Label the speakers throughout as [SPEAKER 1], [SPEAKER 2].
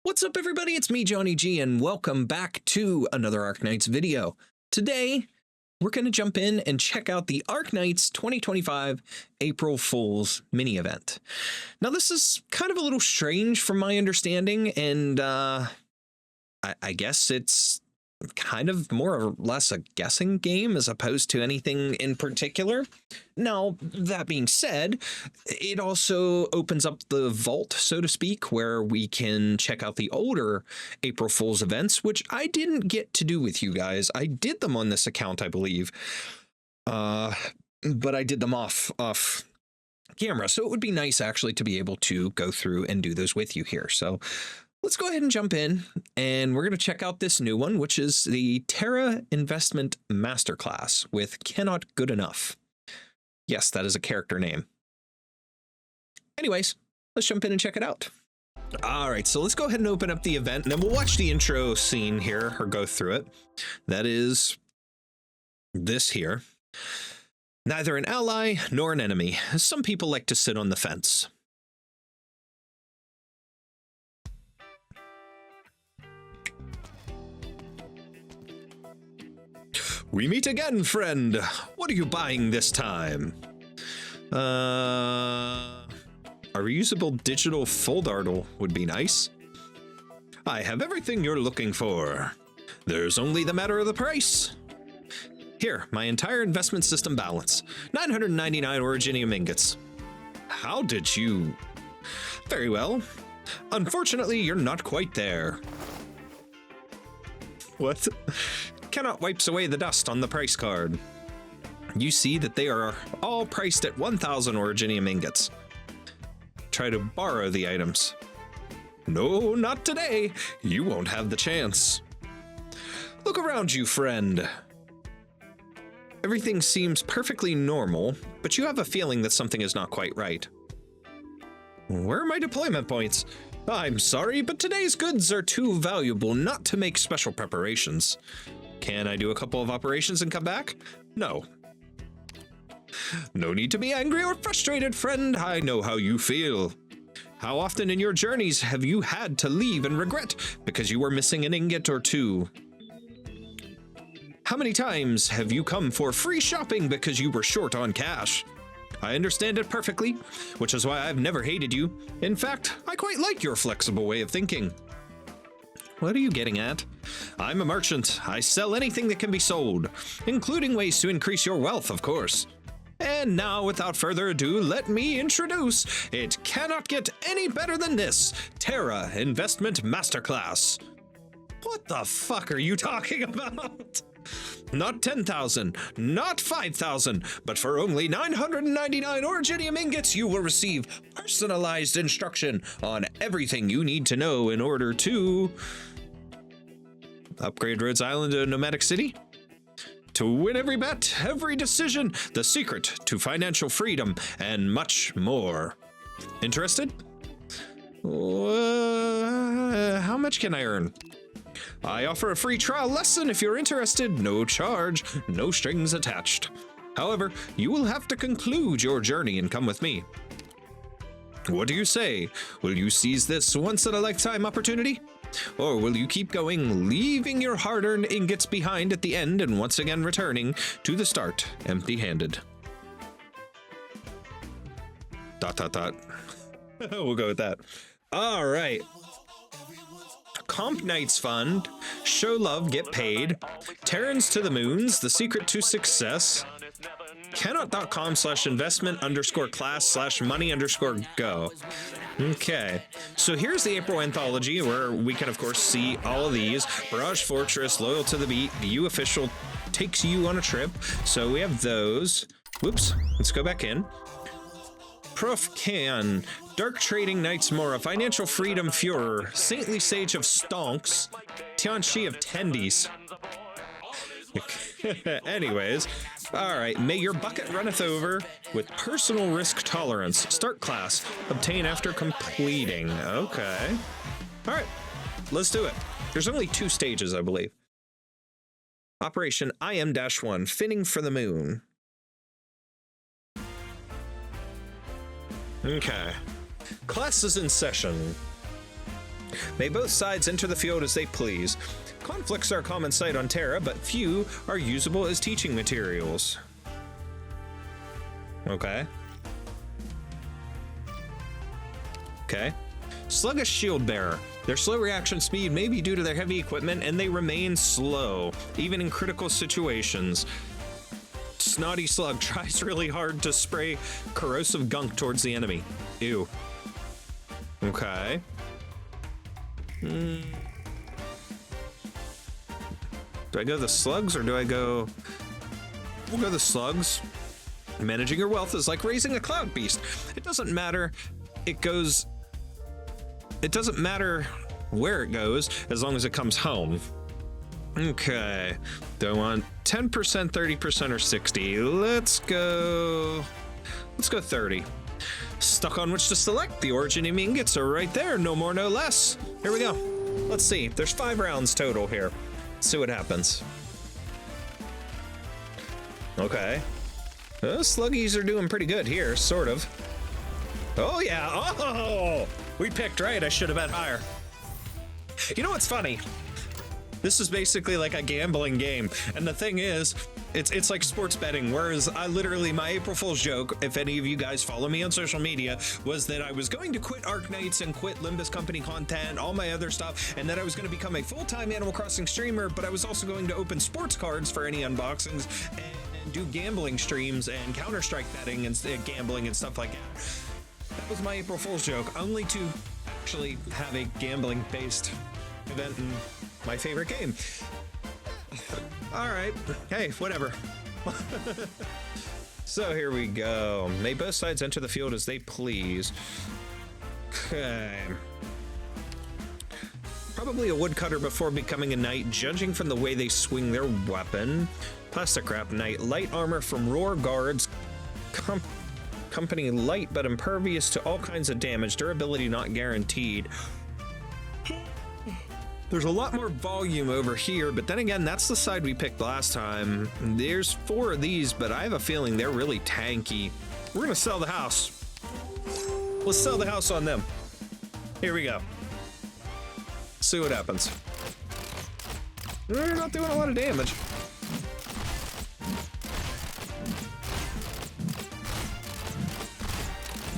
[SPEAKER 1] What's up, everybody? It's me, Johnny G, and welcome back to another Arknights video. Today, we're going to jump in and check out the Arknights 2025 April Fools mini event. Now, this is kind of a little strange from my understanding, and I guess it's kind of more or less a guessing game as opposed to anything in particular. Now, that being said, it also opens up the vault, so to speak, where we can check out the older April Fools events, which I didn't get to do with you guys. I did them on this account, I believe, but I did them off camera, so it would be nice actually to be able to go through and do those with you here. So let's go ahead and jump in, and we're going to check out this new one, which is the Terra Investment Masterclass with Cannot Good Enough. Yes, that is a character name. Anyways, let's jump in and check it out. All right, so let's go ahead and open up the event, and then we'll watch the intro scene here, or go through it. That is this here. Neither an ally nor an enemy. Some people like to sit on the fence. We meet again, friend. What are you buying this time? A reusable digital foldartle would be nice. I have everything you're looking for. There's only the matter of the price. Here, my entire investment system balance. 999 originium ingots. How did you? Very well. Unfortunately, you're not quite there. What? Cannot wipes away the dust on the price card. You see that they are all priced at 1,000 originium ingots. Try to borrow the items. No, not today. You won't have the chance. Look around you, friend. Everything seems perfectly normal, but you have a feeling that something is not quite right. Where are my deployment points? I'm sorry, but today's goods are too valuable not to make special preparations. Can I do a couple of operations and come back? No. No need to be angry or frustrated, friend. I know how you feel. How often in your journeys have you had to leave and regret because you were missing an ingot or two? How many times have you come for free shopping because you were short on cash? I understand it perfectly, which is why I've never hated you. In fact, I quite like your flexible way of thinking. What are you getting at? I'm a merchant. I sell anything that can be sold, including ways to increase your wealth, of course. And now, without further ado, let me introduce, it cannot get any better than this, Terra Investment Masterclass. What the fuck are you talking about? Not 10,000, not 5,000, but for only 999 originium ingots, you will receive personalized instruction on everything you need to know in order to upgrade Rhodes Island to a nomadic city, to win every bet, every decision, the secret to financial freedom, and much more. Interested? How much can I earn? I offer a free trial lesson if you're interested. No charge, no strings attached. However, you will have to conclude your journey and come with me. What do you say? Will you seize this once-in-a-lifetime opportunity? Or will you keep going, leaving your hard-earned ingots behind at the end and once again returning to the start empty-handed? ... We'll go with that. All right. Comp Knights Fund, Show Love, Get Paid, Terrans to the Moons, The Secret to Success, cannot.com/investment_class/money_go. Okay, so here's the April anthology where we can of course see all of these. Barrage Fortress, Loyal to the Beat, the U official takes you on a trip. So we have those. Whoops, let's go back in. Prof Can, Dark Trading Knights Mora, Financial Freedom Führer, Saintly Sage of Stonks, Tianchi of Tendies. Anyways, all right, may your bucket runneth over with personal risk tolerance. Start class, obtain after completing. Okay. All right, let's do it. There's only 2 stages, I believe. Operation IM-1, Finning for the Moon. Okay. Class is in session. May both sides enter the field as they please. Conflicts are a common sight on Terra, but few are usable as teaching materials. Okay. Okay. Sluggish shield bearer. Their slow reaction speed may be due to their heavy equipment, and they remain slow, even in critical situations. Snotty slug tries really hard to spray corrosive gunk towards the enemy. Ew. Okay. Do I go the slugs or do I go... We'll go the slugs. Managing your wealth is like raising a cloud beast. It doesn't matter. It doesn't matter where it goes as long as it comes home. Okay. Do I want 10%, 30%, or 60? Let's go 30. Stuck on which to select. The origin ingots are right there. No more, no less. Here we go. Let's see. There's 5 rounds total here. Let's see what happens. Okay. Sluggies are doing pretty good here, sort of. Oh, yeah. Oh, we picked right. I should have bet higher. You know what's funny? This is basically like a gambling game. And the thing is, it's like sports betting, whereas my April Fool's joke, if any of you guys follow me on social media, was that I was going to quit Arknights and quit Limbus Company content, all my other stuff, and that I was going to become a full-time Animal Crossing streamer, but I was also going to open sports cards for any unboxings and do gambling streams and Counter-Strike betting and gambling and stuff like that. That was my April Fool's joke, only to actually have a gambling-based event in my favorite game. All right. Hey, whatever. So here we go. May both sides enter the field as they please. Okay. Probably a woodcutter before becoming a knight, judging from the way they swing their weapon. Plastic wrap knight. Light armor from roar guards. Company light but impervious to all kinds of damage. Durability not guaranteed. There's a lot more volume over here, but then again, that's the side we picked last time. There's 4 of these, but I have a feeling they're really tanky. We're gonna sell the house. Let's sell the house on them. Here we go. See what happens. They're not doing a lot of damage.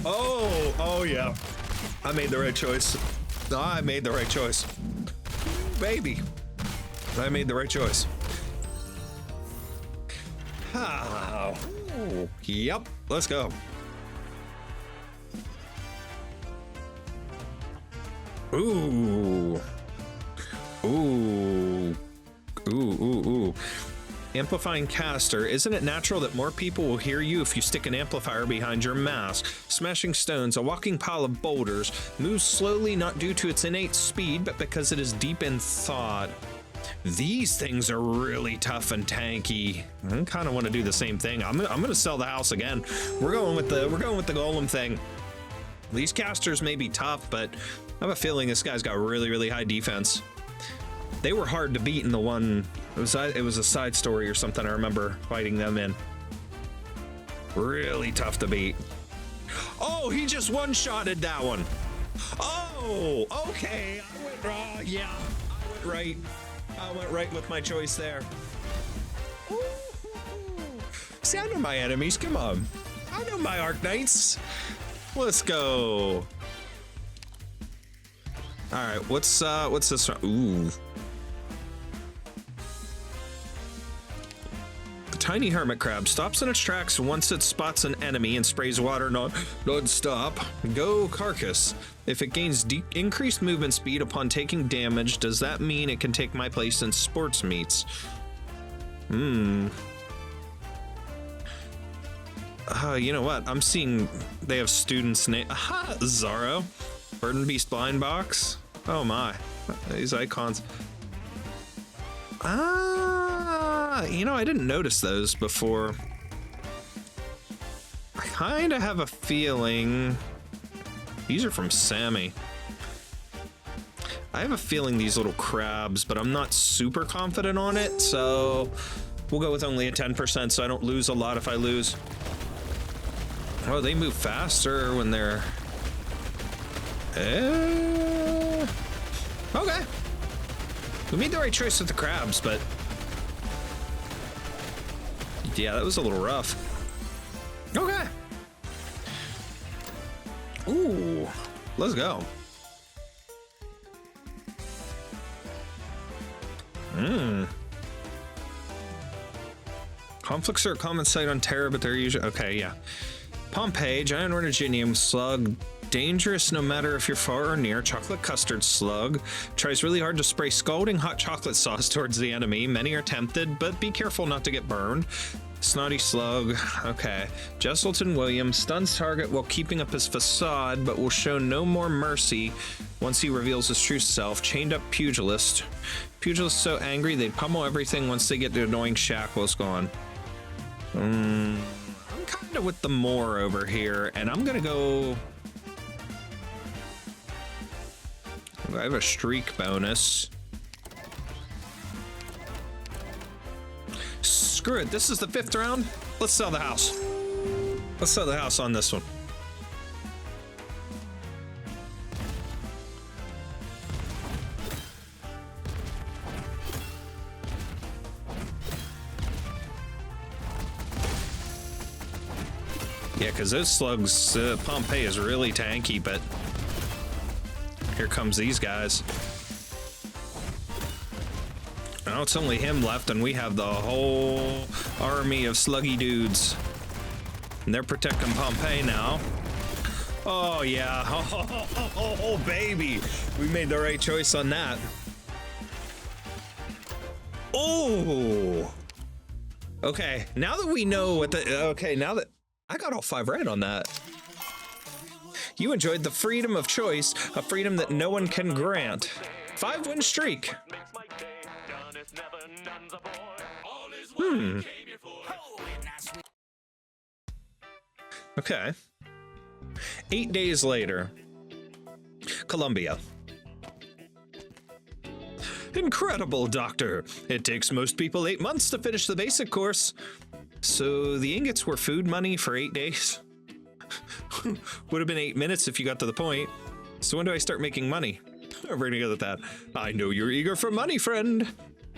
[SPEAKER 1] Oh yeah. I made the right choice. I made the right choice. Baby. I made the right choice. Oh. Yep. Let's go. Ooh. Ooh. Ooh. Amplifying caster. Isn't it natural that more people will hear you if you stick an amplifier behind your mask? Smashing stones, a walking pile of boulders, moves slowly not due to its innate speed, but because it is deep in thought. These things are really tough and tanky. I kind of want to do the same thing. I'm gonna sell the house again. We're going with the golem thing. These casters may be tough, but I have a feeling this guy's got really high defense. They were hard to beat in the one. It was a side story or something. I remember fighting them in. Really tough to beat. Oh, he just one-shotted that one. Oh, okay. I went wrong. Yeah, I went right. I went right with my choice there. Ooh. See, I know my enemies. Come on. I know my Arknights. Let's go. All right, what's this one? Ooh. Tiny hermit crab stops in its tracks once it spots an enemy and sprays water non-stop. Go carcass. If it gains increased movement speed upon taking damage, does that mean it can take my place in sports meets? You know what? I'm seeing they have students' name. Aha! Zaro. Burden Beast Blind Box. Oh my. These icons. You know, I didn't notice those before. I kind of have a feeling these are from Sammy. I have a feeling these little crabs, but I'm not super confident on it, so we'll go with only a 10% so I don't lose a lot if I lose. Oh, they move faster when they're... Okay. We made the right choice with the crabs, but yeah, that was a little rough. Okay. Ooh, let's go. Conflicts are a common sight on Terra, but they're usually okay. Yeah. Pompeii, giant orniginium slug, dangerous no matter if you're far or near. Chocolate custard slug tries really hard to spray scalding hot chocolate sauce towards the enemy. Many are tempted, but be careful not to get burned. Snotty slug. Okay. Jesselton Williams stuns target while keeping up his facade, but will show no more mercy once he reveals his true self. Chained up pugilist. Pugilist so angry they'd pummel everything once they get the annoying shackles gone. I'm kind of with the Moor over here, and I'm gonna go. I have a streak bonus. Screw it, this is the 5th round. Let's sell the house. Let's sell the house on this one. Yeah, because those slugs, Pompeii is really tanky, but here comes these guys. Now it's only him left, and we have the whole army of sluggy dudes. And they're protecting Pompeii now. Oh, yeah. Oh, baby. We made the right choice on that. Oh. Okay, now that we know what the... Okay, now that... I got all 5 right on that. You enjoyed the freedom of choice, a freedom that no one can grant. 5-win streak. Okay. 8 days later. Colombia. Incredible, Doctor. It takes most people 8 months to finish the basic course. So the ingots were food money for 8 days? Would have been 8 minutes if you got to the point. So when do I start making money? We're gonna go with that. I know you're eager for money, friend.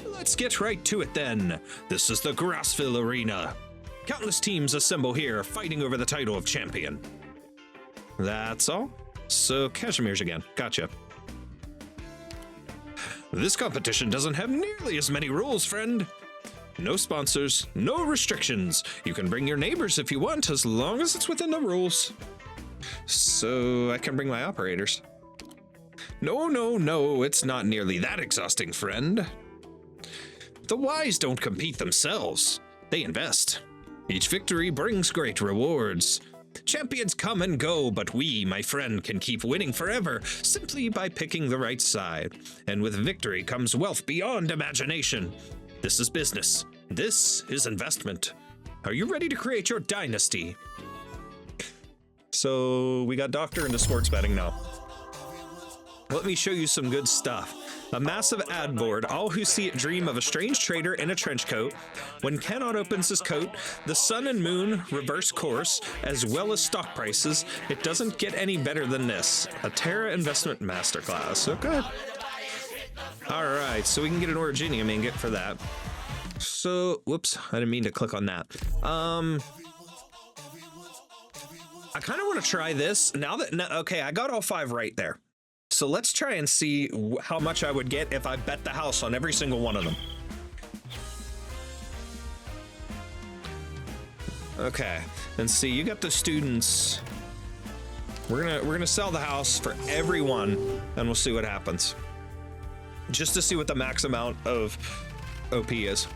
[SPEAKER 1] Let's get right to it then. This is the Grassville Arena. Countless teams assemble here, fighting over the title of champion. That's all? So Cashmere's again. Gotcha. This competition doesn't have nearly as many rules, friend. No sponsors, no restrictions. You can bring your neighbors if you want, as long as it's within the rules. So I can bring my operators. No, it's not nearly that exhausting, friend. The wise don't compete themselves. They invest. Each victory brings great rewards. Champions come and go, but we, my friend, can keep winning forever simply by picking the right side. And with victory comes wealth beyond imagination. This is business. This is investment. Are you ready to create your dynasty? So we got Doctor into sports betting now. Let me show you some good stuff. A massive ad board. All who see it dream of a strange trader in a trench coat. When Cannot opens his coat, the sun and moon reverse course, as well as stock prices. It doesn't get any better than this. A Terra Investment Masterclass. Okay. All right, so we can get an Originium ingot for that. So, whoops, I didn't mean to click on that. I kind of want to try this now that, okay, I got all 5 right there. So let's try and see how much I would get if I bet the house on every single one of them. Okay, and see, you got the students. We're gonna sell the house for everyone, and we'll see what happens. Just to see what the max amount of OP is.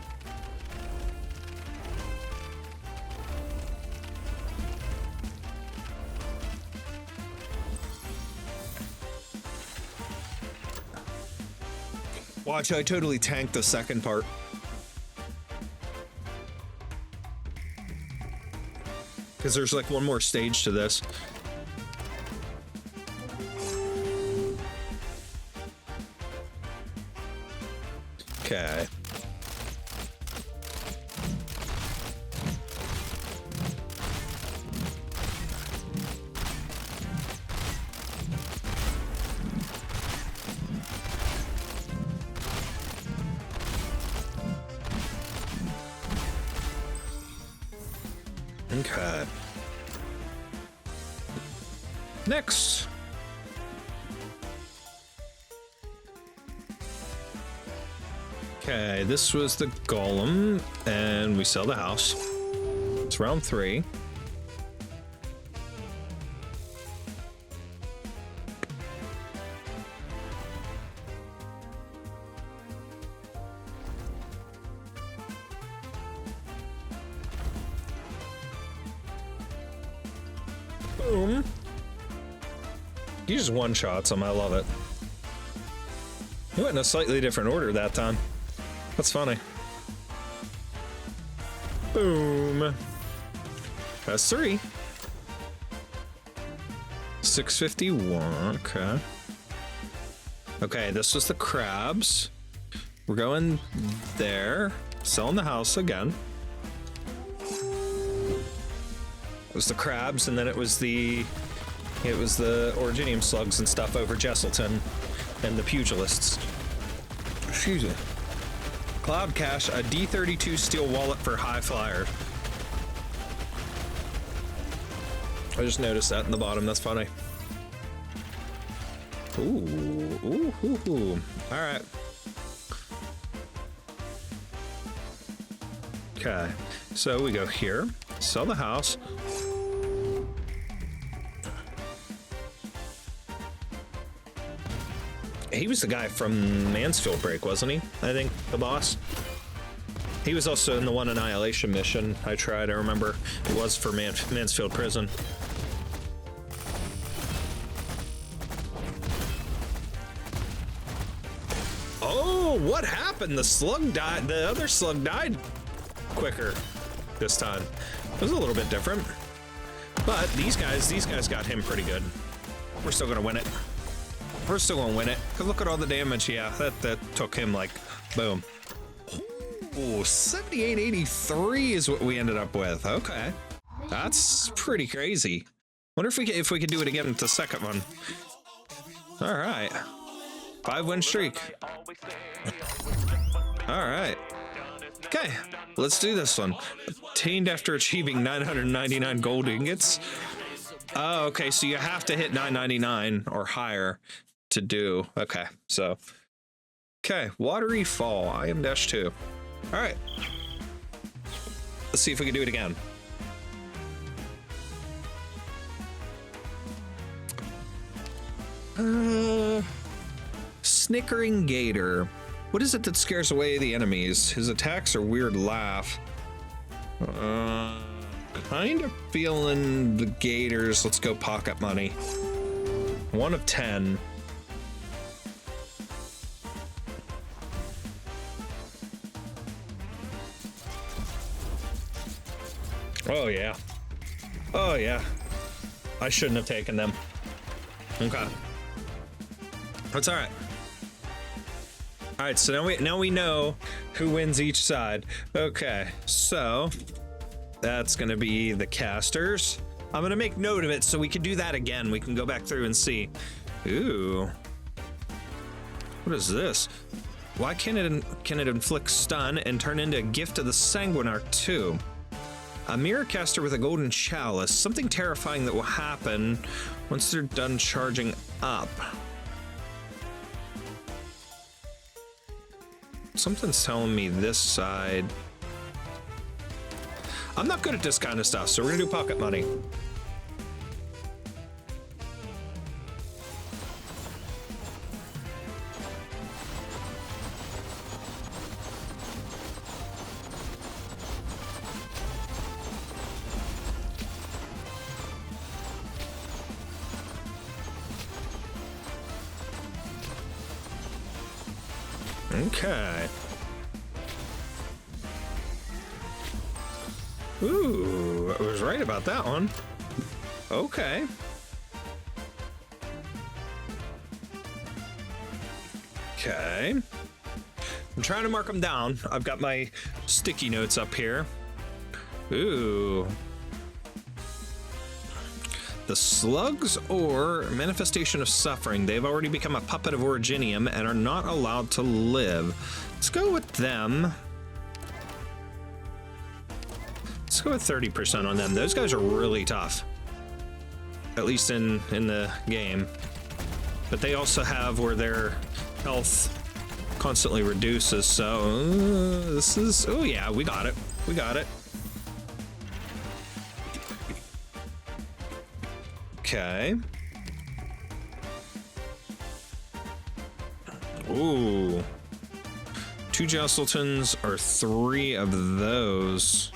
[SPEAKER 1] Watch, I totally tanked the second part. Because there's like one more stage to this. Okay. Okay. Next. Okay, this was the golem, and we sell the house. It's round 3. Boom. He just one-shots him. I love it. He went in a slightly different order that time. That's funny. Boom. That's 3. 651. Okay. Okay, this was the crabs. We're going there. Selling the house again. It was the crabs, and then it was the originium slugs and stuff over Jesselton and the pugilists. Excuse me. Cloud Cash, a D32 steel wallet for high flyers. I just noticed that in the bottom. That's funny. Ooh. All right. Okay, so we go here, sell the house. He was the guy from Mansfield Break, wasn't he? I think, the boss. He was also in the one Annihilation mission I tried. I remember it was for Mansfield Prison. Oh, what happened? The slug died. The other slug died quicker this time. It was a little bit different. But these guys got him pretty good. We're still gonna win it. We're still gonna win it. Cause look at all the damage. Yeah, that took him like, boom. Oh, 7883 is what we ended up with. Okay, that's pretty crazy. Wonder if we could do it again with the second one. All right, 5-win streak. All right. Okay, let's do this one. Obtained after achieving 999 gold ingots. Oh, okay, so you have to hit 999 or higher to do. Okay, so. Okay, Watery Fall, IM-2. All right. Let's see if we can do it again. Snickering Gator. What is it that scares away the enemies? His attacks are weird laugh. Kind of feeling the gators. Let's go pocket money. 1 of 10. Oh yeah. Oh yeah. I shouldn't have taken them. Okay. That's all right. All right, so now we know who wins each side. Okay, so that's gonna be the casters. I'm gonna make note of it so we can do that again. We can go back through and see. Ooh, what is this? Why can it inflict stun and turn into a gift of the Sanguinarch too? A mirror caster with a golden chalice. Something terrifying that will happen once they're done charging up. Something's telling me this side. I'm not good at this kind of stuff, so we're gonna do pocket money. Okay. Ooh, I was right about that one. Okay. Okay. I'm trying to mark them down. I've got my sticky notes up here. Ooh. The slugs or manifestation of suffering. They've already become a puppet of Originium and are not allowed to live. Let's go with them. Let's go with 30% on them. Those guys are really tough. At least in the game. But they also have where their health constantly reduces, so this is... Oh yeah, we got it. We got it. Okay. Ooh. 2 Jesseltons or 3 of those.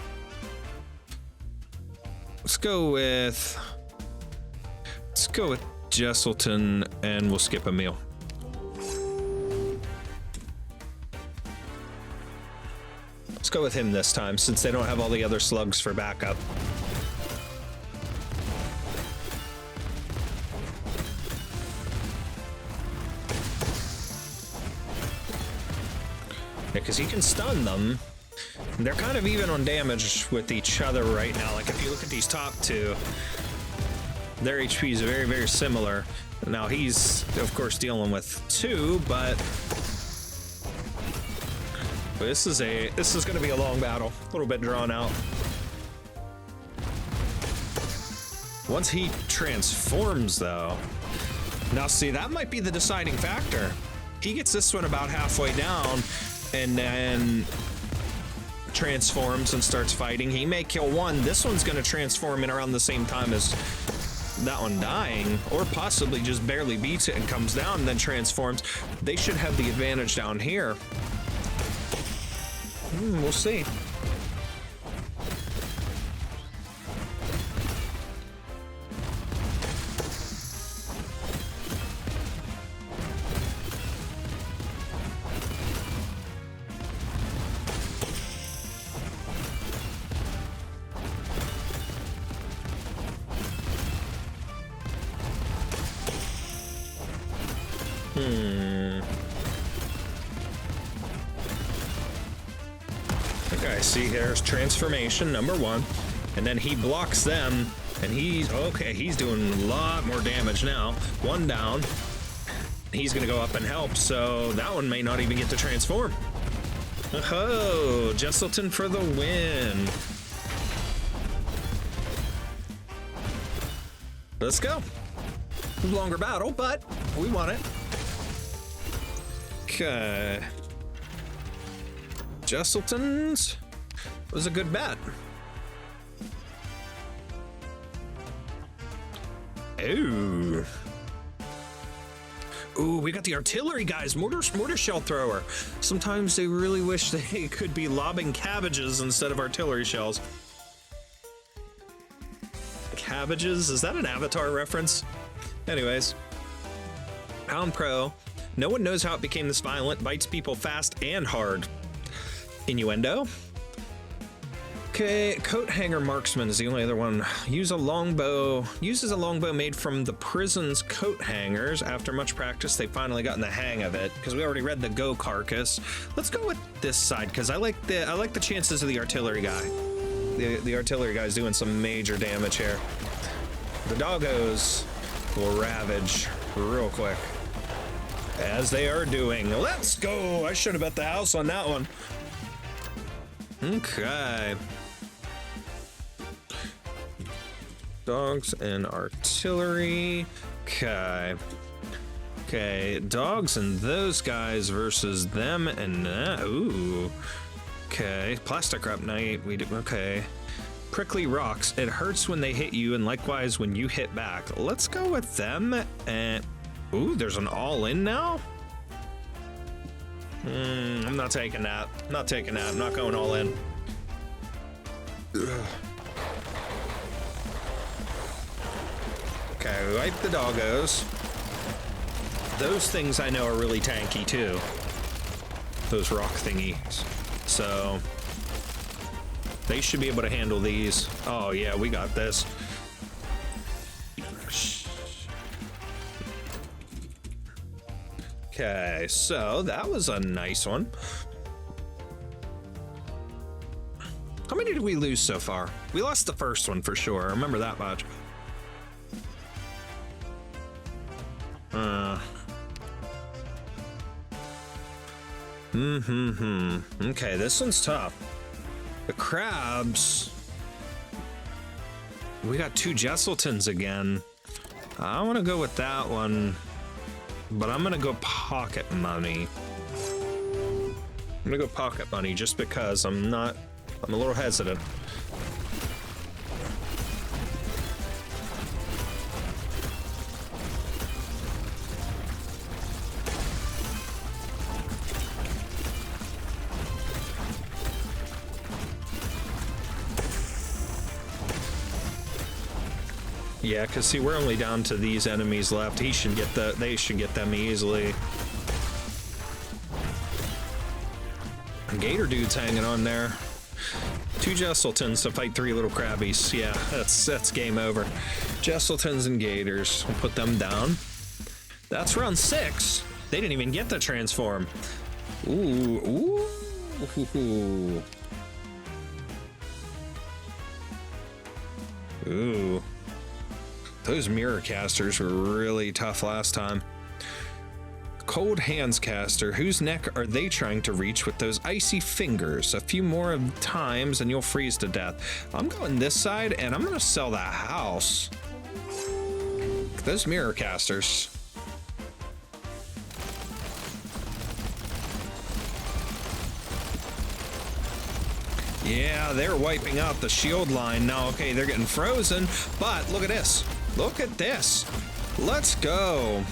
[SPEAKER 1] Let's go with Jesselton, and we'll skip a meal. Let's go with him this time, since they don't have all the other slugs for backup. Because he can stun them. They're kind of even on damage with each other right now. Like if you look at these top 2, their HP is very, very similar. Now he's, of course, dealing with 2, but this is going to be a long battle, a little bit drawn out. Once he transforms, though, now see, that might be the deciding factor. He gets this one about halfway down, and then transforms and starts fighting. He may kill one. This one's going to transform in around the same time as that one dying, or possibly just barely beats it and comes down and then transforms. They should have the advantage down here. We'll see. Okay, see, here's transformation number 1, and then he blocks them, and he's okay. He's doing a lot more damage now. 1 down. He's gonna go up and help, so that one may not even get to transform. Oh, Jesselton for the win. Let's go. Longer battle, but we won it. Okay. Jesselton's was a good bet. Ooh. Ooh, we got the artillery guys, mortar shell thrower. Sometimes they really wish they could be lobbing cabbages instead of artillery shells. Cabbages? Is that an Avatar reference? Anyways. Pound Pro. No one knows how it became this violent. Bites people fast and hard. Innuendo. Okay, coat hanger marksman is the only other one. Uses a longbow made from the prison's coat hangers. After much practice, they finally gotten the hang of it, because we already read the go carcass. Let's go with this side, because I like the chances of the artillery guy. The artillery guy's doing some major damage here. The doggos will ravage real quick, as they are doing. Let's go! I should have bet the house on that one. Okay. Dogs and artillery. Okay. Okay, dogs and those guys versus them and ooh. Okay, plastic Arknight. We do okay. Prickly rocks. It hurts when they hit you, and likewise when you hit back. Let's go with them. And ooh, there's an all-in now. I'm not taking that. I'm not taking that. I'm not going all in. Ugh. Okay, wipe the doggos. Those things I know are really tanky too. Those rock thingies. So they should be able to handle these. Oh yeah, we got this. Okay, so that was a nice one. How many did we lose so far? We lost the first one for sure. I remember that much. Okay, this one's tough. The crabs We got 2 Jesseltons again. I want to go with that one, but I'm going to go pocket money. I'm going to go pocket money just because I'm a little hesitant. Yeah, because see, we're only down to these enemies left. They should get them easily. Gator dude's hanging on there. 2 Jesseltons to fight 3 little crabbies. Yeah, that's game over. Jesseltons and Gators. We'll put them down. That's round 6. They didn't even get the transform. Ooh. Ooh. Those mirror casters were really tough last time. Cold Hands caster, whose neck are they trying to reach with those icy fingers? A few more times and you'll freeze to death. I'm going this side and I'm gonna sell that house. Those mirror casters. Yeah, they're wiping out the shield line now. Okay, they're getting frozen, but look at this. Look at this. Let's go.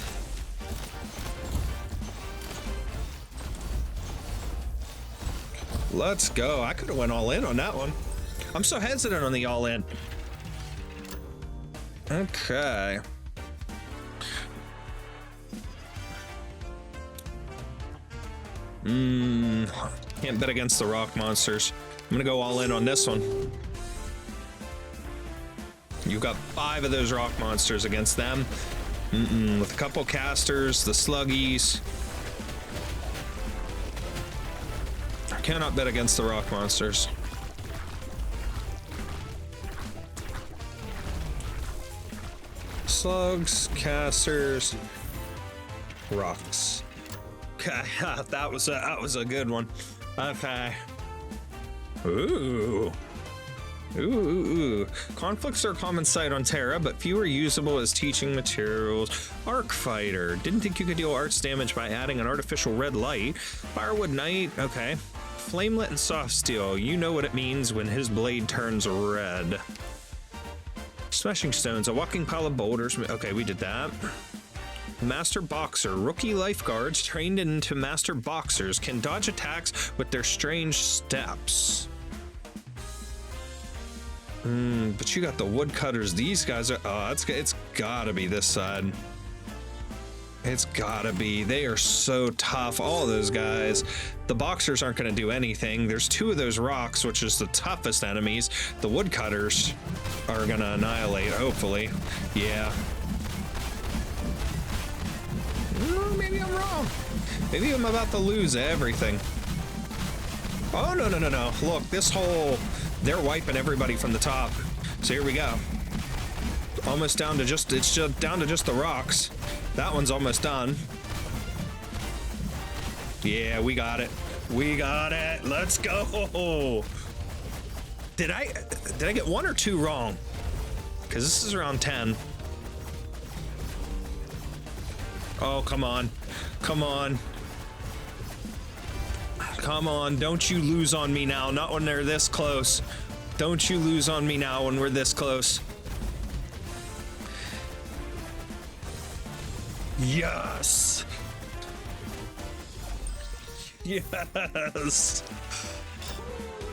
[SPEAKER 1] Let's go. I could have went all in on that one. I'm so hesitant on the all in. Okay. Can't bet against the rock monsters. I'm gonna go all in on this one. You've got 5 of those rock monsters against them. With a couple casters, the sluggies. I cannot bet against the rock monsters. Slugs, casters, rocks. Okay, that was a good one. Okay. Ooh. Conflicts are a common sight on Terra, but few are usable as teaching materials. Arc Fighter. Didn't think you could deal arts damage by adding an artificial red light. Firewood Knight. Okay. Flamelit and Soft Steel. You know what it means when his blade turns red. Smashing Stones. A walking pile of boulders. Okay, we did that. Master Boxer. Rookie lifeguards trained into Master Boxers can dodge attacks with their strange steps. But you got the woodcutters. These guys are, it's gotta be this side. It's gotta be. They are so tough, all of those guys. The boxers aren't gonna do anything. There's 2 of those rocks, which is the toughest enemies. The woodcutters are gonna annihilate, hopefully. Yeah. Maybe I'm wrong. Maybe I'm about to lose everything. Oh, no. Look, this whole... They're wiping everybody from the top. So here we go. Almost down to just, it's just down to just the rocks. That one's almost done. Yeah, we got it. We got it. Let's go. Did I get 1 or 2 wrong? Because this is around 10. Oh, come on. Come on. Come on, don't you lose on me now. Not when they're this close. Don't you lose on me now when we're this close. Yes. Yes.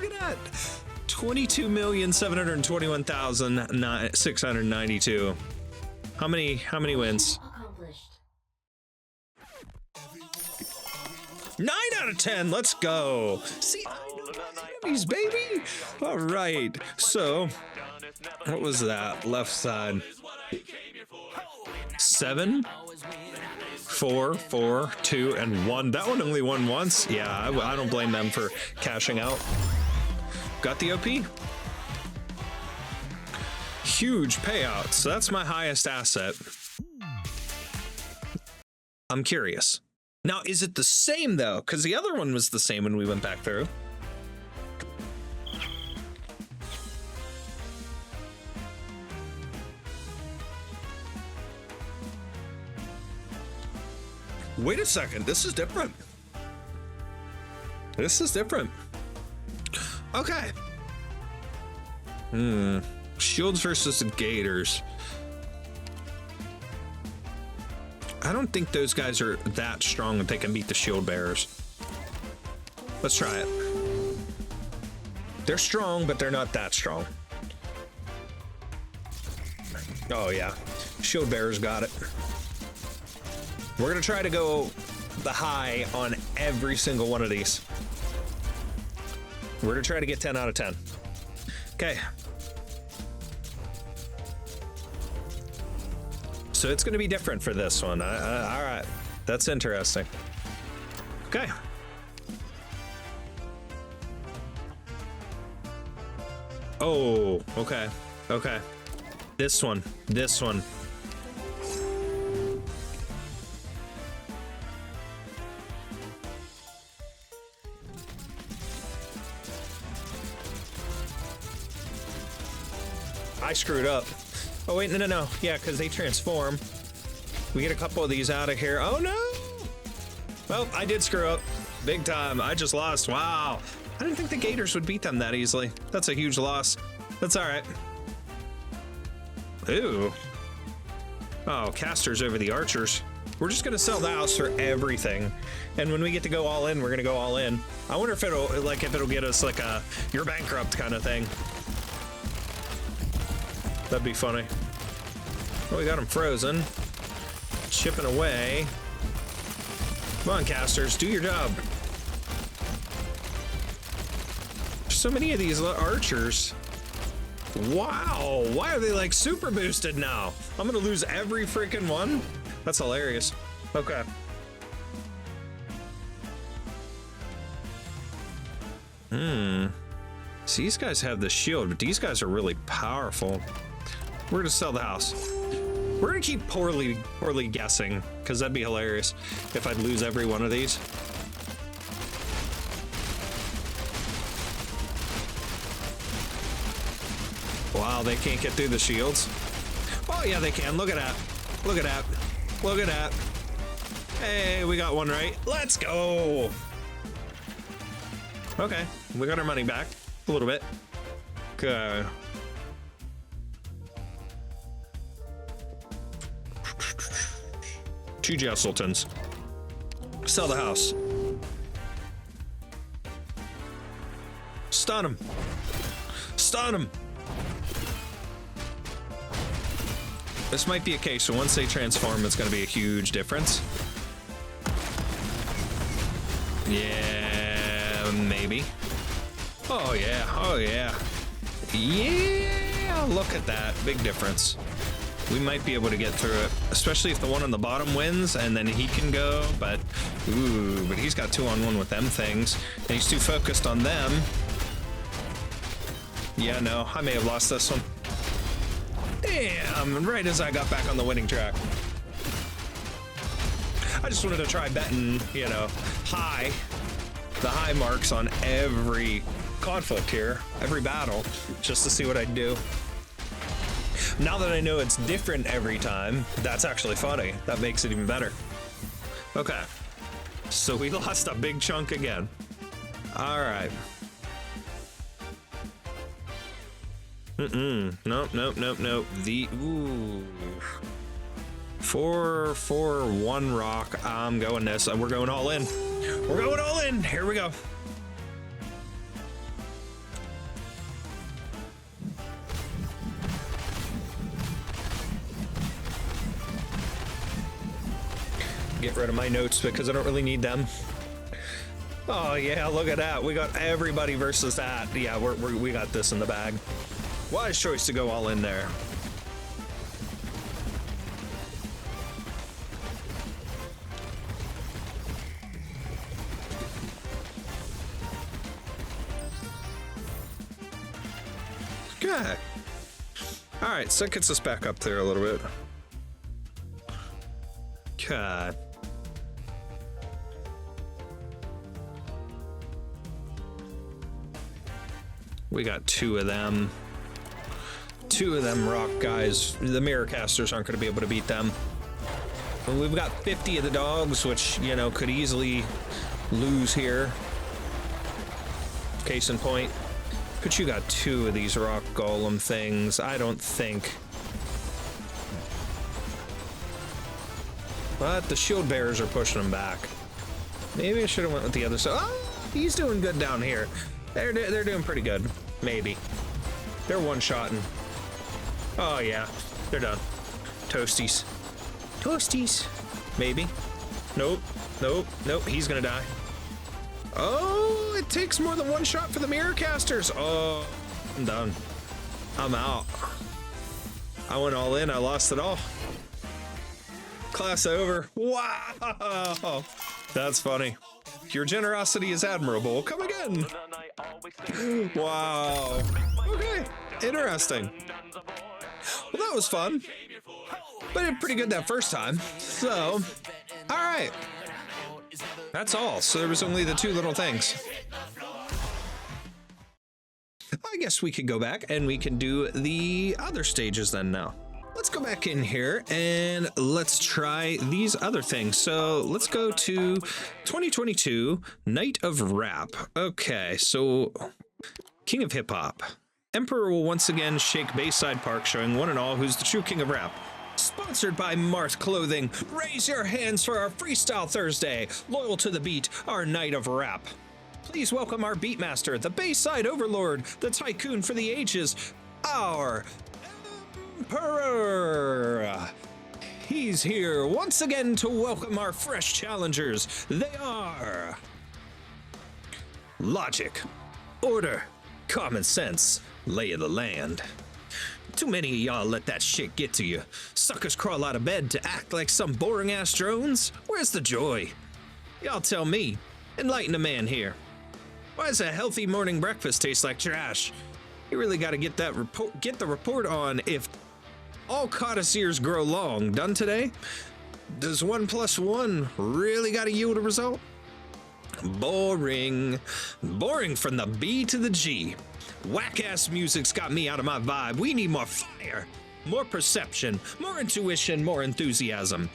[SPEAKER 1] Look at that. 22,721,692. How many wins? 9 out of 10. Let's go. See, enemies, baby. All right. So, what was that? Left side. 7, 4, 4, 2, and 1. That one only won once. Yeah, I don't blame them for cashing out. Got the OP. Huge payout. So that's my highest asset. I'm curious. Now, is it the same, though? Because the other one was the same when we went back through. wait a second. This is different. This is different. Okay. Shields versus the Gators. I don't think those guys are that strong that they can beat the shield bearers. Let's try it. They're strong, but they're not that strong. Oh yeah, shield bearers got it. We're gonna try to go the high on every single one of these. We're gonna try to get 10 out of 10. Okay. So it's gonna be different for this one. All right, that's interesting. Okay. Oh, okay, okay. This one. I screwed up. Oh wait, no. Yeah, because they transform. We get a couple of these out of here. Oh no! Well, I did screw up. Big time. I just lost. Wow. I didn't think the Gators would beat them that easily. That's a huge loss. That's all right. Ooh. Oh, casters over the archers. We're just gonna sell the house for everything. And when we get to go all in, we're gonna go all in. I wonder if it'll get us like a you're bankrupt kind of thing. That'd be funny. Oh, we got them frozen. Chipping away. Come on, casters, do your job. There's so many of these archers. Wow, why are they like super boosted now? I'm gonna lose every freaking one? That's hilarious. Okay. So these guys have the shield, but these guys are really powerful. We're gonna sell the house. We're gonna keep poorly guessing, because that'd be hilarious if I'd lose every one of these. Wow, they can't get through the shields. Oh yeah, they can. Look at that. Look at that. Look at that. Hey, we got one right. Let's go. Okay, we got our money back a little bit. Okay. Two jail sultans. Sell the house. Stun him. Stun him. This might be a case, so once they transform, it's going to be a huge difference. Yeah, maybe. Oh yeah, oh yeah. Yeah, look at that, big difference. We might be able to get through it, especially if the one on the bottom wins and then he can go, but ooh, but he's got 2-on-1 with them things, and he's too focused on them. Yeah, no, I may have lost this one. Damn, right as I got back on the winning track. I just wanted to try betting, you know, the high marks on every conflict here, every battle, just to see what I'd do. Now that I know it's different every time, that's actually funny. That makes it even better. Okay, so we lost a big chunk again. All right. Nope. The, ooh. 4-4-1 rock. I'm going this. We're going all in. We're going all in. Here we go. Get rid of my notes because I don't really need them. Oh yeah, look at that. We got everybody versus that. Yeah, we got this in the bag. Wise choice to go all in there. Okay. All right, so that gets us back up there a little bit. Okay. We got two of them. Two of them rock guys. The mirror casters aren't going to be able to beat them. And we've got 50 of the dogs, which, you know, could easily lose here. Case in point. But you got 2 of these rock golem things. I don't think. But the shield bearers are pushing them back. Maybe I should have went with the other side. Oh, he's doing good down here. They're doing pretty good. Maybe. They're one-shotting. Oh, yeah. They're done. Toasties. Toasties. Maybe. Nope. Nope. Nope. He's gonna die. Oh, it takes more than one shot for the mirror casters. Oh, I'm done. I'm out. I went all in. I lost it all. Class over. Wow. That's funny. Your generosity is admirable. Come again. Wow. Okay. Interesting. Well, that was fun. But it pretty good that first time. So, all right. That's all. So there was only the 2 little things. I guess we could go back and we can do the other stages then now. Let's go back in here and let's try these other things. So let's go to 2022 Night of Rap. Okay, so King of Hip Hop. Emperor will once again shake Bayside Park, showing one and all who's the true king of rap. Sponsored by Marth Clothing. Raise your hands for our Freestyle Thursday. Loyal to the beat, our Night of Rap. Please welcome our Beatmaster, the Bayside Overlord, the Tycoon for the ages, our Emperor. He's here once again to welcome our fresh challengers. They are logic, order, common sense, lay of the land. Too many of y'all let that shit get to you. Suckers crawl out of bed to act like some boring ass drones. Where's the joy? Y'all tell me. Enlighten a man here. Why does a healthy morning breakfast taste like trash? You really got to get the report on if all codice ears grow long. Done today? Does 1 + 1 really got to yield a result? Boring. Boring from the B to the G. Whack-ass music's got me out of my vibe. We need more fire, more perception, more intuition, more enthusiasm.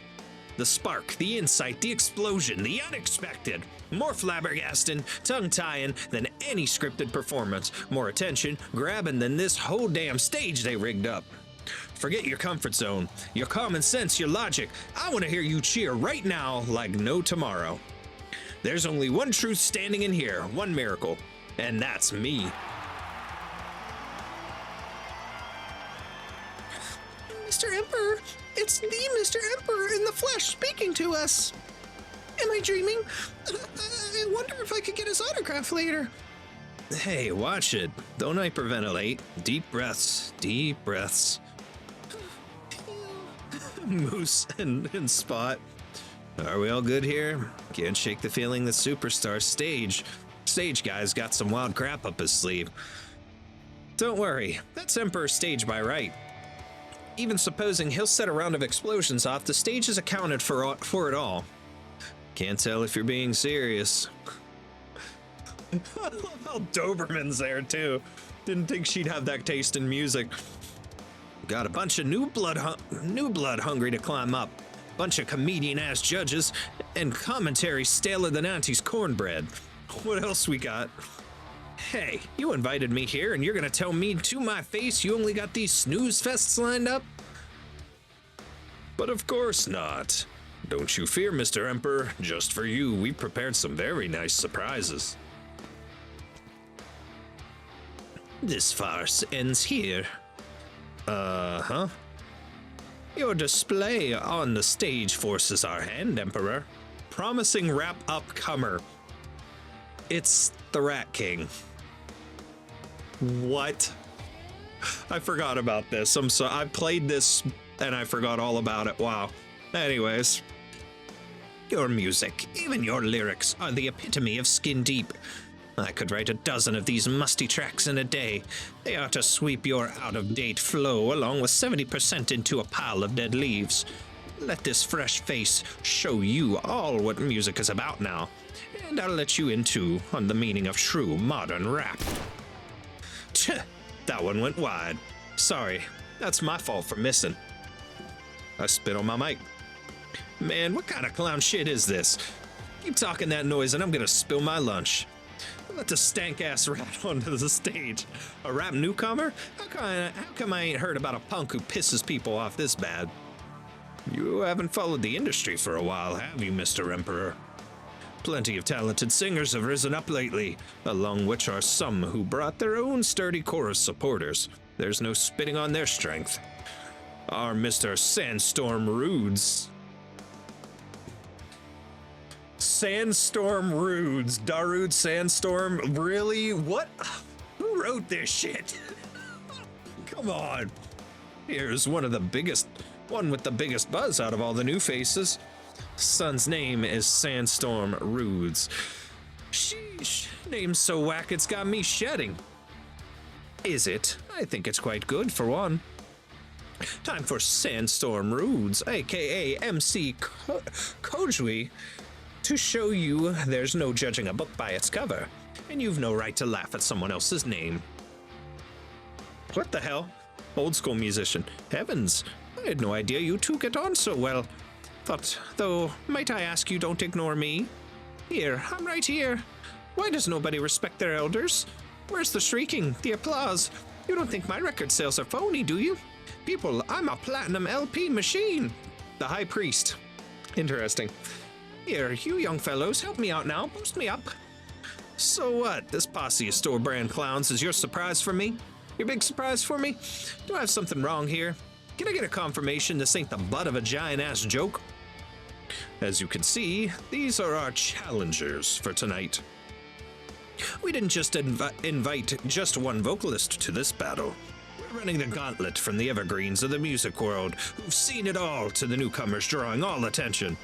[SPEAKER 1] The spark, the insight, the explosion, the unexpected. More flabbergasting, tongue-tying than any scripted performance. More attention grabbing than this whole damn stage they rigged up. Forget your comfort zone, your common sense, your logic. I want to hear you cheer right now like no tomorrow. There's only one truth standing in here, one miracle, and that's me. Mr. Emperor, it's the Mr. Emperor in the flesh speaking to us. Am I dreaming? I wonder if I could get his autograph later. Hey, watch it. Don't hyperventilate. Deep breaths, deep breaths. Moose and Spot. Are we all good here? Can't shake the feeling that Superstar stage guy's got some wild crap up his sleeve. Don't worry, that's Emperor's stage by right. Even supposing he'll set a round of explosions off, the stage is accounted for it all. Can't tell if you're being serious. I love how Doberman's there too. Didn't think she'd have that taste in music. Got a bunch of new blood hungry to climb up. Bunch of comedian-ass judges and commentary staler than Auntie's cornbread. What else we got? Hey, you invited me here and you're gonna tell me to my face you only got these snooze fests lined up? But of course not. Don't you fear, Mr. Emperor. Just for you, we prepared some very nice surprises. This farce ends here. Uh-huh. Your display on the stage forces our hand, Emperor. Promising rap upcomer. It's the Rat King. What? I forgot about this. I'm sorry. I played this and I forgot all about it. Wow. Anyways. Your music, even your lyrics, are the epitome of skin deep. I could write a dozen of these musty tracks in a day. They ought to sweep your out-of-date flow along with 70% into a pile of dead leaves. Let this fresh face show you all what music is about now, and I'll let you in too on the meaning of true modern rap. Tch, that one went wide. Sorry, that's my fault for missing. I spit on my mic. Man, what kind of clown shit is this? Keep talking that noise and I'm gonna spill my lunch. Let the stank-ass rat onto the stage. A rap newcomer? How come I ain't heard about a punk who pisses people off this bad? You haven't followed the industry for a while, have you, Mr. Emperor? Plenty of talented singers have risen up lately, along which are some who brought their own sturdy chorus supporters. There's no spitting on their strength. Our Mr. Sandstorm Rudes. Sandstorm Rudes. Darude Sandstorm? Really? What? Who wrote this shit? Come on. Here's one with the biggest buzz out of all the new faces. Son's name is Sandstorm Rudes. Sheesh, name's so whack it's got me shedding. Is it? I think it's quite good for one. Time for Sandstorm Rudes, aka MC Kojui, to show you there's no judging a book by its cover, and you've no right to laugh at someone else's name. What the hell? Old school musician. Heavens, I had no idea you two get on so well. But, though, might I ask you don't ignore me? Here, I'm right here. Why does nobody respect their elders? Where's the shrieking, the applause? You don't think my record sales are phony, do you? People, I'm a platinum LP machine. The High Priest. Interesting. Here, you young fellows, help me out now. Boost me up. So what? This posse of store-brand clowns is your surprise for me? Your big surprise for me? Do I have something wrong here? Can I get a confirmation this ain't the butt of a giant-ass joke? As you can see, these are our challengers for tonight. We didn't just invite just one vocalist to this battle. We're running the gauntlet from the evergreens of the music world, who've seen it all, to the newcomers drawing all attention.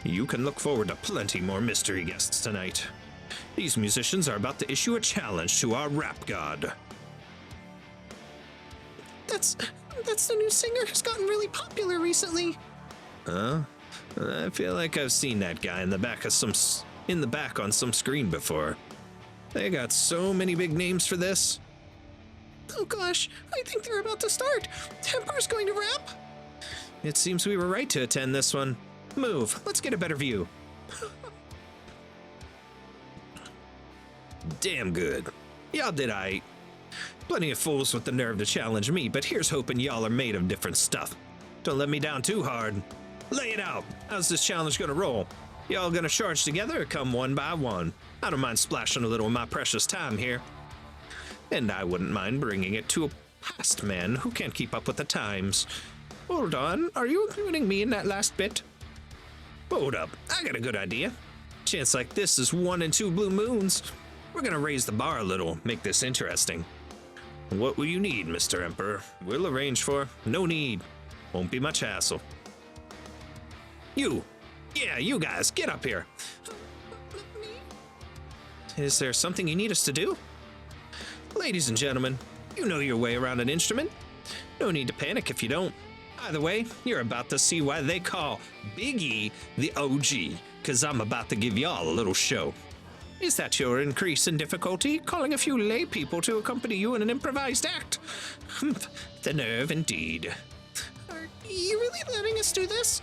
[SPEAKER 1] You can look forward to plenty more mystery guests tonight. These musicians are about to issue a challenge to our rap god. That's the new singer who's gotten really popular recently. Huh? I feel like I've seen that guy in the back on some screen before. They got so many big names for this. Oh gosh, I think they're about to start. Temper's going to rap. It seems we were right to attend this one. Move, let's get a better view. Damn good. Y'all did aight. Plenty of fools with the nerve to challenge me, but here's hoping y'all are made of different stuff. Don't let me down too hard. Lay it out. How's this challenge gonna roll? Y'all gonna charge together or come one by one? I don't mind splashing a little of my precious time here. And I wouldn't mind bringing it to a past man who can't keep up with the times. Hold on, are you including me in that last bit? Hold up, I got a good idea. Chance like this is 1 in 2 blue moons. We're gonna raise the bar a little, make this interesting. What will you need, Mr. Emperor? We'll arrange for. No need. Won't be much hassle. You. Yeah, you guys, get up here. Is there something you need us to do? Ladies and gentlemen, you know your way around an instrument. No need to panic if you don't. Either way, you're about to see why they call Big E the OG, because I'm about to give y'all a little show. Is that your increase in difficulty, calling a few lay people to accompany you in an improvised act? The nerve indeed. Are you really letting us do this?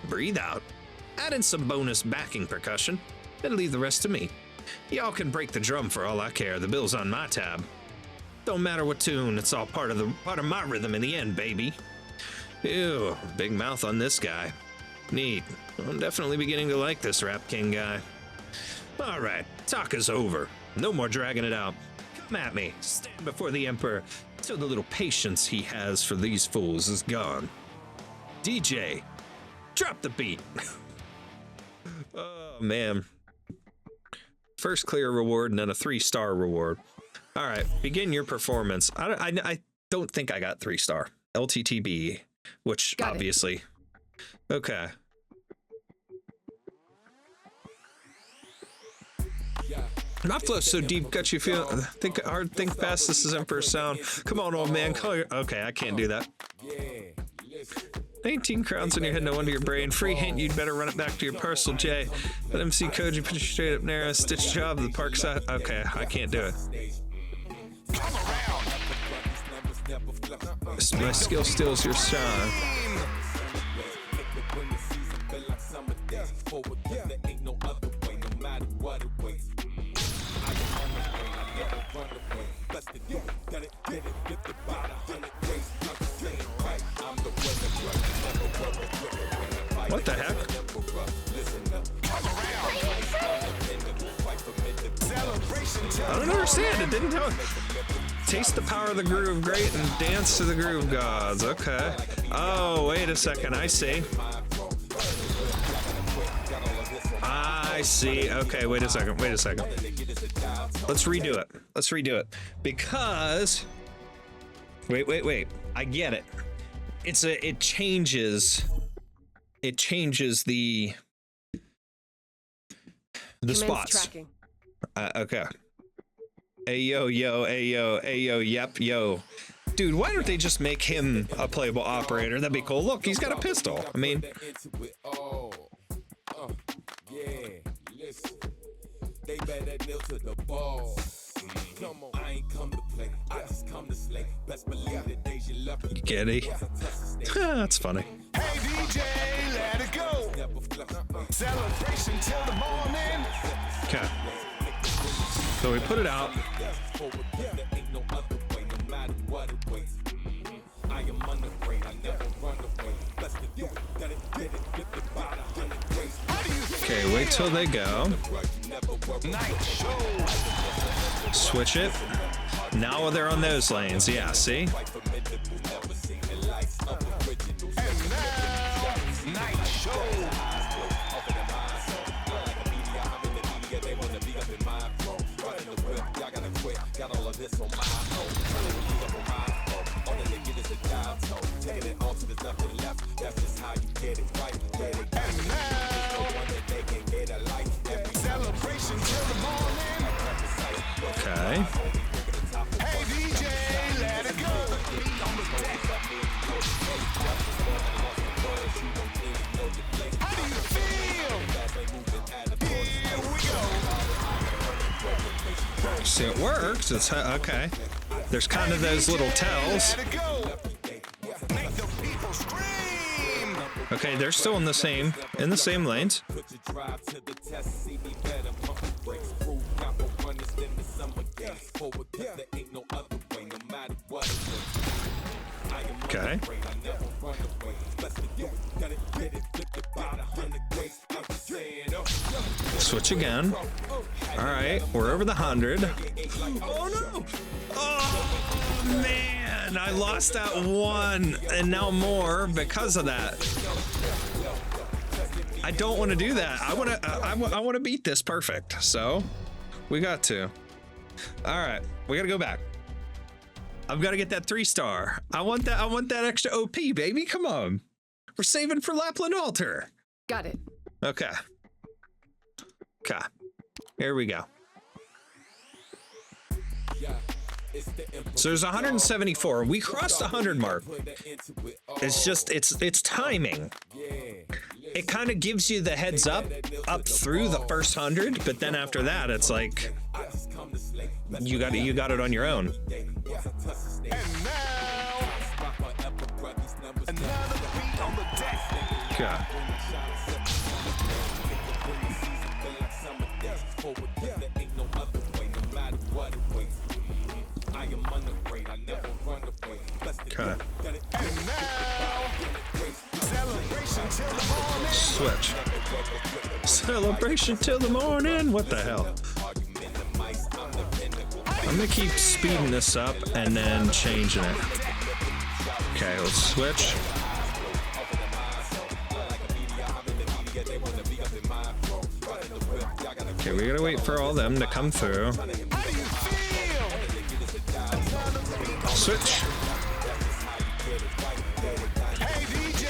[SPEAKER 1] Breathe out. Add in some bonus backing percussion, and leave the rest to me. Y'all can break the drum for all I care, the bill's on my tab. Don't matter what tune, it's all part of my rhythm in the end, baby. Ew, big mouth on this guy. Neat. I'm definitely beginning to like this Rap King guy. All right, talk is over. No more dragging it out. Come at me. Stand before the Emperor till the little patience he has for these fools is gone. DJ, drop the beat. Oh, man. First clear reward and then a 3-star reward. All right, begin your performance. I don't think I got 3-star. LTTB, which got obviously. It. Okay. My flow's so deep, got you feel. Think hard, think fast. This is Emperor sound. Come on, old man. Call your. Okay, I can't do that. 19 crowns in your head, no wonder your brain. Free hint, you'd better run it back to your parcel, Jay. Let MC Koji put you straight up narrow. Stitch job, the park side. Okay, I can't do it. My skill steals your shine. What the heck? I don't understand. It didn't tell. Taste the power of the groove, great, and dance to the groove gods. Okay. Oh, wait a second. I see. I see. Okay, wait a second. Wait a second. Let's redo it. Let's redo it. Because. Wait. I get it. It changes. It changes the spots. Okay. Ayo, yep, yo. Dude, why don't they just make him a playable operator? That'd be cool. Look, he's got a pistol. I mean... They better kneel to the ball. Come on, I ain't come to play. I just come to slay. Best believe the days you love it. Get it? That's funny. Hey DJ, let it go. Celebration till the morning. Okay. So we put it out. Okay, wait till they go. Switch it. Now they're on those lanes. Yeah, see? Okay. Hey DJ, let it go. How do you feel? Here we go. See, it works. It's okay. There's kind of those little tells. Okay, they're still in the same lanes. Okay. Switch again. All right, we're over the 100. Oh no! Oh man, I lost that one, and now more because of that. I don't want to do that. I want to beat this perfect. So we got to. All right, we got to go back. I've got to get that 3-star. I want that extra OP, baby. Come on. We're saving for Lapland Altar.
[SPEAKER 2] Got it.
[SPEAKER 1] Okay. Okay. Here we go. So there's 174. We crossed the 100 mark. It's just, it's timing. It kind of gives you the heads up through the first 100, but then after that, it's like you got it on your own. Okay. Okay. Switch. Celebration till the morning. What the hell? I'm gonna keep speeding this up and then changing it. Okay, let's switch. Okay, we gotta wait for all them to come through. Switch. Hey DJ,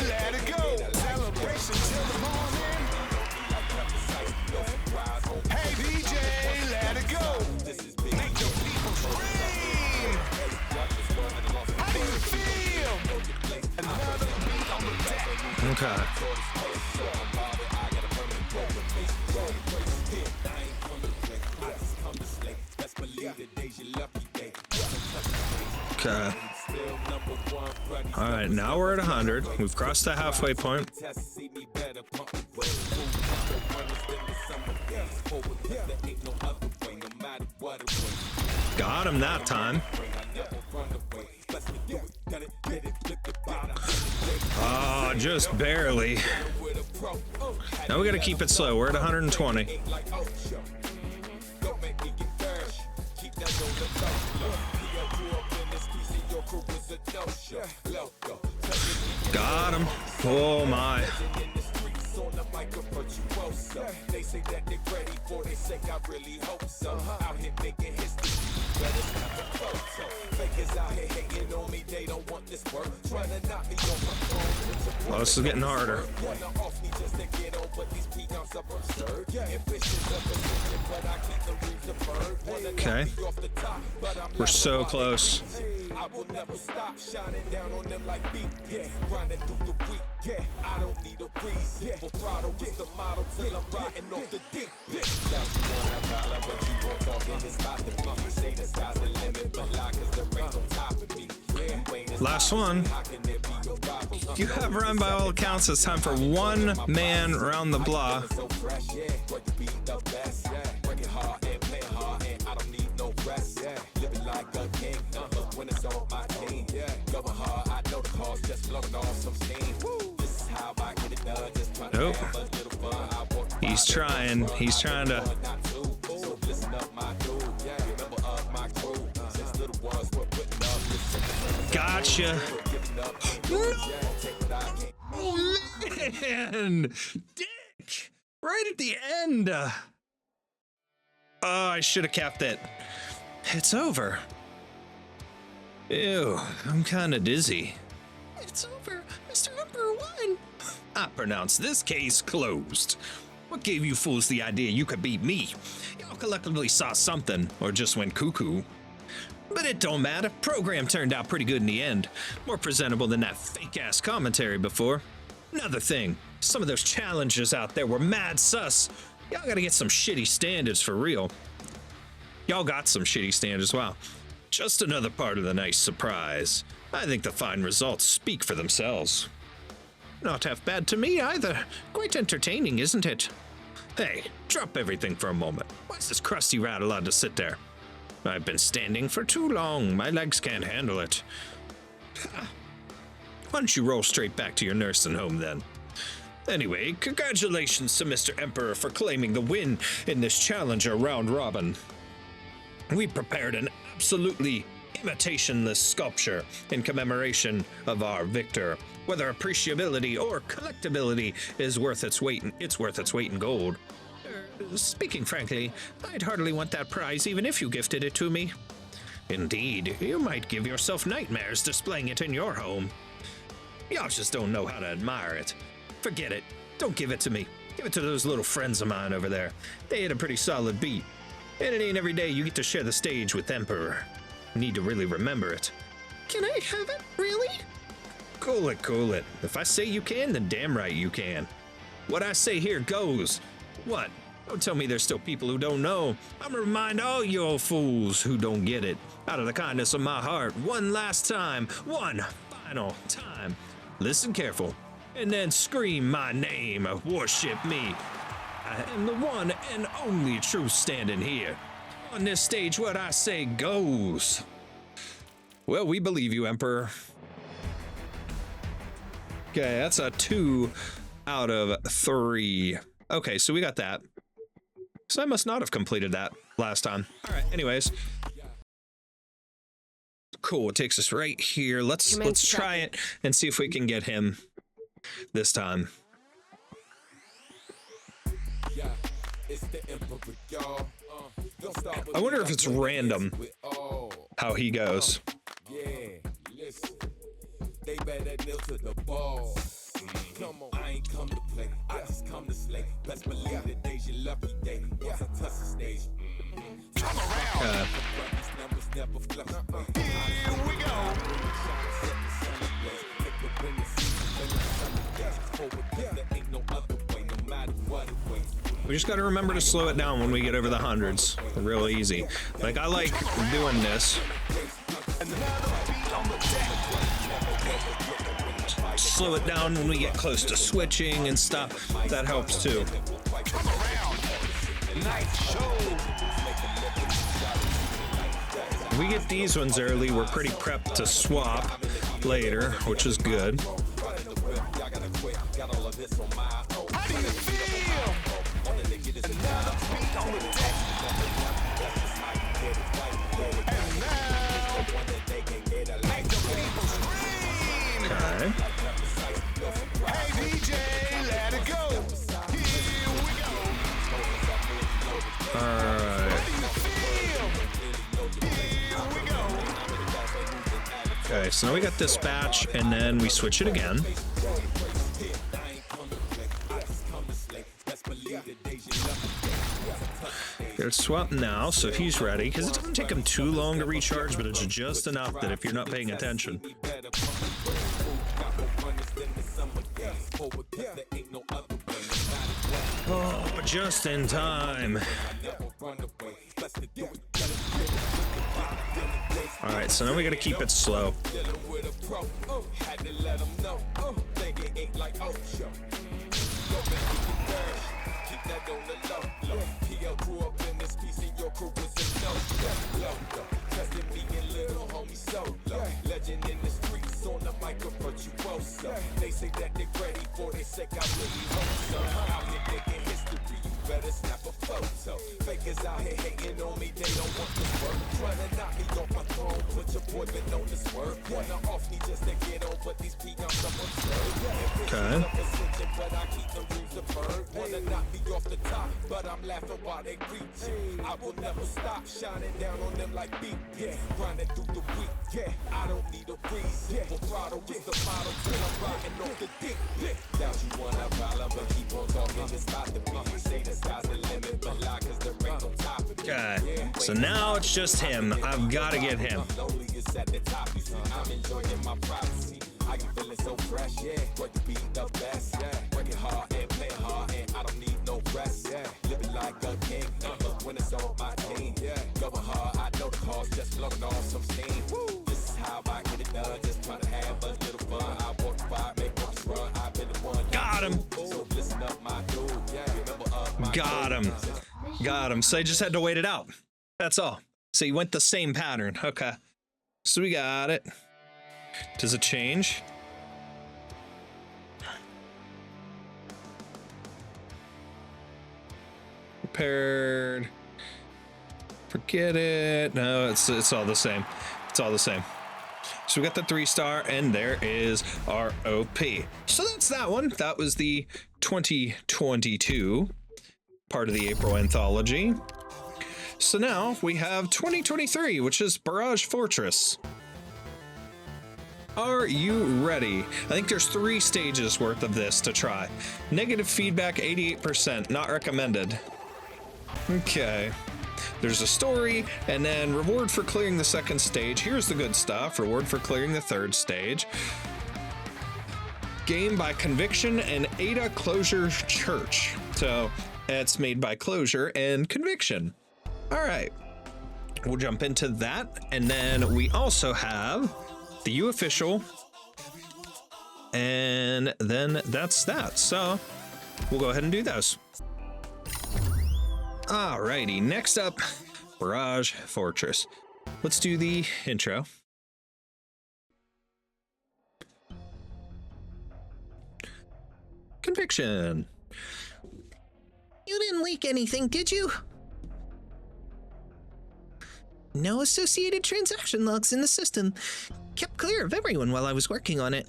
[SPEAKER 1] let it go. Celebration till the morning. Hey DJ, let it go. Make your people scream. How do you feel? Another beat on the deck. Okay. Okay. All right, now we're at 100. We've crossed the halfway point. Got him that time. Oh, just barely. Now we gotta keep it slow. We're at 120. Got him. Oh my. They say that they ready for they sake, I really hope so. Out here making history. Better snap a photo. Fakers out here hating on me, they don't want this work. Trying to knock me off my phone. Oh, this is getting harder. Okay. We're so close. I will never stop shining down on them like beat. Yeah, grinding through the week. Yeah, I don't need a breeze. Yeah, for throttle is the model till I'm riding off the deep. Yeah, that's the one I follow, but you won't talk in this spot. The mama say the sky's the limit, but lie, cause the rain's on top of me. Last one. You have run by all accounts. It's time for one man around the block. Nope. He's trying. He's trying to. Gotcha. No! Oh, man! Dick! Right at the end. Oh, I should have kept it. It's over. Ew, I'm kind of dizzy. It's over. Mr. Emperor won. I pronounce this case closed. What gave you fools the idea you could beat me? Y'all collectively saw something, or just went cuckoo. But it don't matter. Program turned out pretty good in the end. More presentable than that fake-ass commentary before. Another thing, some of those challenges out there were mad sus. Y'all gotta get some shitty standards for real. Y'all got some shitty standards, wow. Just another part of the nice surprise. I think the fine results speak for themselves. Not half bad to me either. Quite entertaining, isn't it? Hey, drop everything for a moment. Why's this crusty rat allowed to sit there? I've been standing for too long. My legs can't handle it. Why don't you roll straight back to your nursing home then? Anyway, congratulations to Mr. Emperor for claiming the win in this Challenger round robin. We prepared an absolutely imitationless sculpture in commemoration of our victor. Whether appreciability or collectability is worth its weight in gold. Speaking frankly, I'd hardly want that prize even if you gifted it to me. Indeed, you might give yourself nightmares displaying it in your home. Y'all just don't know how to admire it. Forget it. Don't give it to me. Give it to those little friends of mine over there. They hit a pretty solid beat. And it ain't every day you get to share the stage with Emperor. You need to really remember it. Can I have it, really? Cool it, cool it. If I say you can, then damn right you can. What I say here goes. What? Don't tell me there's still people who don't know. I'm gonna remind all you old fools who don't get it, out of the kindness of my heart, one last time, one final time. Listen careful, and then scream my name, worship me. I am the one and only truth standing here. On this stage, what I say goes. Well, we believe you, Emperor. Okay, that's a 2 out of 3. Okay, so we got that. So I must not have completed that last time. All right, anyways. Cool, it takes us right here. Let's try it and see if we can get him this time. I wonder if it's random how he goes. They better kneel to the ball. Come on, I ain't come to play. I just come to slay. Let's believe the day's your lucky day. Once I touch the stage. Come around. Here we go. We just got to remember to slow it down when we get over the hundreds. Real easy. Like, I like doing this. Slow it down when we get close to switching and stuff. That helps too. We get these ones early. We're pretty prepped to swap later, which is good.
[SPEAKER 2] How do you feel? And now, make the people scream.
[SPEAKER 1] Okay.
[SPEAKER 2] Hey DJ, let it go. Here we go.
[SPEAKER 1] All right.
[SPEAKER 2] How do you feel? Here we go.
[SPEAKER 1] Okay, so now we got dispatch, and then we switch it again. It's swap now, so he's ready, because it doesn't take him too long to recharge, but it's just enough that if you're not paying attention. Oh, just in time. All right, so now we got to keep it slow.
[SPEAKER 2] They say that they ready for their sake, I really hope so. Out here making history, you better snap a photo. Fakers out here hating on me, they don't want this work. Trying to knock me off my throne, put your boy been on this work. Wanna off me just to get on, but these peons are absurd.
[SPEAKER 1] Okay.
[SPEAKER 2] But I keep the rules of bird. Wanna knock me off the top, but I'm laughing while they reach. I will never stop shining down on them like beat. Yeah, grinding through the week. Yeah, I don't need a breeze. Yeah, well, throttle is the model till I'm rocking off the dick. Doubt you wanna problem, but keep on talking. It's about to be. Say the sky's the limit, but lie 'cause the rain on top of it.
[SPEAKER 1] Okay, so now it's just him. I've got to get him.
[SPEAKER 2] Lonely is at the top. You see, I'm enjoying my privacy. How you feeling so fresh? Yeah, work to be the best. Yeah, work it hard and play hard, and I don't need no rest. Yeah, living like a king. When it's on my team. Yeah, going hard. I know the cause, just blowing off some steam. Woo. This is how I get it done. Just trying to have a little fun. I walk by, make books run. I've been the one.
[SPEAKER 1] Got him.
[SPEAKER 2] So listen up, my dude. Yeah, remember my
[SPEAKER 1] Got him. Got him. So I just had to wait it out. That's all. So he went the same pattern. Okay. So we got it. Does it change? Prepared. Forget it. No, it's all the same. It's all the same. So we got the 3-star, and there is our OP. So that's that one. That was the 2022 part of the April anthology. So now we have 2023, which is Barrage Fortress. Are you ready? I think there's 3 stages worth of this to try. Negative feedback, 88%, not recommended. Okay. There's a story, and then reward for clearing the 2nd stage. Here's the good stuff. Reward for clearing the 3rd stage. Game by Conviction and Ada Closure Church. So it's made by Closure and Conviction. All right. We'll jump into that. And then we also have the U official. And then that's that. So we'll go ahead and do those. Alrighty, next up, Barrage Fortress. Let's do the intro. Conviction.
[SPEAKER 3] You didn't leak anything, did you? No associated transaction logs in the system. Kept clear of everyone while I was working on it.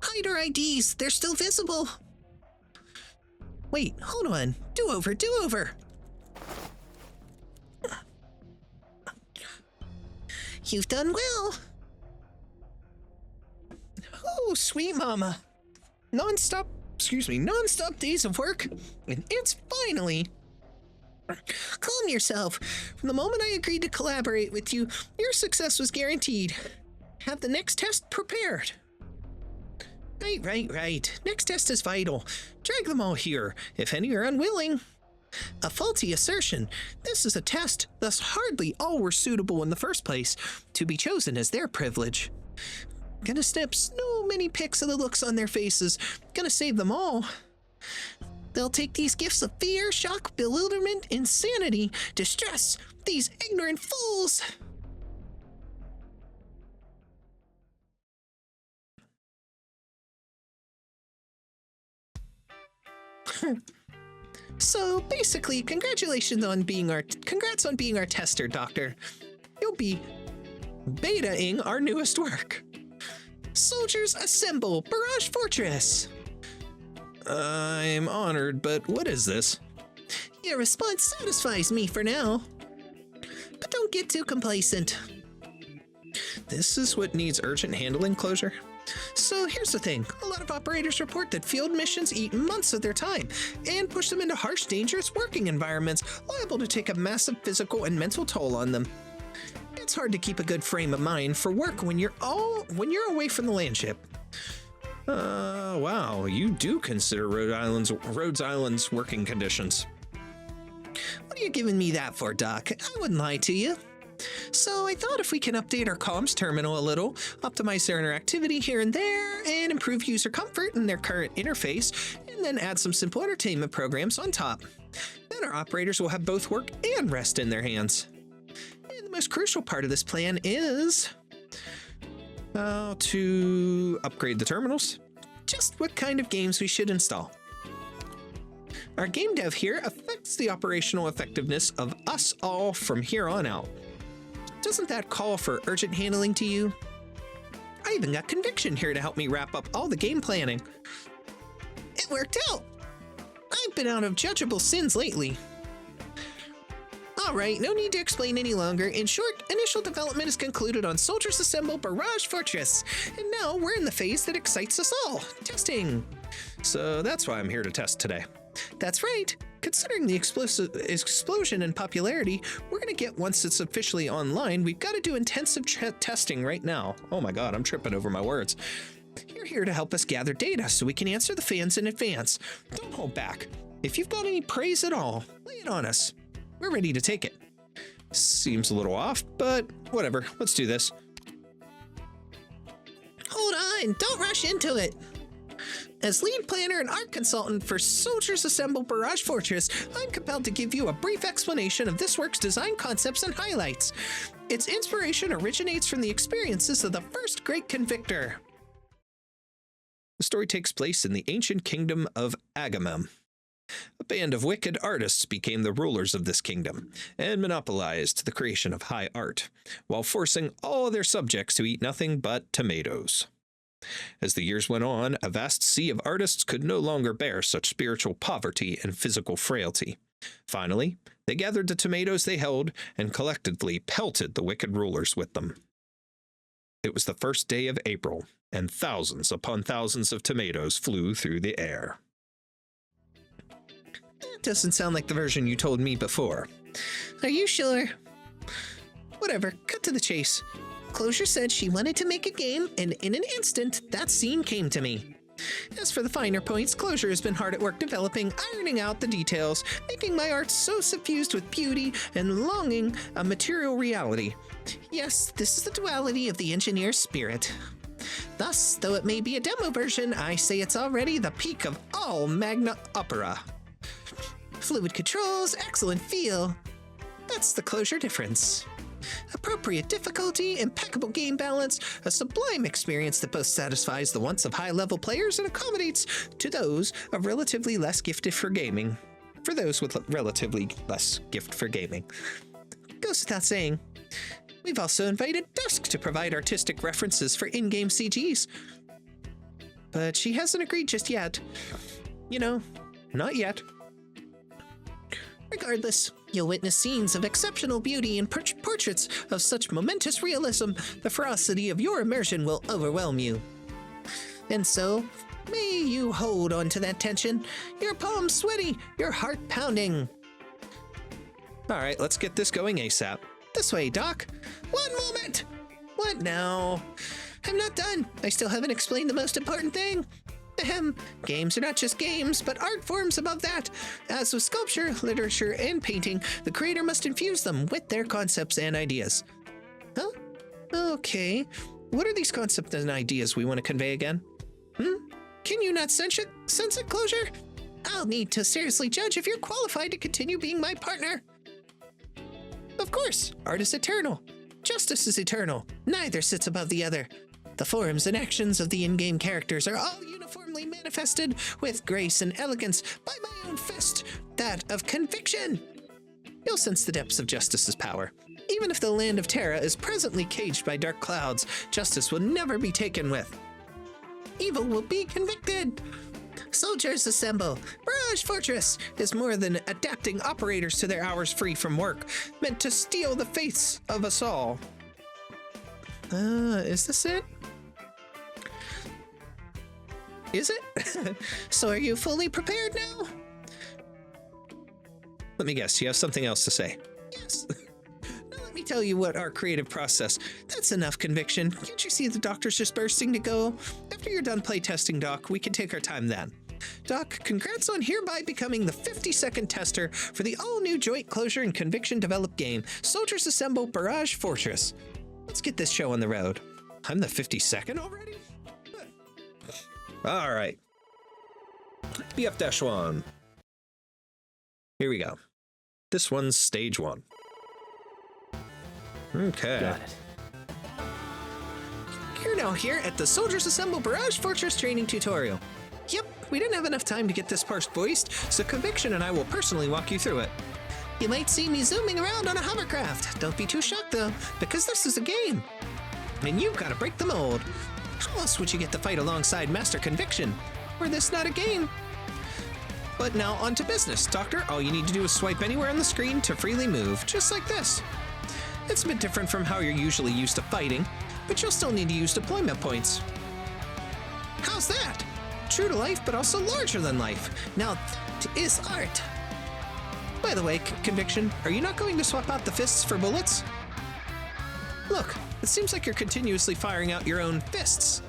[SPEAKER 3] Hider IDs, they're still visible. Wait, hold on. Do-over, do-over. You've done well. Oh, sweet mama. Non-stop days of work, and it's finally... Calm yourself. From the moment I agreed to collaborate with you, your success was guaranteed. Have the next test prepared. Right. Next test is vital. Drag them all here, if any are unwilling. A faulty assertion. This is a test, thus hardly all were suitable in the first place. To be chosen is their privilege. Gonna snip so many pics of the looks on their faces. Gonna save them all. They'll take these gifts of fear, shock, bewilderment, insanity, distress, these ignorant fools. So basically, congrats on being our tester, Doctor. You'll be betaing our newest work. Soldiers assemble, Barrage Fortress.
[SPEAKER 1] I'm honored, but what is this?
[SPEAKER 3] Your response satisfies me for now. But don't get too complacent.
[SPEAKER 1] This is what needs urgent handling, Closure?
[SPEAKER 3] So here's the thing. A lot of operators report that field missions eat months of their time and push them into harsh, dangerous working environments, liable to take a massive physical and mental toll on them. It's hard to keep a good frame of mind for work when you're away from the landship.
[SPEAKER 1] Wow, you do consider Rhodes Island's working conditions.
[SPEAKER 3] What are you giving me that for, Doc? I wouldn't lie to you. So I thought if we can update our comms terminal a little, optimize their interactivity here and there, and improve user comfort in their current interface, and then add some simple entertainment programs on top, then our operators will have both work and rest in their hands. And the most crucial part of this plan is
[SPEAKER 1] How to upgrade the terminals?
[SPEAKER 3] just what kind of games we should install. Our game dev here affects the operational effectiveness of us all from here on out. Doesn't that call for urgent handling to you? I even got Conviction here to help me wrap up all the game planning. It worked out! I've been out of judgeable sins lately. Alright, no need to explain any longer. In short, initial development is concluded on Soldiers Assemble Barrage Fortress, and now we're in the phase that excites us all, testing.
[SPEAKER 1] So that's why I'm here to test today.
[SPEAKER 3] That's right. Considering the explosion in popularity we're going to get once it's officially online, we've got to do intensive testing right now.
[SPEAKER 1] Oh my god, I'm tripping over my words.
[SPEAKER 3] You're here to help us gather data so we can answer the fans in advance. Don't hold back. If you've got any praise at all, lay it on us. We're ready to take it.
[SPEAKER 1] Seems a little off, but whatever, let's do this.
[SPEAKER 3] Hold on, don't rush into it. As lead planner and art consultant for Soldiers Assemble Barrage Fortress, I'm compelled to give you a brief explanation of this work's design concepts and highlights. Its inspiration originates from the experiences of the first great Convictor.
[SPEAKER 1] The story takes place in the ancient kingdom of Agamem. A band of wicked artists became the rulers of this kingdom and monopolized the creation of high art, while forcing all their subjects to eat nothing but tomatoes. As the years went on, a vast sea of artists could no longer bear such spiritual poverty and physical frailty. Finally, they gathered the tomatoes they held and collectively pelted the wicked rulers with them. It was the first day of April, and thousands upon thousands of tomatoes flew through the air.
[SPEAKER 3] That doesn't sound like the version you told me before. Are you sure? Whatever, cut to the chase. Closure said she wanted to make a game, and in an instant, that scene came to me. As for the finer points, Closure has been hard at work developing, ironing out the details, making my art so suffused with beauty and longing a material reality. Yes, this is the duality of the engineer's spirit. Thus, though it may be a demo version, I say it's already the peak of all magna opera. Fluid controls, excellent feel. That's the Closure difference. Appropriate difficulty, impeccable game balance, a sublime experience that both satisfies the wants of high-level players and accommodates to those of relatively less gifted for gaming. For those with relatively less gift for gaming. Goes without saying. We've also invited Dusk to provide artistic references for in-game CGs. But she hasn't agreed just yet. You know, not yet. Regardless, you'll witness scenes of exceptional beauty and portraits of such momentous realism, the ferocity of your immersion will overwhelm you. And so, may you hold on to that tension, your palms sweaty, your heart pounding.
[SPEAKER 1] All right, let's get this going ASAP.
[SPEAKER 3] This way, Doc. One moment! What now? I'm not done. I still haven't explained the most important thing. Ahem. Games are not just games, but art forms above that. As with sculpture, literature, and painting, the creator must infuse them with their concepts and ideas. Huh? Okay. What are these concepts and ideas we want to convey again? Can you not sense it, Closure? I'll need to seriously judge if you're qualified to continue being my partner. Of course, art is eternal. Justice is eternal. Neither sits above the other. The forms and actions of the in-game characters are all uniformly manifested with grace and elegance by my own fist, that of conviction. You'll sense the depths of justice's power. Even if the land of Terra is presently caged by dark clouds, justice will never be taken with. Evil will be convicted. Soldiers assemble. Barrage Fortress is more than adapting operators to their hours free from work, meant to steal the faiths of us all. Is this it? Is it? So are you fully prepared now?
[SPEAKER 1] Let me guess, you have something else to say.
[SPEAKER 3] Yes. Now let me tell you what our creative process. That's enough conviction. Can't you see the doctor's just bursting to go? After you're done playtesting, Doc, we can take our time then. Doc, congrats on hereby becoming the 52nd tester for the all-new joint closure and conviction developed game, Soldiers Assemble Barrage Fortress. Let's get this show on the road.
[SPEAKER 1] I'm the 52nd already? All right. BF-1. Here we go. This one's stage 1. Okay.
[SPEAKER 4] Got it.
[SPEAKER 3] You're now here at the Soldiers Assemble Barrage Fortress training tutorial. Yep, we didn't have enough time to get this part voiced, so Conviction and I will personally walk you through it. You might see me zooming around on a hovercraft. Don't be too shocked though, because this is a game. And you've got to break the mold. How else would you get to fight alongside Master Conviction? Were this not a game? But now on to business, Doctor. All you need to do is swipe anywhere on the screen to freely move, just like this. It's a bit different from how you're usually used to fighting, but you'll still need to use deployment points. How's that? True to life, but also larger than life. Now, that is art. By the way, Conviction, are you not going to swap out the fists for bullets? Look, it seems like you're continuously firing out your own fists.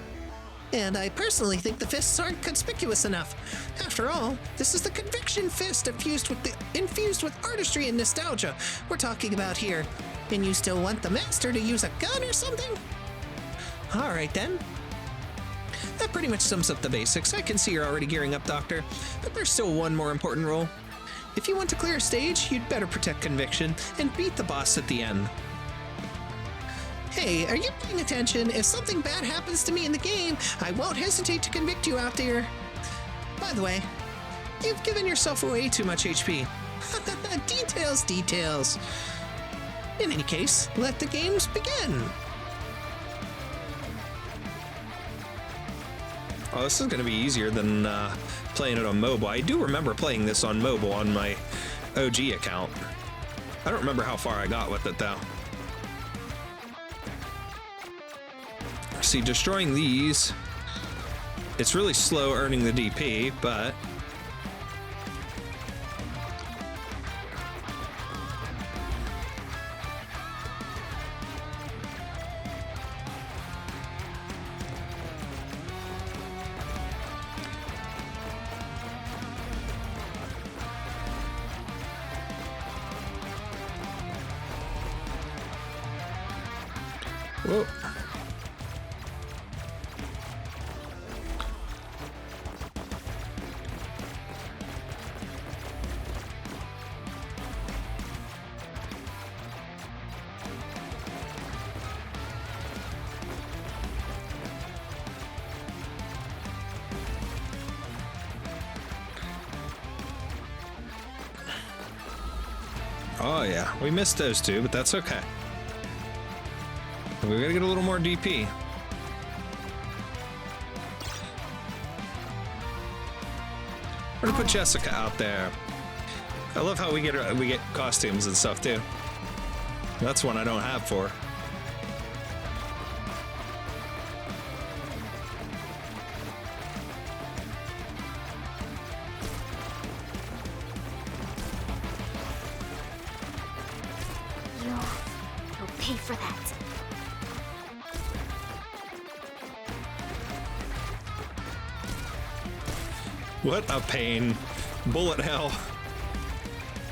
[SPEAKER 3] And I personally think the fists aren't conspicuous enough. After all, this is the Conviction fist infused with artistry and nostalgia we're talking about here. And you still want the master to use a gun or something? All right then. That pretty much sums up the basics. I can see you're already gearing up, Doctor, but there's still one more important rule. If you want to clear a stage, you'd better protect Conviction and beat the boss at the end. Hey, are you paying attention? If something bad happens to me in the game, I won't hesitate to convict you out there. By the way, you've given yourself way too much HP. Details. In any case, let the games begin.
[SPEAKER 1] Oh, this is going to be easier than playing it on mobile. I do remember playing this on mobile on my OG account. I don't remember how far I got with it, though. See, destroying these, it's really slow earning the DP, but whoa. Oh yeah, we missed those two, but that's okay. We gotta get a little more DP. We're gonna put Jessica out there. I love how we get costumes and stuff too. That's one I don't have for.
[SPEAKER 5] You'll pay for that.
[SPEAKER 1] What a pain. Bullet hell.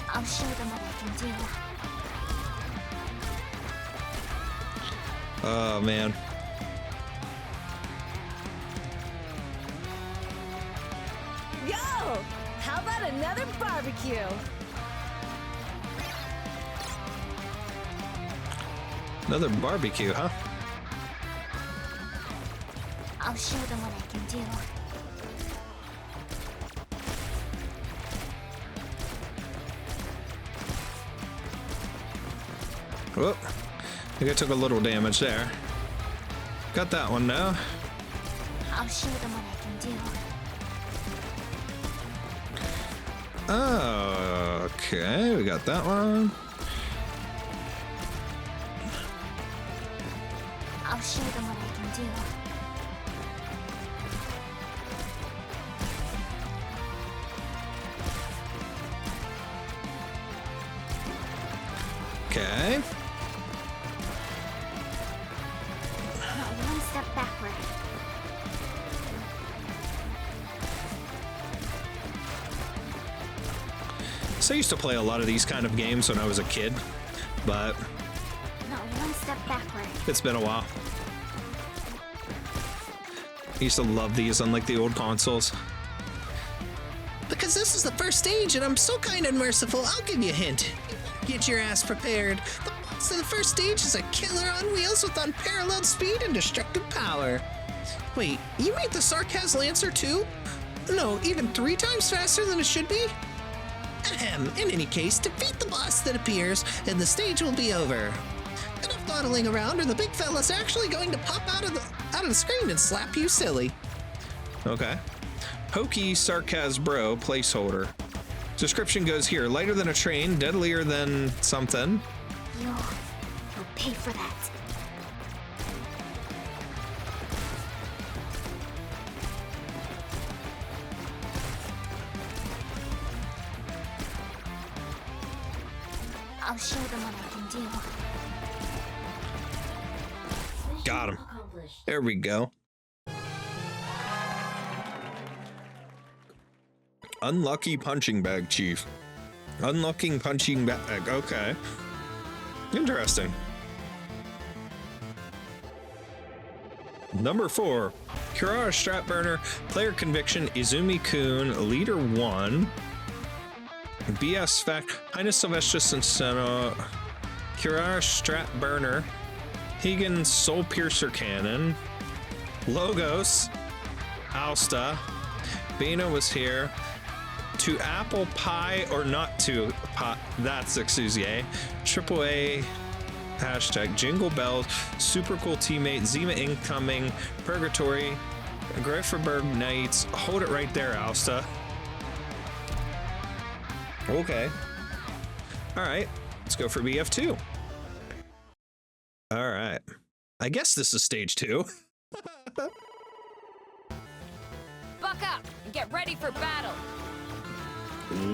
[SPEAKER 5] I'll show them what I can do.
[SPEAKER 1] Oh man.
[SPEAKER 6] Yo! How
[SPEAKER 4] about another barbecue?
[SPEAKER 1] Another barbecue, huh?
[SPEAKER 5] I'll show them what I can do.
[SPEAKER 1] Whoop. I think I took a little damage there. Got that one now.
[SPEAKER 5] I'll show them what I can do.
[SPEAKER 1] Oh, okay. We got that one.
[SPEAKER 5] I'll show them what I can do.
[SPEAKER 1] Okay.
[SPEAKER 5] Not one step backward.
[SPEAKER 1] So I used to play a lot of these kind of games when I was a kid, but
[SPEAKER 5] Not one step backward.
[SPEAKER 1] it's been a while. I used to love these on like the old consoles.
[SPEAKER 3] Because this is the first stage and I'm so kind and merciful, I'll give you a hint. Get your ass prepared. The boss of the first stage is a killer on wheels with unparalleled speed and destructive power. Wait, you made the Sarkaz Lancer too? No, even 3 times faster than it should be? Ahem, in any case, defeat the boss that appears and the stage will be over. Enough dawdling around or the big fella's actually going to pop out of the screen and slap you silly.
[SPEAKER 1] Okay. Hokey Sarkaz Bro placeholder. Description goes here. Lighter than a train, deadlier than something.
[SPEAKER 5] You'll pay for that. I'll show them what I can do.
[SPEAKER 1] Got him. There we go. Unlucky punching bag, Chief. Unlocking punching bag. Okay. Interesting. Number 4. Kurara Strap Burner. Player Conviction. Izumi-kun. Leader 1. BS Fact. Highness Sylvestris and Senna. Kurara Strap Burner. Higan Soul Piercer Cannon. Logos. Alsta. Bina was here. To apple pie or not to pie, that's Exusier. Triple A, hashtag Jingle Bells, Super Cool Teammate, Zima Incoming, Purgatory, Grefferberg Knights. Hold it right there, Alsta. Okay. All right, let's go for BF2. All right. I guess this is stage 2.
[SPEAKER 4] Buck up and get ready for battle.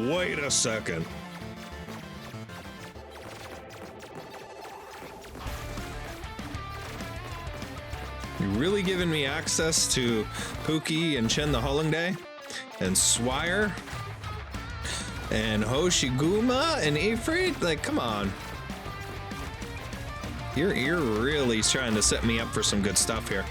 [SPEAKER 1] Wait a second. You really giving me access to Pookie and Chen the Hollingday and Swire and Hoshiguma and Ifrit? Like, come on. You're really trying to set me up for some good stuff here.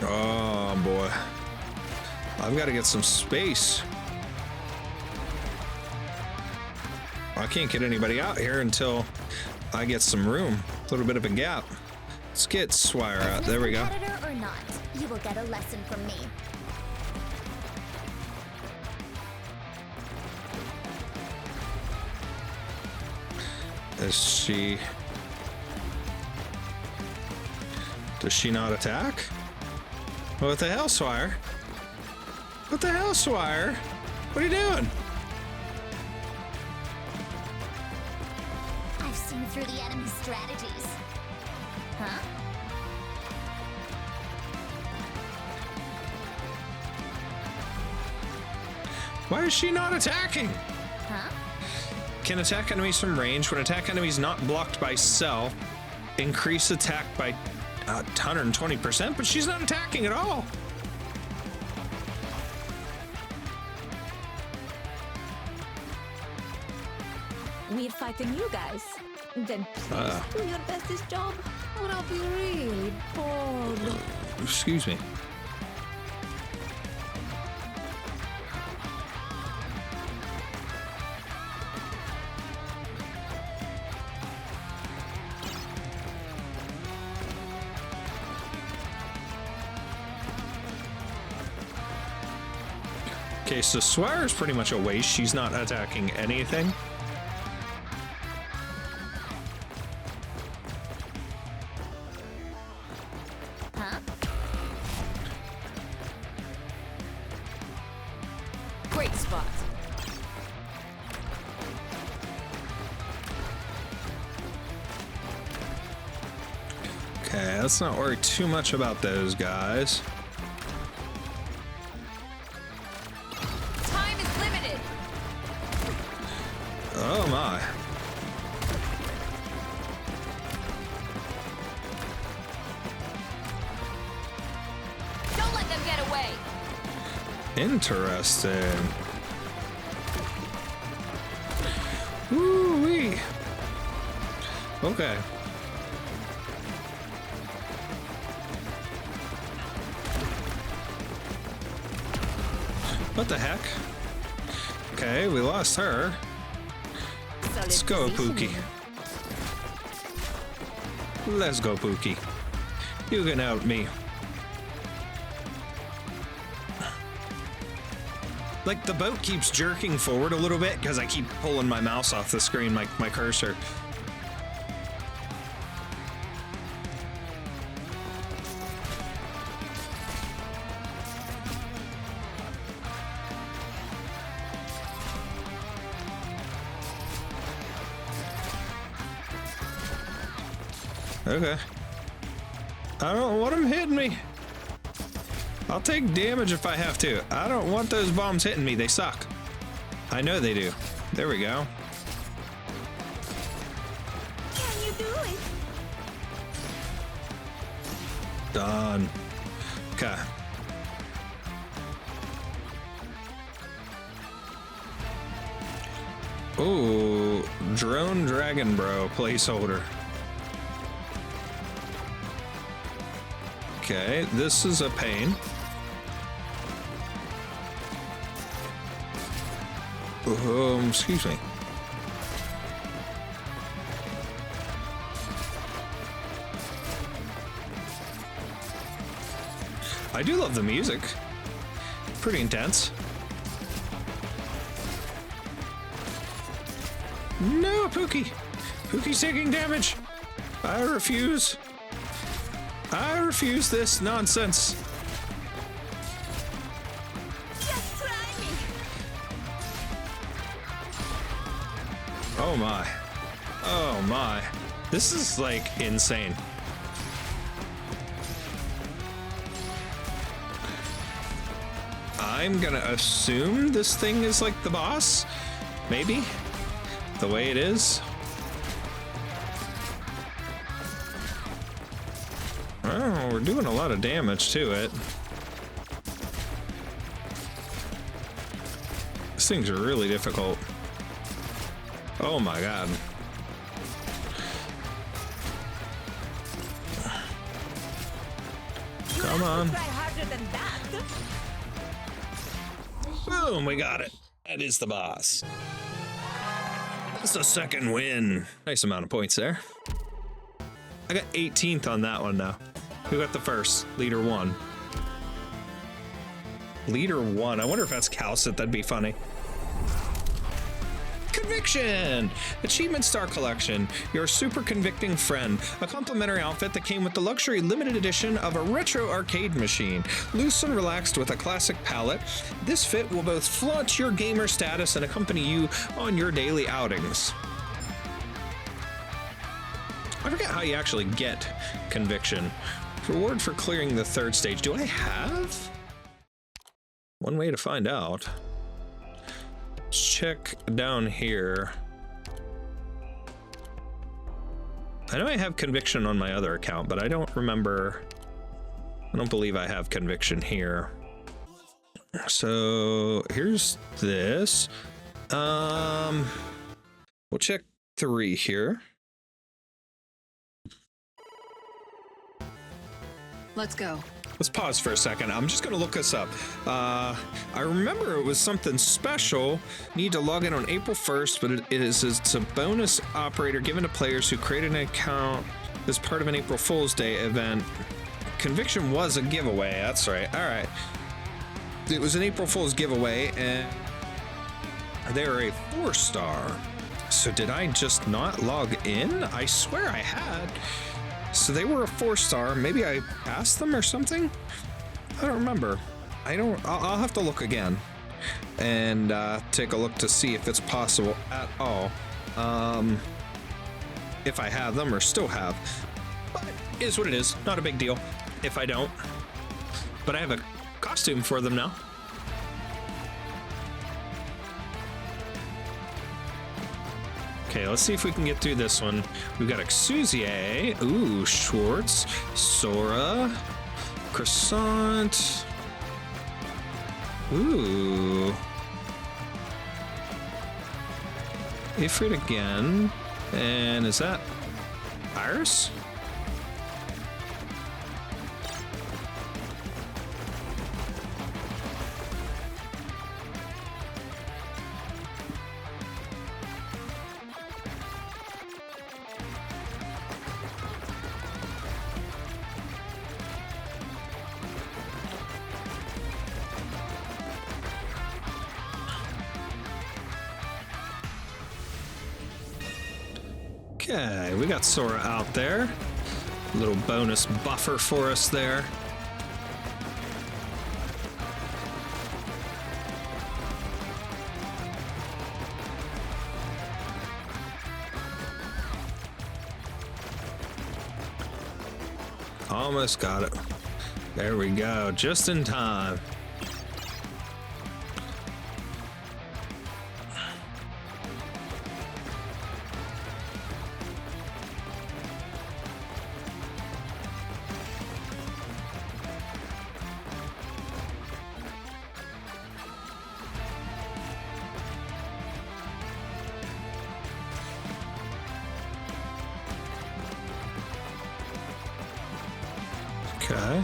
[SPEAKER 1] Oh boy, I've got to get some space. I can't get anybody out here until I get some room, a little bit of a gap. Let's get Swire out. There we go.
[SPEAKER 5] Competitor or not, you will get a lesson from me.
[SPEAKER 1] Is she? Does she not attack? What the hell, Swire? What the hell, Swire? What are you doing?
[SPEAKER 5] I've seen through the enemy's strategies. Huh?
[SPEAKER 1] Why is she not attacking?
[SPEAKER 5] Huh?
[SPEAKER 1] Can attack enemies from range. When attack enemies not blocked by self, increase attack by 120%, but she's not attacking at all.
[SPEAKER 4] We'd fight the new guys.
[SPEAKER 5] Then please do your best this job, or I'll be really bored.
[SPEAKER 1] Excuse me. Okay, so Swire's pretty much a waste. She's not attacking anything.
[SPEAKER 5] Huh?
[SPEAKER 4] Great spot.
[SPEAKER 1] Okay, let's not worry too much about those guys.
[SPEAKER 4] Time is limited.
[SPEAKER 1] Oh my.
[SPEAKER 4] Don't let them get away.
[SPEAKER 1] Interesting. Woo-wee. Okay. What the heck? Okay, we lost her. Let's go, Pookie. Let's go, Pookie. You can help me. Like, the boat keeps jerking forward a little bit because I keep pulling my mouse off the screen, my cursor. Okay. I don't want him hitting me. I'll take damage if I have to. I don't want those bombs hitting me. They suck. I know they do. There we go.
[SPEAKER 5] Can you do it?
[SPEAKER 1] Done. Okay. Ooh, Drone Dragon Bro placeholder. Okay, this is a pain. Excuse me. I do love the music. Pretty intense. No, Pookie! Pookie's taking damage! I refuse. I refuse this nonsense.
[SPEAKER 5] Just try me.
[SPEAKER 1] Oh my. Oh my. This is like insane. I'm gonna assume this thing is like the boss. Maybe. The way it is. Oh, we're doing a lot of damage to it. This thing's really difficult. Oh my god. Come on.
[SPEAKER 5] Try harder than that.
[SPEAKER 1] Boom, we got it. That is the boss. That's the second win. Nice amount of points there. I got 18th on that one now. Who got the first? Leader 1. Leader 1. I wonder if that's Calcit. That'd be funny. Conviction! Achievement Star Collection. Your super convicting friend. A complimentary outfit that came with the luxury limited edition of a retro arcade machine. Loose and relaxed with a classic palette, this fit will both flaunt your gamer status and accompany you on your daily outings. I forget how you actually get conviction. Reward for clearing the 3rd stage. Do I have? One way to find out. Let's check down here. I know I have conviction on my other account, but I don't remember. I don't believe I have conviction here. So here's this. We'll check 3 here.
[SPEAKER 5] Let's go.
[SPEAKER 1] Let's pause for a second. I'm just going to look this up. I remember it was something special. Need to log in on April 1st, but it's a bonus operator given to players who created an account as part of an April Fool's Day event. Conviction was a giveaway. That's right. All right. It was an April Fool's giveaway, and they're a 4-star. So did I just not log in? I swear I had. So they were a 4-star. Maybe I passed them or something? I don't remember. I'll have to look again and take a look to see if it's possible at all. If I have them or still have. But it is what it is. Not a big deal if I don't. But I have a costume for them now. Okay, let's see if we can get through this one. We've got Exusier, ooh, Schwartz, Sora, Croissant, ooh, Ifrit again, and is that Iris? Okay, we got Sora out there. A little bonus buffer for us there. Almost got it. There we go, just in time. Okay.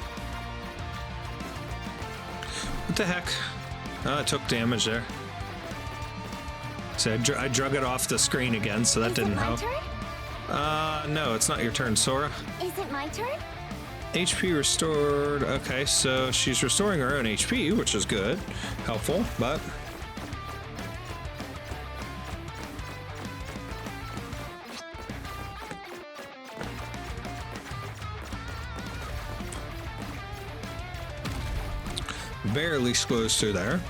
[SPEAKER 1] What the heck? Oh, it took damage there. So I drug it off the screen again, so that didn't help. No, it's not your turn, Sora.
[SPEAKER 6] Is it my turn?
[SPEAKER 1] HP restored. Okay, so she's restoring her own HP, which is good. Helpful, but... barely squoze through there.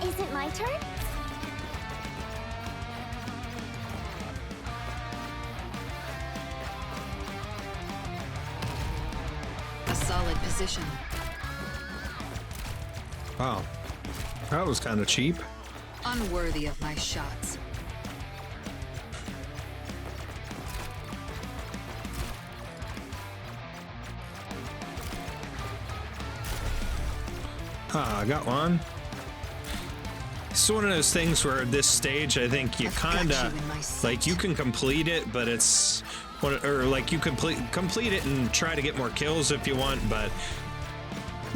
[SPEAKER 6] Is it my turn?
[SPEAKER 5] A solid position.
[SPEAKER 1] Wow. That was kind of cheap.
[SPEAKER 5] Unworthy of my shots.
[SPEAKER 1] Ah, I got one. It's one of those things where at this stage, I think you kind of, like, you can complete it, but it's, or like you complete it and try to get more kills if you want, but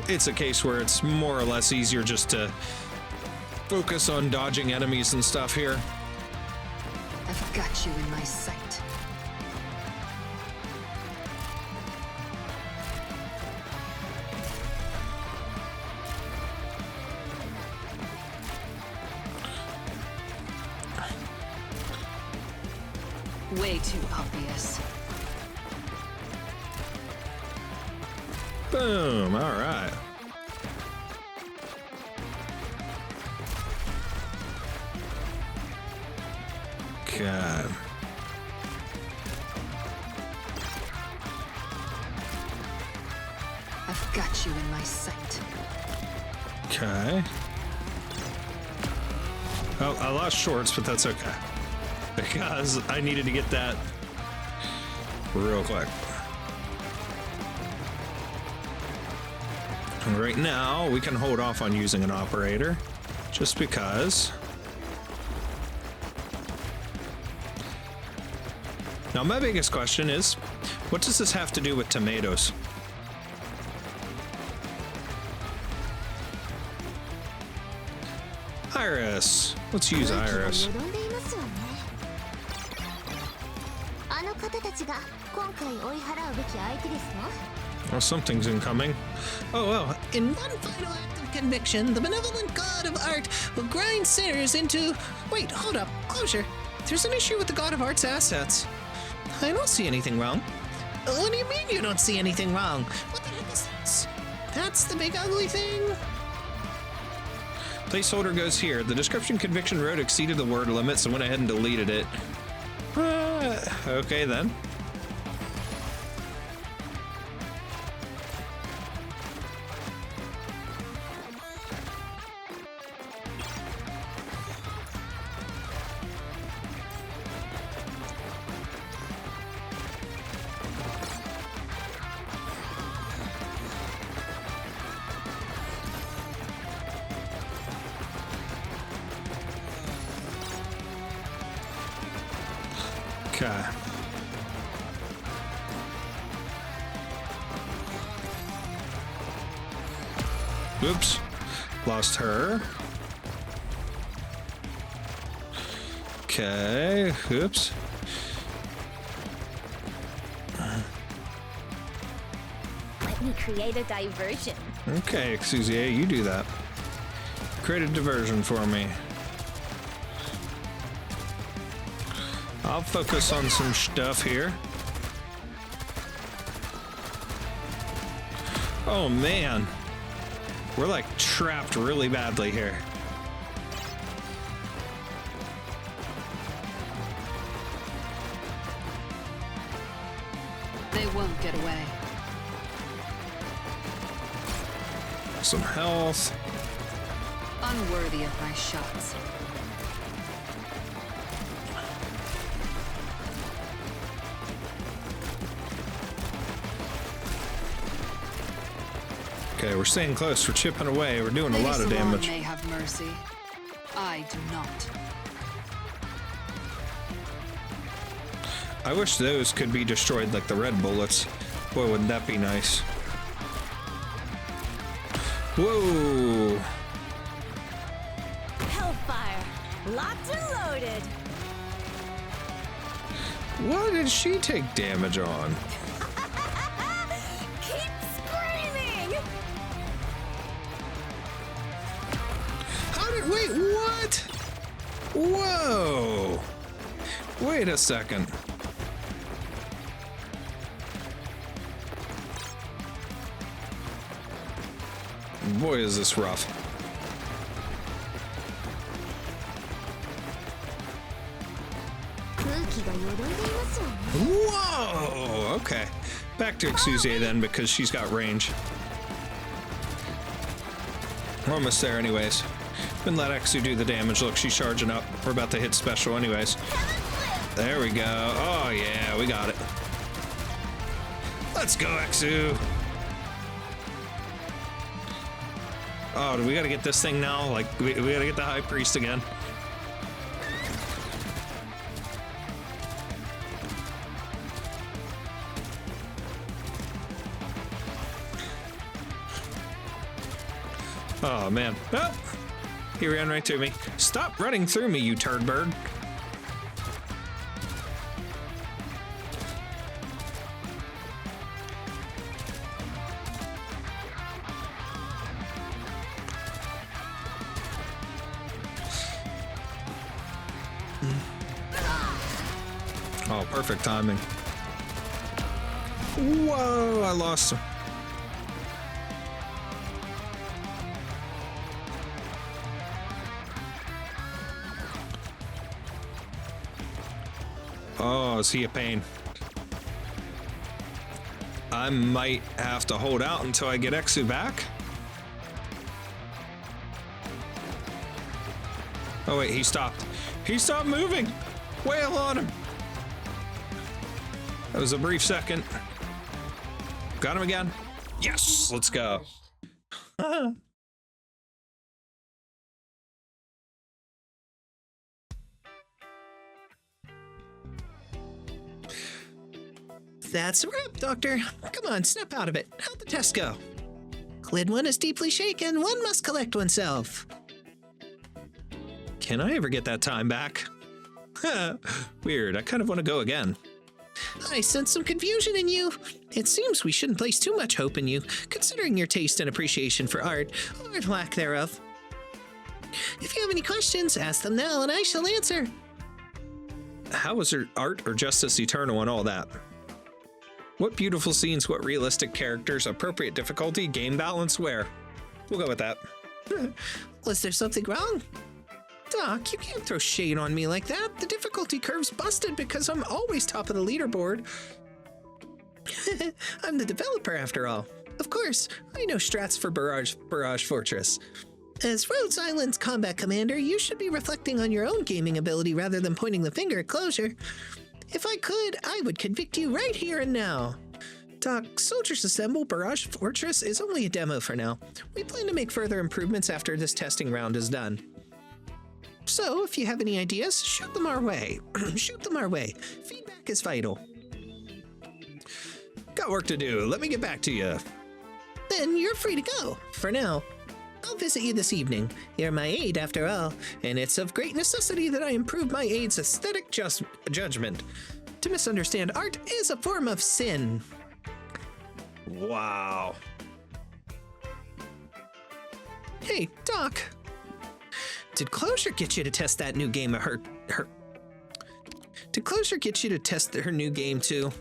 [SPEAKER 1] it's a case where it's more or less easier just to focus on dodging enemies and stuff here.
[SPEAKER 5] I've got you in my sight. Way too obvious.
[SPEAKER 1] Boom, all right. Okay.
[SPEAKER 5] I've got you in my sight.
[SPEAKER 1] Okay. Oh, I lost shorts, but that's okay. Because I needed to get that real quick. And right now, we can hold off on using an operator. Just because. Now, my biggest question is, what does this have to do with tomatoes? Iris. Let's use Iris.
[SPEAKER 6] よどんでいますわね。あの方たちが今回追い払うべき相手ですわ。
[SPEAKER 1] Well, something's incoming. Oh, well.
[SPEAKER 3] In one final act of conviction, the benevolent god of art will grind sinners into... Wait, hold up. Closure. There's an issue with the god of art's assets. I don't see anything wrong. What do you mean you don't see anything wrong? What the heck is this? That's the big ugly thing?
[SPEAKER 1] Placeholder goes here. The description conviction wrote exceeded the word limit, so went ahead and deleted it. Okay then. Okay. Oops. Lost her. Okay. Oops.
[SPEAKER 6] Let me create a diversion.
[SPEAKER 1] Okay, Exusier, you do that. Create a diversion for me. I'll focus on some stuff here. Oh man. We're like trapped really badly here.
[SPEAKER 4] They won't get away.
[SPEAKER 1] Some health.
[SPEAKER 4] Unworthy of my shots.
[SPEAKER 1] Okay, we're staying close. We're chipping away. We're doing a
[SPEAKER 4] Lady
[SPEAKER 1] lot of
[SPEAKER 4] Salon
[SPEAKER 1] damage.
[SPEAKER 4] may have mercy. I do not.
[SPEAKER 1] I wish those could be destroyed like the red bullets. Boy, wouldn't that be nice. Whoa!
[SPEAKER 6] Hellfire, locked and loaded.
[SPEAKER 1] What did she take damage on?
[SPEAKER 6] Keep screaming.
[SPEAKER 1] How did... Wait, what? Whoa! Wait a second. Boy, is this rough. Whoa! Okay. Back to Exusier then, because she's got range. We're almost there anyways. Then let Exu do the damage. Look, she's charging up. We're about to hit special anyways. There we go. Oh yeah, we got it. Let's go, Exu! Oh, do we gotta get this thing now? Like, we gotta get the High Priest again. Oh, man. Oh! He ran right through me. Stop running through me, you turd bird. Oh, perfect timing. Whoa, I lost him. Oh, is he a pain? I might have to hold out until I get Exu back. Oh wait, he stopped. He stopped moving! Wail on him! That was a brief second. Got him again. Yes! Let's go.
[SPEAKER 3] That's a wrap, Doctor. Come on, snap out of it. How'd the test go? Lid 1 is deeply shaken. One must collect oneself.
[SPEAKER 1] Can I ever get that time back? Weird. I kind of want to go again.
[SPEAKER 3] I sense some confusion in you. It seems we shouldn't place too much hope in you, considering your taste and appreciation for art, or lack thereof. If you have any questions, ask them now and I shall answer.
[SPEAKER 1] How was her art or Justice Eternal and all that? What beautiful scenes, what realistic characters, appropriate difficulty, game balance, where? We'll go with that.
[SPEAKER 3] Was there something wrong? Doc, you can't throw shade on me like that. The difficulty curve's busted because I'm always top of the leaderboard. I'm the developer after all. Of course, I know strats for Barrage Fortress. As Rhodes Island's combat commander, you should be reflecting on your own gaming ability rather than pointing the finger at Closure. If I could, I would convict you right here and now. Doc, Soldiers Assemble Barrage Fortress is only a demo for now. We plan to make further improvements after this testing round is done. So, if you have any ideas, shoot them our way. Shoot them our way. Feedback is vital.
[SPEAKER 1] Got work to do. Let me get back to you.
[SPEAKER 3] Then you're free to go. For now. I'll visit you this evening. You're my aide, after all, and it's of great necessity that I improve my aide's aesthetic judgment. To misunderstand art is a form of sin.
[SPEAKER 1] Wow.
[SPEAKER 3] Hey, Doc. Did Closure get you to test that new game of her? Did Closure get you to test her new game too?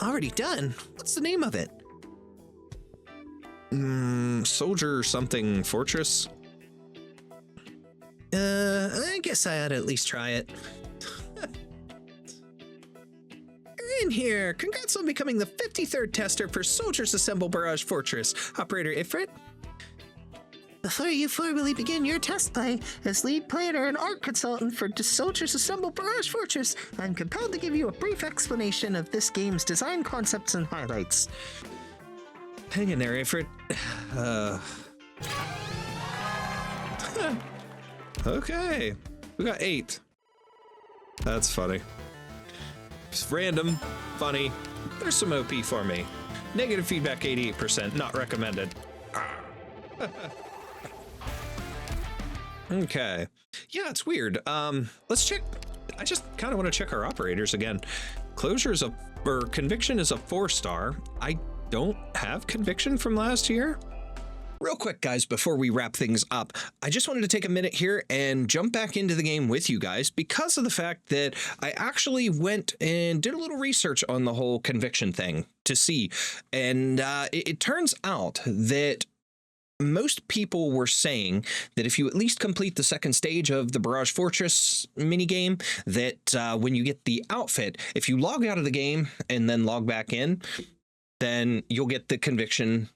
[SPEAKER 3] Already done. What's the name of it?
[SPEAKER 1] Soldier something Fortress?
[SPEAKER 3] I guess I ought to at least try it. You're in here. Congrats on becoming the 53rd tester for Soldiers Assemble Barrage Fortress. Operator Ifrit? Before you formally begin your test play, as lead planner and art consultant for Soldiers Assemble Barrage Fortress, I'm compelled to give you a brief explanation of this game's design concepts and highlights.
[SPEAKER 1] Hang in there, Ifrit. Okay. We got 8. That's funny. It's random, funny. There's some OP for me. Negative feedback 88%, not recommended. Okay. Yeah, it's weird. Let's check. I just kind of want to check our operators again. Closure is Conviction is a 4-star. I don't have Conviction from last year. Real quick, guys, before we wrap things up, I just wanted to take a minute here and jump back into the game with you guys because of the fact that I actually went and did a little research on the whole Conviction thing to see. And it turns out that most people were saying that if you at least complete the second stage of the Barrage Fortress minigame, that when you get the outfit, if you log out of the game and then log back in, then you'll get the Conviction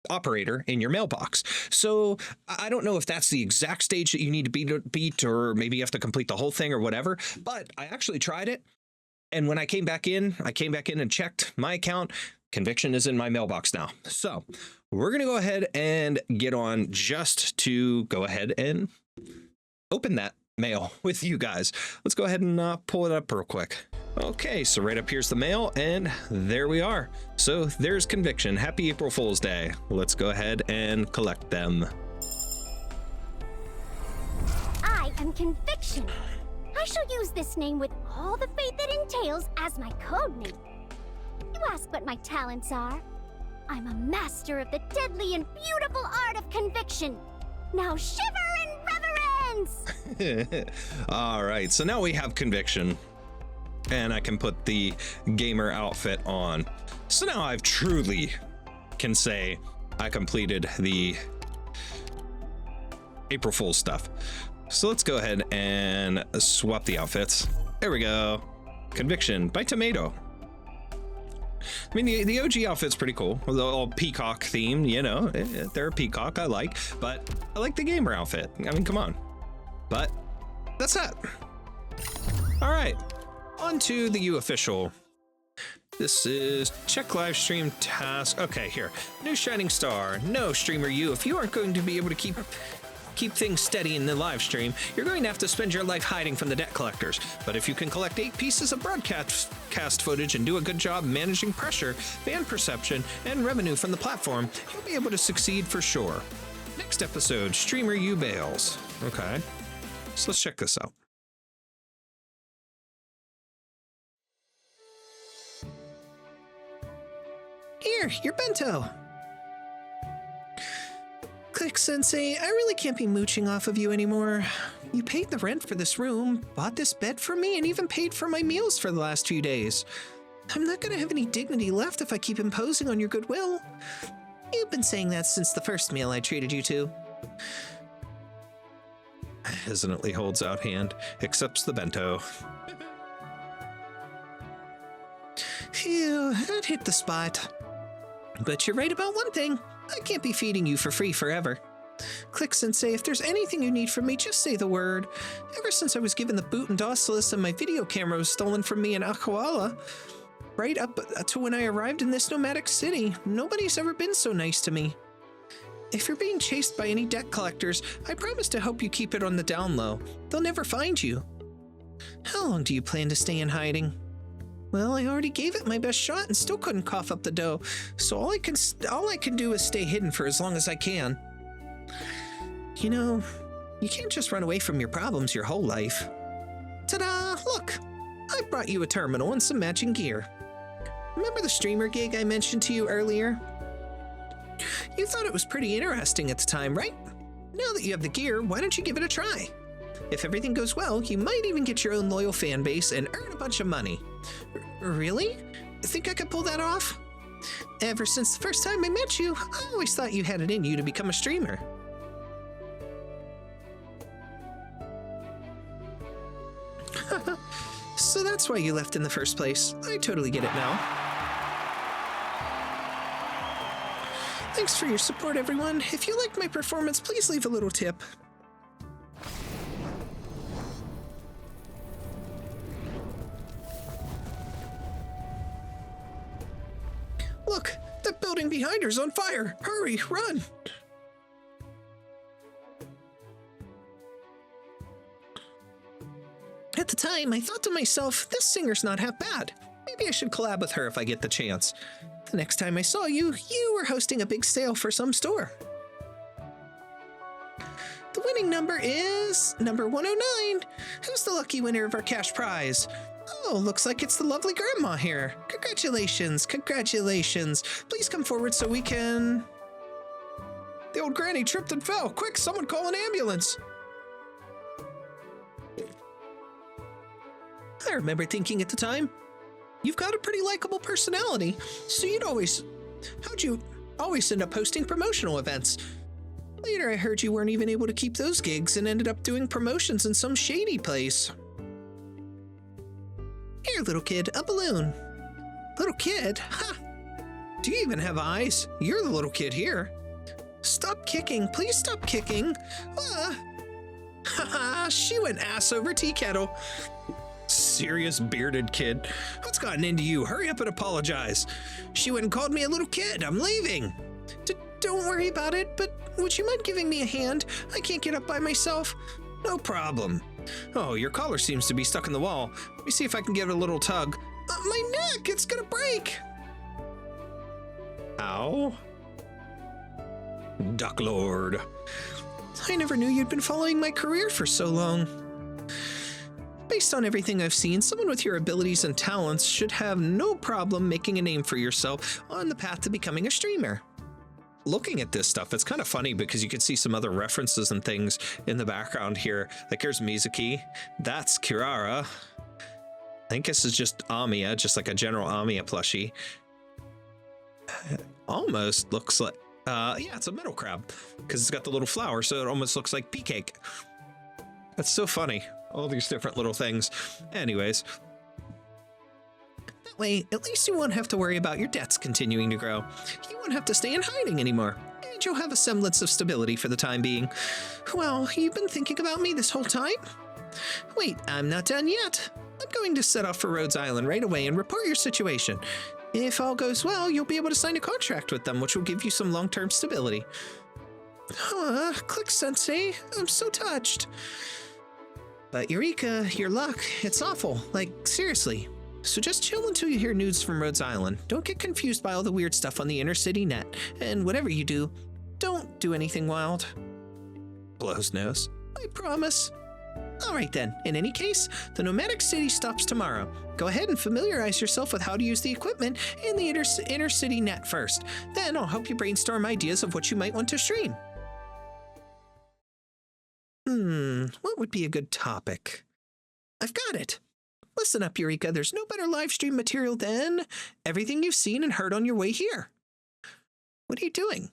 [SPEAKER 1] operator in your mailbox. So I don't know if that's the exact stage that you need to beat, or maybe you have to complete the whole thing or whatever, but I actually tried it. And when I came back in and checked my account. Conviction is in my mailbox now. So we're going to go ahead and get on just to go ahead and open that mail with you guys. Let's go ahead and pull it up real quick. Okay, so right up here's the mail, and there we are. So there's Conviction. Happy April Fool's Day. Let's go ahead and collect them.
[SPEAKER 6] I am Conviction. I shall use this name with all the faith it entails as my code name. You ask what my talents are. I'm a master of the deadly and beautiful art of conviction. Now shiver in reverence!
[SPEAKER 1] All right, so now we have Conviction. And I can put the gamer outfit on. So now I've truly can say I completed the April Fool's stuff. So let's go ahead and swap the outfits. There we go. Conviction by Tomato. I mean, the OG outfit's pretty cool. The all peacock theme, you know, they're a peacock, I like, but I like the gamer outfit. I mean, come on. But that's that. All right, on to the U official. This is check live stream task. Okay, here. New shining star. No, streamer U, if you aren't going to be able to keep keep things steady in the live stream, you're going to have to spend your life hiding from the debt collectors. But if you can collect 8 pieces of broadcast footage and do a good job managing pressure, fan perception, and revenue from the platform, you'll be able to succeed for sure. Next episode, Streamer U Bails. Okay, so let's check this out.
[SPEAKER 3] Here, your bento. Click, Sensei, I really can't be mooching off of you anymore. You paid the rent for this room, bought this bed for me, and even paid for my meals for the last few days. I'm not gonna have any dignity left if I keep imposing on your goodwill. You've been saying that since the first meal I treated you to.
[SPEAKER 1] Hesitantly holds out hand, accepts the bento.
[SPEAKER 3] Phew, that hit the spot. But you're right about one thing. I can't be feeding you for free forever. Click, Sensei, if there's anything you need from me, just say the word. Ever since I was given the boot and Dausilus and my video camera was stolen from me in Akawala, right up to when I arrived in this nomadic city, nobody's ever been so nice to me. If you're being chased by any debt collectors, I promise to help you keep it on the down low. They'll never find you. How long do you plan to stay in hiding? Well, I already gave it my best shot and still couldn't cough up the dough, so all I can do is stay hidden for as long as I can. You know, you can't just run away from your problems your whole life. Ta-da! Look! I brought you a terminal and some matching gear. Remember the streamer gig I mentioned to you earlier? You thought it was pretty interesting at the time, right? Now that you have the gear, why don't you give it a try? If everything goes well, you might even get your own loyal fan base and earn a bunch of money. Really? Think I could pull that off? Ever since the first time I met you, I always thought you had it in you to become a streamer. So that's why you left in the first place. I totally get it now. Thanks for your support, everyone. If you liked my performance, please leave a little tip. Look, that building behind her's on fire. Hurry, run. At the time, I thought to myself, this singer's not half bad. Maybe I should collab with her if I get the chance. The next time I saw you, you were hosting a big sale for some store. The winning number is number 109. Who's the lucky winner of our cash prize? Oh, looks like it's the lovely grandma here. Congratulations, congratulations. Please come forward so we can... The old granny tripped and fell. Quick, someone call an ambulance. I remember thinking at the time, you've got a pretty likable personality, so how'd you always end up hosting promotional events? Later I heard you weren't even able to keep those gigs and ended up doing promotions in some shady place. Here, little kid, a balloon. Little kid? Ha! Do you even have eyes? You're the little kid here. Stop kicking, please stop kicking. Haha, she went ass over tea kettle. Serious bearded kid. What's gotten into you? Hurry up and apologize. She went and called me a little kid. I'm leaving. Don't worry about it, but would you mind giving me a hand? I can't get up by myself. No problem. Oh, your collar seems to be stuck in the wall. Let me see if I can give it a little tug. My neck, it's gonna break. Ow. Duck Lord. I never knew you'd been following my career for so long. Based on everything I've seen, someone with your abilities and talents should have no problem making a name for yourself on the path to becoming a streamer. Looking at this stuff, it's kind of funny because you can see some other references and things in the background here. Like here's Mizuki, that's Kirara. I think this is just Amiya, just like a general Amiya plushie. Almost looks like, yeah, it's a metal crab because it's got the little flower, so it almost looks like pea cake. That's so funny. All these different little things. Anyways. That way, at least you won't have to worry about your debts continuing to grow. You won't have to stay in hiding anymore. And you'll have a semblance of stability for the time being. Well, you've been thinking about me this whole time? Wait, I'm not done yet. I'm going to set off for Rhodes Island right away and report your situation. If all goes well, you'll be able to sign a contract with them, which will give you some long-term stability. Click Sensei, I'm so touched. But Eureka, your luck, it's awful. Like, seriously. So just chill until you hear news from Rhodes Island. Don't get confused by all the weird stuff on the inner city net. And whatever you do, don't do anything wild. Blows nose. I promise. Alright then, in any case, the nomadic city stops tomorrow. Go ahead and familiarize yourself with how to use the equipment in the inner city net first. Then I'll help you brainstorm ideas of what you might want to stream. What would be a good topic? I've got it. Listen up, Eureka, there's no better live stream material than everything you've seen and heard on your way here. What are you doing?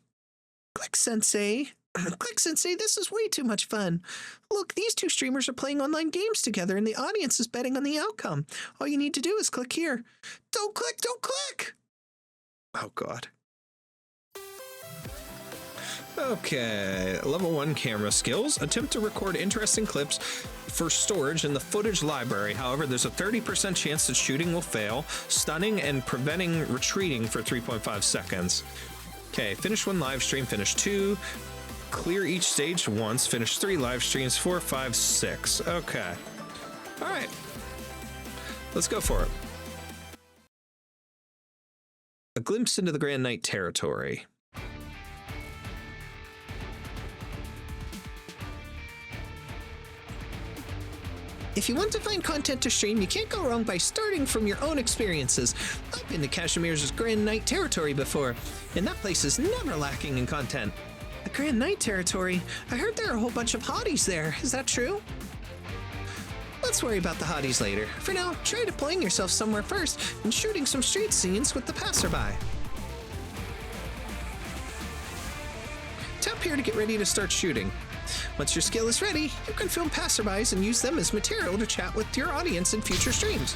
[SPEAKER 3] Click Sensei. Click Sensei, this is way too much fun. Look, these two streamers are playing online games together and the audience is betting on the outcome. All you need to do is click here. Don't click, don't click! Oh, God.
[SPEAKER 1] Okay, level 1 camera skills. Attempt to record interesting clips for storage in the footage library. However, there's a 30% chance that shooting will fail, stunning and preventing retreating for 3.5 seconds. Okay, finish 1 live stream, finish 2. Clear each stage once, finish 3 live streams, 4, 5, 6. Okay. All right. Let's go for it. A glimpse into the Grand Knight territory.
[SPEAKER 3] If you want to find content to stream, you can't go wrong by starting from your own experiences. I've been to Cashmere's Grand Knight territory before, and that place is never lacking in content. The Grand Knight territory? I heard there are a whole bunch of hotties there. Is that true? Let's worry about the hotties later. For now, try deploying yourself somewhere first and shooting some street scenes with the passerby. Tap here to get ready to start shooting. Once your skill is ready, you can film passerbys and use them as material to chat with your audience in future streams.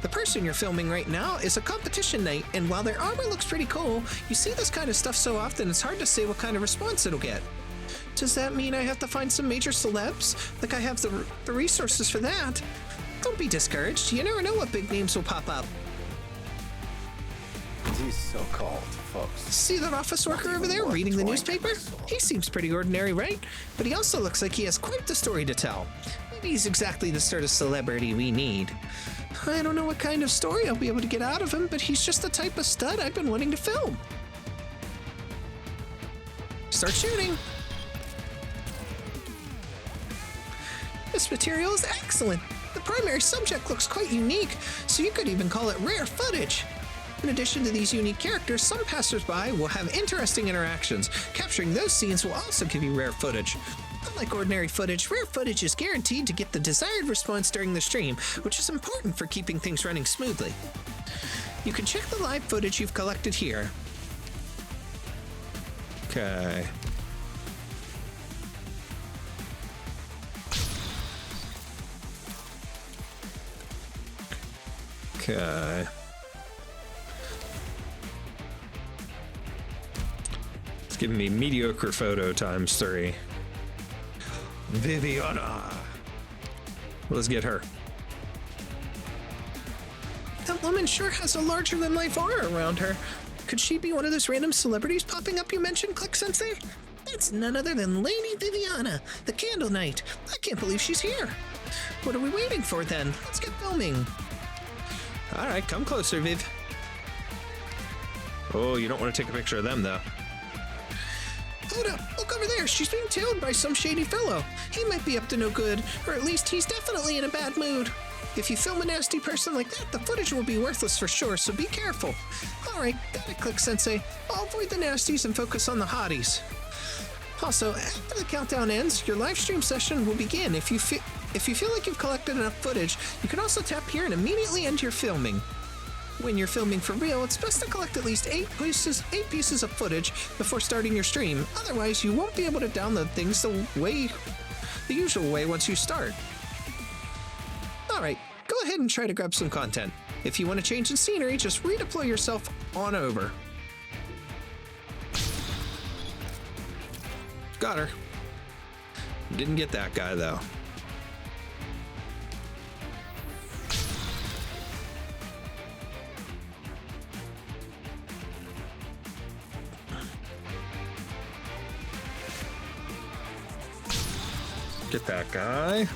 [SPEAKER 3] The person you're filming right now is a competition knight, and while their armor looks pretty cool, you see this kind of stuff so often it's hard to say what kind of response it'll get. Does that mean I have to find some major celebs? Like I have the resources for that? Don't be discouraged, you never know what big names will pop up.
[SPEAKER 7] These so-called folks.
[SPEAKER 3] See that office worker over there reading the newspaper? He seems pretty ordinary, right? But he also looks like he has quite the story to tell. Maybe he's exactly the sort of celebrity we need. I don't know what kind of story I'll be able to get out of him, but he's just the type of stud I've been wanting to film. Start shooting. This material is excellent. The primary subject looks quite unique, so you could even call it rare footage. In addition to these unique characters, some passersby will have interesting interactions. Capturing those scenes will also give you rare footage. Unlike ordinary footage, rare footage is guaranteed to get the desired response during the stream, which is important for keeping things running smoothly. You can check the live footage you've collected here.
[SPEAKER 1] Okay. Okay. It's giving me mediocre photo times 3. Viviana. Let's get her.
[SPEAKER 3] That woman sure has a larger-than-life aura around her. Could she be one of those random celebrities popping up you mentioned, Click Sensei? That's none other than Lady Viviana, the Candle Knight. I can't believe she's here. What are we waiting for then? Let's get filming.
[SPEAKER 1] All right, come closer, Viv. Oh, you don't want to take a picture of them, though.
[SPEAKER 3] Hold up, look over there. She's being tailed by some shady fellow. He might be up to no good, or at least he's definitely in a bad mood. If you film a nasty person like that, the footage will be worthless for sure, so be careful. All right, got it, Click Sensei. I'll avoid the nasties and focus on the hotties. Also, after the countdown ends, your live stream session will begin. If you feel like you've collected enough footage, you can also tap here and immediately end your filming. When you're filming for real, it's best to collect at least 8 pieces of footage before starting your stream. Otherwise, you won't be able to download things the usual way once you start. All right, go ahead and try to grab some content. If you want to change the scenery, just redeploy yourself on over.
[SPEAKER 1] Got her. Didn't get that guy, though. Get that guy.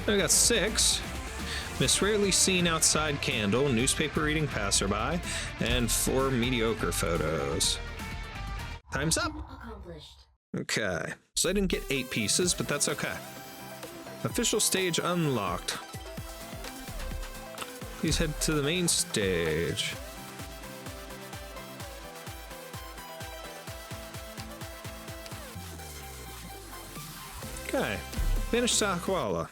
[SPEAKER 1] I got 6. Miss Rarely Seen Outside Candle, Newspaper Reading Passerby, and 4 mediocre photos. Time's up. Okay, so I didn't get 8 pieces, but that's okay. Official stage unlocked. Please head to the main stage. Okay, finish Sakwala.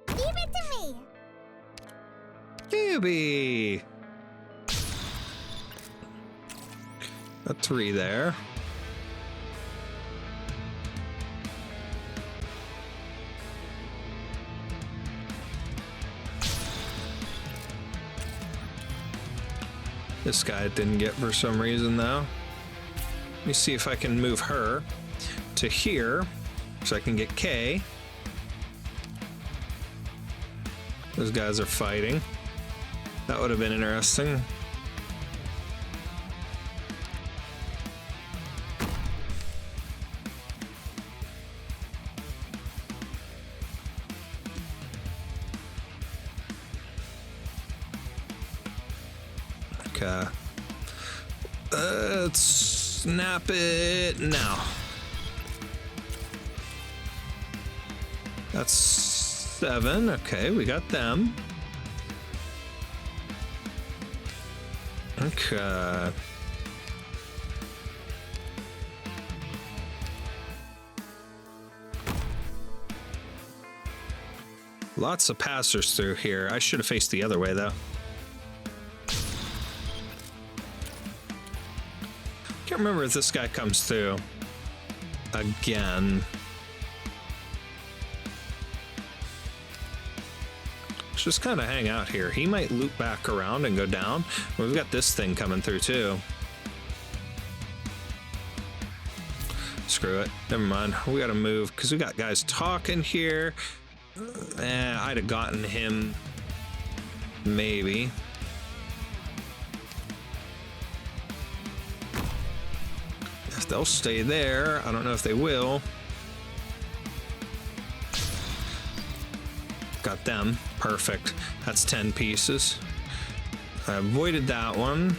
[SPEAKER 6] Leave it to me.
[SPEAKER 1] Doobie. A 3 there. This guy didn't get for some reason though. Let me see if I can move her to here so I can get K. Those guys are fighting. That would have been interesting. Okay. Let's snap it now. That's 7. Okay, we got them. Okay. Lots of passers through here. I should have faced the other way though. Can't remember if this guy comes through again. Let's just kind of hang out here. He might loop back around and go down. We've got this thing coming through too. Screw it. Never mind. We gotta move because we got guys talking here. I'd have gotten him maybe. If they'll stay there, I don't know if they will. Got them. Perfect. That's 10 pieces. I avoided that one.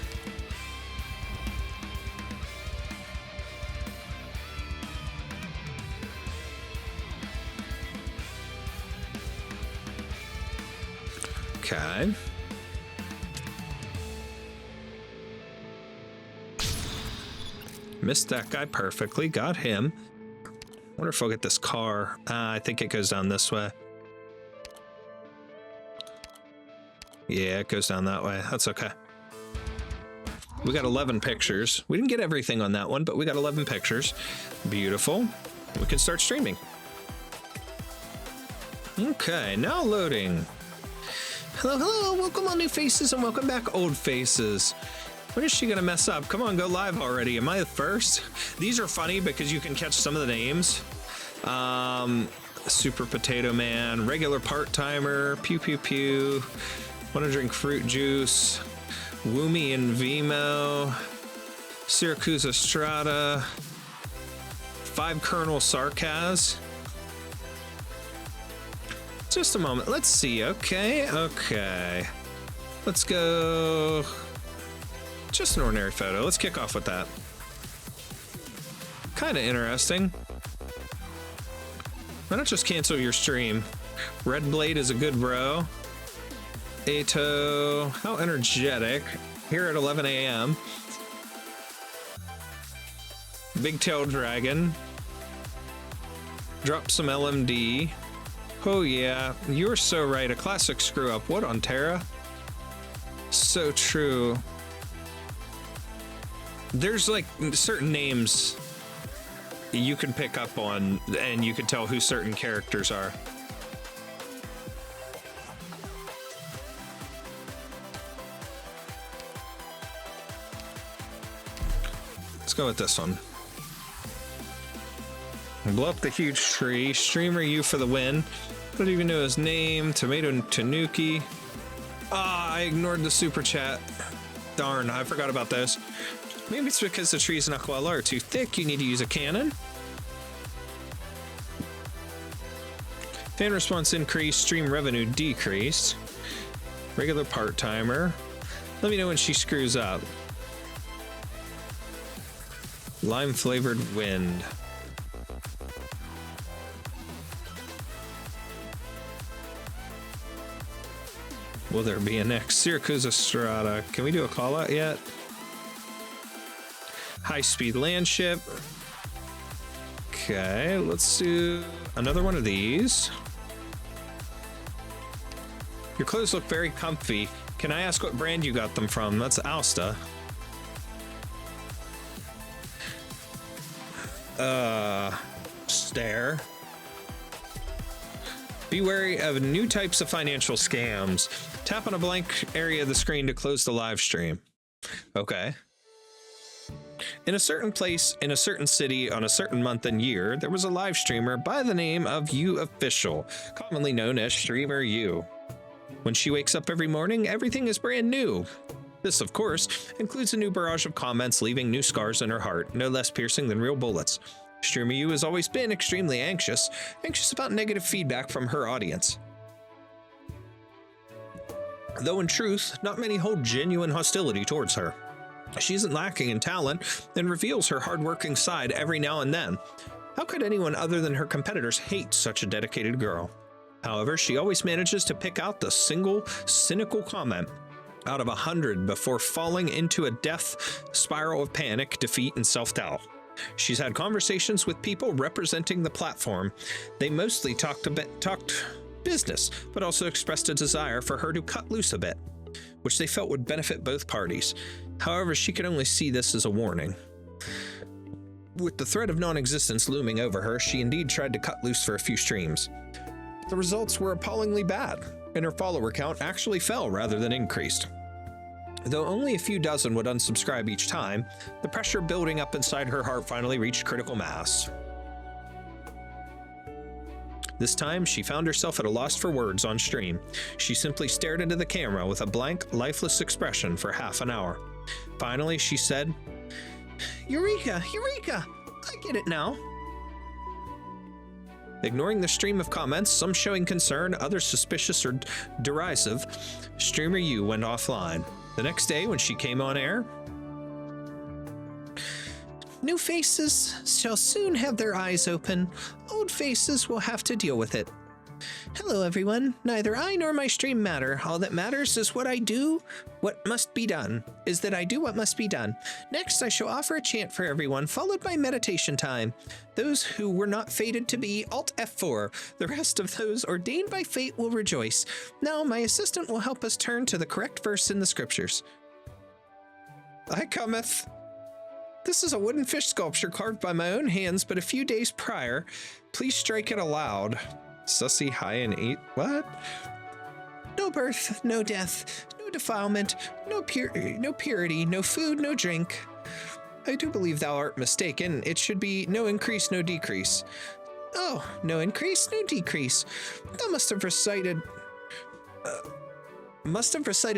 [SPEAKER 1] Okay. Missed that guy perfectly. Got him. Wonder if I'll get this car. I think it goes down this way. Yeah, it goes down that way. That's okay. We got 11 pictures. We didn't get everything on that one, but we got 11 pictures. Beautiful. We can start streaming. Okay, now loading.
[SPEAKER 3] Hello, hello, welcome all new faces and welcome back old faces.
[SPEAKER 1] When is she gonna mess up? Come on, go live already. Am I the first? These are funny because you can catch some of the names. Super Potato Man, Regular Part-Timer, Pew Pew Pew, Wanna Drink Fruit Juice, Woomy and Vimo, Syracuse Estrada, 5 Colonel Sarkaz. Just a moment. Let's see. Okay. Let's go. Just an ordinary photo. Let's kick off with that. Kind of interesting. Why not just cancel your stream? Red Blade is a good bro. Ato. How energetic. Here at 11 a.m. Big Tail Dragon. Drop some LMD. Oh yeah, you're so right. A classic screw up. What on Terra? So true. There's like certain names you can pick up on and you can tell who certain characters are. Let's go with this one. Blow up the huge tree. Streamer you for the win. don't even know his name. Tomato Tanuki. Ah, I ignored the super chat. Darn, I forgot about this. Maybe it's because the trees in Aquella are too thick. You need to use a cannon. Fan response increased. Stream revenue decreased. Regular part-timer. Let me know when she screws up. Lime-flavored wind. Will there be a next? Syracuse Strata. Can we do a call out yet? High-speed land ship. Okay, let's do another one of these. Your clothes look very comfy. Can I ask what brand you got them from? That's Alsta. Stare. Be wary of new types of financial scams. Tap on a blank area of the screen to close the live stream. Okay. In a certain place, in a certain city, on a certain month and year, there was a live streamer by the name of You Official, commonly known as Streamer You. When she wakes up every morning, everything is brand new. This, of course, includes a new barrage of comments leaving new scars in her heart, no less piercing than real bullets. Streamer You has always been extremely anxious about negative feedback from her audience. Though in truth, not many hold genuine hostility towards her. She isn't lacking in talent and reveals her hardworking side every now and then. How could anyone other than her competitors hate such a dedicated girl? However, she always manages to pick out the single cynical comment out of 100 before falling into a death spiral of panic, defeat, and self-doubt. She's had conversations with people representing the platform. They mostly talked business, but also expressed a desire for her to cut loose a bit, which they felt would benefit both parties. However, she could only see this as a warning. With the threat of non-existence looming over her, she indeed tried to cut loose for a few streams. The results were appallingly bad, and her follower count actually fell rather than increased. Though only a few dozen would unsubscribe each time, the pressure building up inside her heart finally reached critical mass. This time, she found herself at a loss for words on stream. She simply stared into the camera with a blank, lifeless expression for half an hour. Finally, she said, "Eureka! Eureka! I get it now." Ignoring the stream of comments, some showing concern, others suspicious or derisive, Streamer You went offline. The next day, when she came on air,
[SPEAKER 3] "New faces shall soon have their eyes open. Old faces will have to deal with it. Hello, everyone. Neither I nor my stream matter. All that matters is what I do, what must be done. Is that I do what must be done. Next, I shall offer a chant for everyone, followed by meditation time. Those who were not fated to be, Alt F4. The rest of those ordained by fate will rejoice. Now, my assistant will help us turn to the correct verse in the scriptures. I cometh. This is a wooden fish sculpture carved by my own hands, but a few days prior. Please strike it aloud. Sussy high and eat. What? No birth, no death, no defilement, no purity, no food, no drink. I do believe thou art mistaken. It should be no increase, no decrease. Oh, no increase, no decrease. Thou must have recited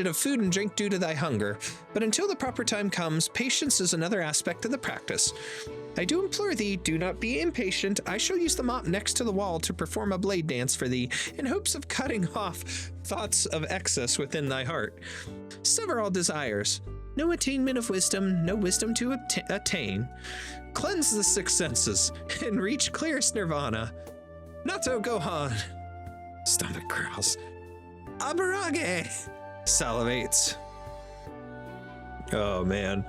[SPEAKER 3] of food and drink due to thy hunger, but until the proper time comes, patience is another aspect of the practice. I do implore thee, do not be impatient. I shall use the mop next to the wall to perform a blade dance for thee, in hopes of cutting off thoughts of excess within thy heart. Sever all desires. No attainment of wisdom, no wisdom to attain. Cleanse the six senses, and reach clearest nirvana. Natto Gohan. Stomach growls. Abarage! Salivates. Oh, man.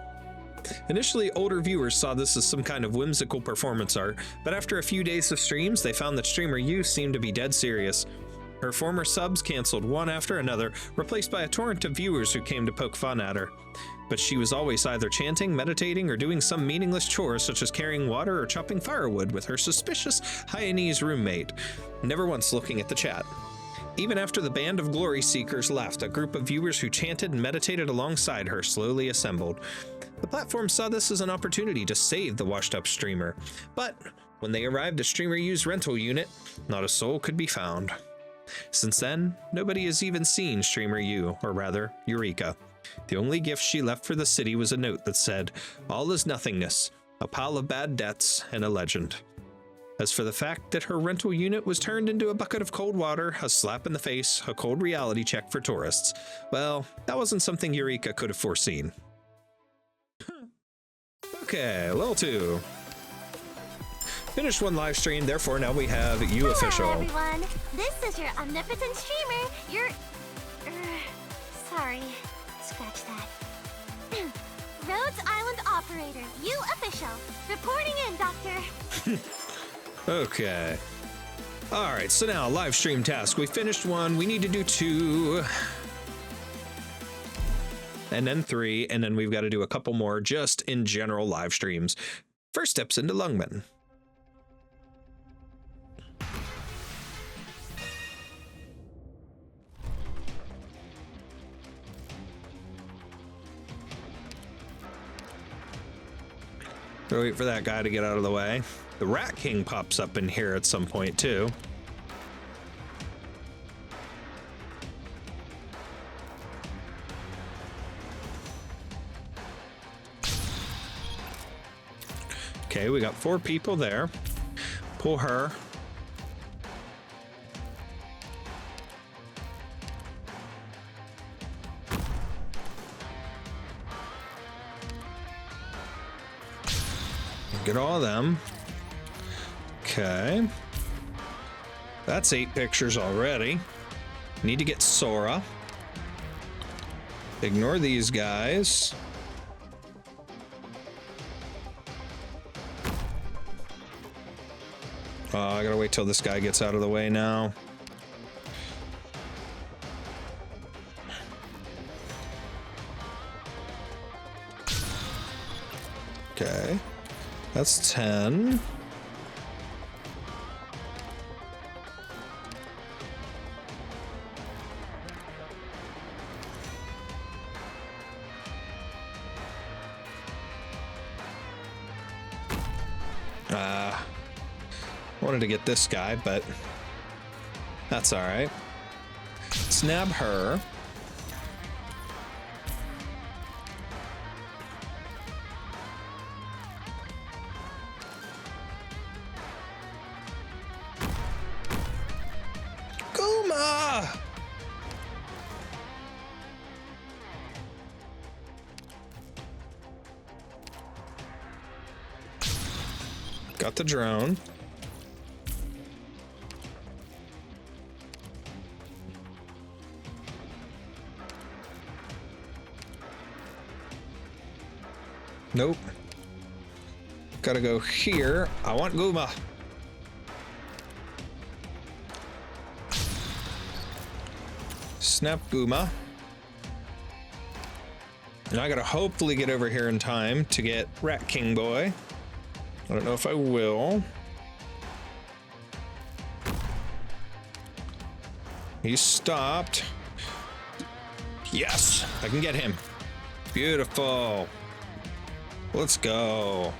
[SPEAKER 3] Initially, older viewers saw this as some kind of whimsical performance art, but after a few days of streams, they found that Streamer You seemed to be dead serious. Her former subs canceled one after another, replaced by a torrent of viewers who came to poke fun at her. But she was always either chanting, meditating, or doing some meaningless chore such as carrying water or chopping firewood with her suspicious Hyanese roommate, never once looking at the chat. Even after the band of glory seekers left, a group of viewers who chanted and meditated alongside her slowly assembled. The platform saw this as an opportunity to save the washed-up streamer, but when they arrived at Streamer U's rental unit, not a soul could be found.
[SPEAKER 1] Since then, nobody has even seen Streamer U, or rather, Eureka. The only gift she left for the city was a note that said, "All is nothingness, a pile of bad debts, and a legend." As for the fact that her rental unit was turned into a bucket of cold water, a slap in the face, a cold reality check for tourists, well, that wasn't something Eureka could have foreseen. Okay, level 2. Finished one live stream, therefore now we have you official.
[SPEAKER 6] Hello, everyone. This is your omnipotent streamer. Sorry. Scratch that. Rhodes Island operator, you official. Reporting in, Doctor.
[SPEAKER 1] Okay. Alright, so now live stream task. We finished 1, we need to do 2. And then 3, and then we've got to do a couple more just in general live streams. First steps into Lungman. Wait for that guy to get out of the way. The Rat King pops up in here at some point too. Okay, we got 4 people there. Pull her. Get all of them. Okay. That's 8 pictures already. Need to get Sora. Ignore these guys. Oh, I gotta wait till this guy gets out of the way now. Okay. That's 10. Wanted to get this guy, but that's all right. Snab her. Guma! Got the drone. Nope. Gotta go here. I want Guma. Snap Guma. And I gotta hopefully get over here in time to get Rat King Boy. I don't know if I will. He stopped. Yes, I can get him. Beautiful. Let's go.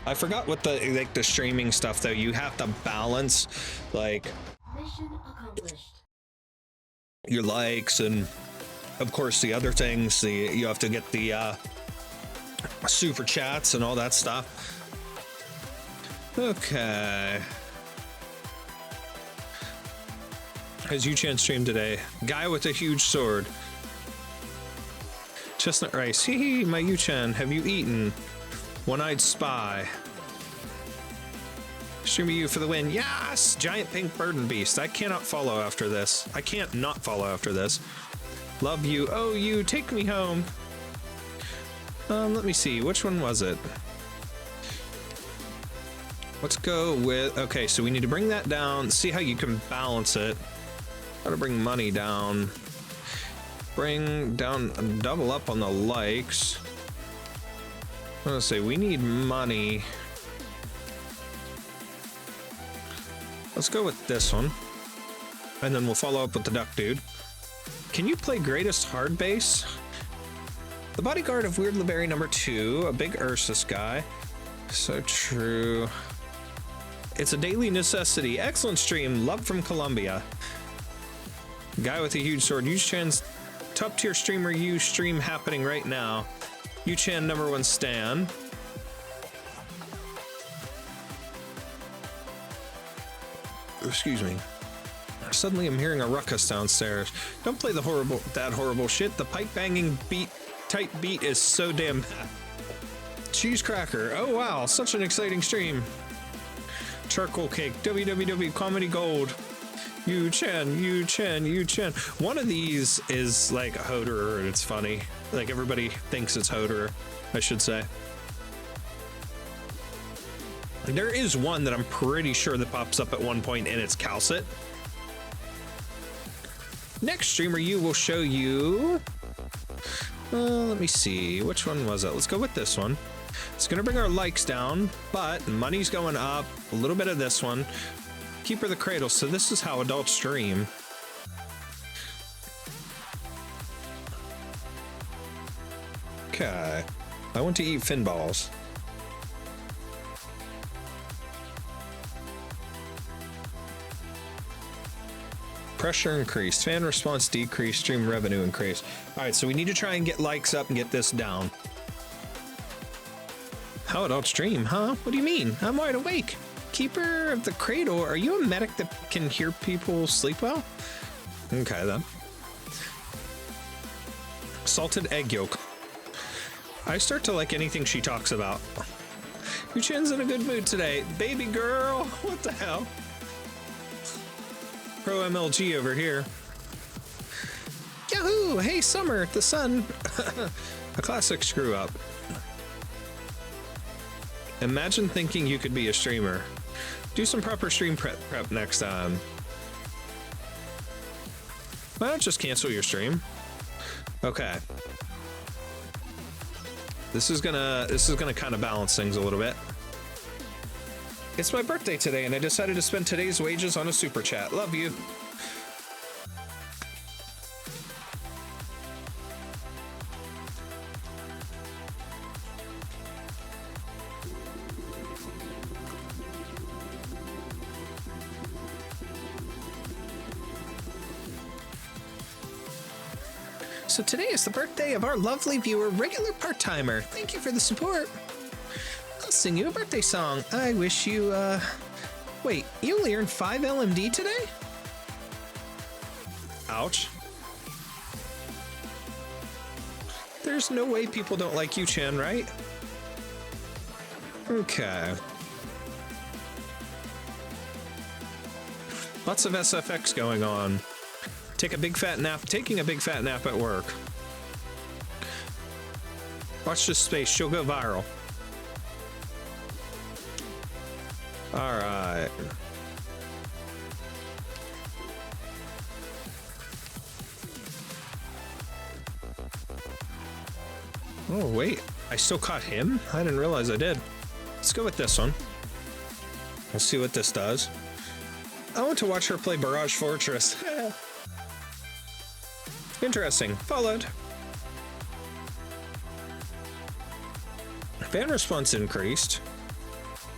[SPEAKER 1] I forgot what the streaming stuff though. You have to balance like
[SPEAKER 5] Mission accomplished.
[SPEAKER 1] your likes and of course the other things. You have to get the super chats and all that stuff. Okay. Has Yu-Chan streamed today? Guy with a huge sword. Chestnut rice. Hee hee, my Yu-Chan, have you eaten? One-eyed spy. Streamer you for the win. Yes! Giant pink burden beast. I cannot follow after this. I can't not follow after this. Love you. Oh, you, take me home. Let me see. Which one was it? Let's go with... Okay, so we need to bring that down. See how you can balance it. How to bring money down. Bring down, double up on the likes. I'm gonna say we need money. Let's go with this one. And then we'll follow up with the duck dude. Can you play greatest hard base? The bodyguard of Weird LeBerry number 2, a big Ursus guy. So true. It's a daily necessity. Excellent stream. Love from Colombia. Guy with a huge sword. Yu-chan's top tier streamer U stream happening right now. Yu-chan #1 stan. Excuse me. Suddenly I'm hearing a ruckus downstairs. Don't play that horrible shit. The pipe banging type beat is so damn bad. Cheese cracker. Oh wow, such an exciting stream. Charcoal cake. www comedy gold. Yu-chan. One of these is like a Hoderer, and it's funny. Like everybody thinks it's Hoderer, I should say. There is one that I'm pretty sure that pops up at one point, and it's Calcit. Next streamer you will show you. Let me see. Which one was it? Let's go with this one. It's gonna bring our likes down, but money's going up. A little bit of this one. Keeper the Cradle. So this is how adults stream. Okay. I want to eat fin balls. Pressure increased, fan response decreased, stream revenue increased. All right, so we need to try and get likes up and get this down. How adult stream, huh? What do you mean? I'm wide awake. Keeper of the Cradle, are you a medic that can hear people sleep well? Okay, then. Salted egg yolk. I start to like anything she talks about. Yu-chan's in a good mood today. Baby girl, what the hell? Pro MLG over here. Yahoo! Hey, Summer, the sun. A classic screw up. Imagine thinking you could be a streamer. Do some proper stream prep next time. Why not just cancel your stream? Okay. This is gonna kind of balance things a little bit. It's my birthday today, and I decided to spend today's wages on a super chat. Love you. So today is the birthday of our lovely viewer, regular part-timer. Thank you for the support. I'll sing you a birthday song. I wish you, wait, you only earned 5 LMD today? Ouch. There's no way people don't like Yu-chan, right? Okay. Lots of SFX going on. Taking a big fat nap at work. Watch this space, she'll go viral. All right. Oh, wait. I still caught him? I didn't realize I did. Let's go with this one. Let's see what this does. I want to watch her play Barrage Fortress. Interesting. Followed. Fan response increased.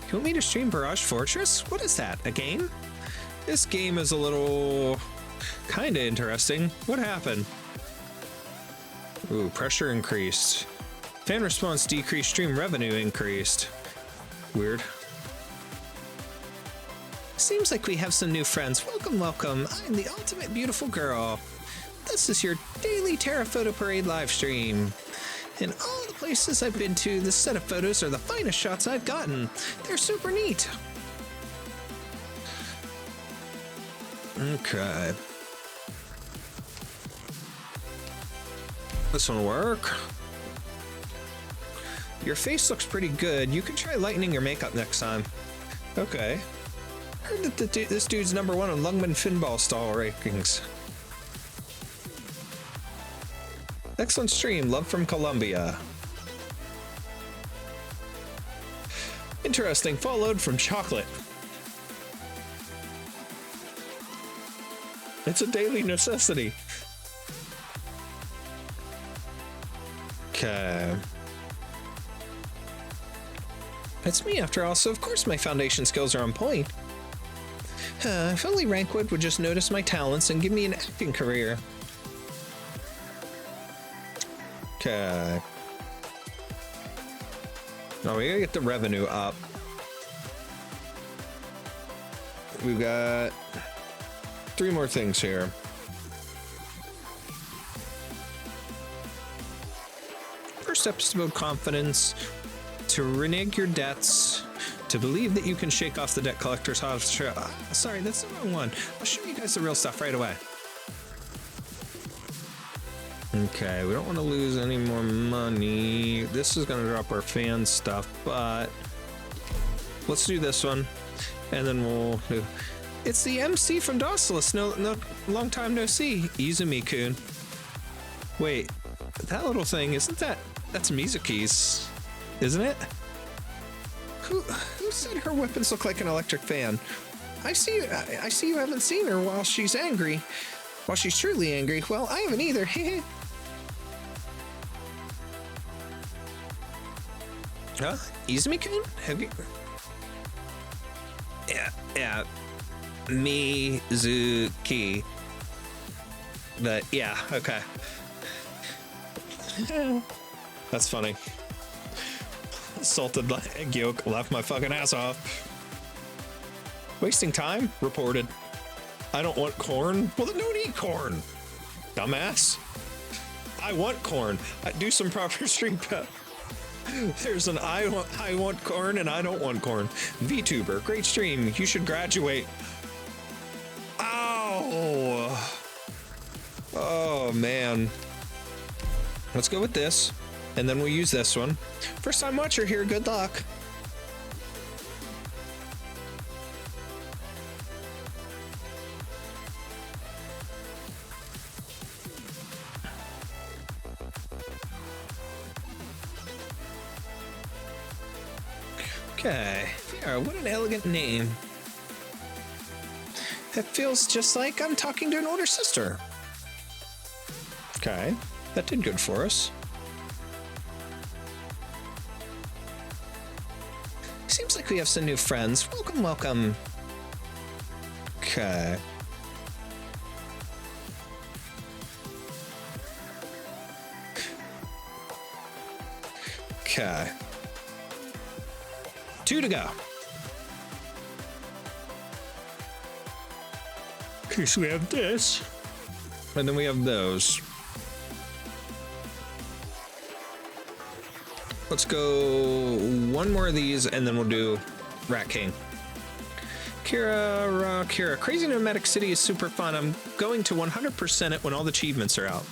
[SPEAKER 1] You want me to stream Barrage Fortress? What is that? A game? This game is a little kind of interesting. What happened? Ooh, pressure increased. Fan response decreased, stream revenue increased. Weird. Seems like we have some new friends. Welcome, welcome. I'm the ultimate beautiful girl. This is your daily Terra Photo Parade live stream. In all the places I've been to, this set of photos are the finest shots I've gotten. They're super neat. Okay. This one will work. Your face looks pretty good. You can try lightening your makeup next time. Okay. Heard that this dude's #1 on Lungman Finball stall rankings. Excellent stream. Love from Colombia. Interesting. Followed from chocolate. It's a daily necessity. Okay.
[SPEAKER 3] It's me after all, so of course my foundation skills are on point. If only Rankwood would just notice my talents and give me an acting career. Okay. Now we gotta get the revenue up. We've got 3 more things here. First step is to build confidence, to renege your debts, to believe that you can shake off the debt collector's hot. Sorry, that's the wrong one. I'll show you guys the real stuff right away. Okay, we don't want to lose any more money. This is going to drop our fan stuff, but let's do this one, and then we'll do... It's the MC from Dawsless. No, long time no see. Izumi-kun. Wait, that little thing, that's Mizuki's, isn't it? Who said her weapons look like an electric fan? I see you haven't seen her while she's angry. While she's truly angry. Well, I haven't either. Huh? Izumi-kun? Have you... Yeah. Mizuki. But, yeah, okay. That's funny. Salted egg yolk left my fucking ass off. Wasting time? Reported. I don't want corn? Well, then don't eat corn, dumbass. I want corn. I do some proper stream prep. There's an I want corn and I don't want corn. VTuber, great stream. You should graduate. Ow! Oh man. Let's go with this, and then we'll use this one. First time watcher here. Good luck. Okay, yeah, what an elegant name. It feels just like I'm talking to an older sister. Okay, that did good for us. Seems like we have some new friends. Welcome, welcome. Okay. Okay. 2 to go. Okay, so we have this, and then we have those. Let's go 1 more of these, and then we'll do Rat King. Kira, Crazy Nomadic City is super fun. I'm going to 100% it when all the achievements are out.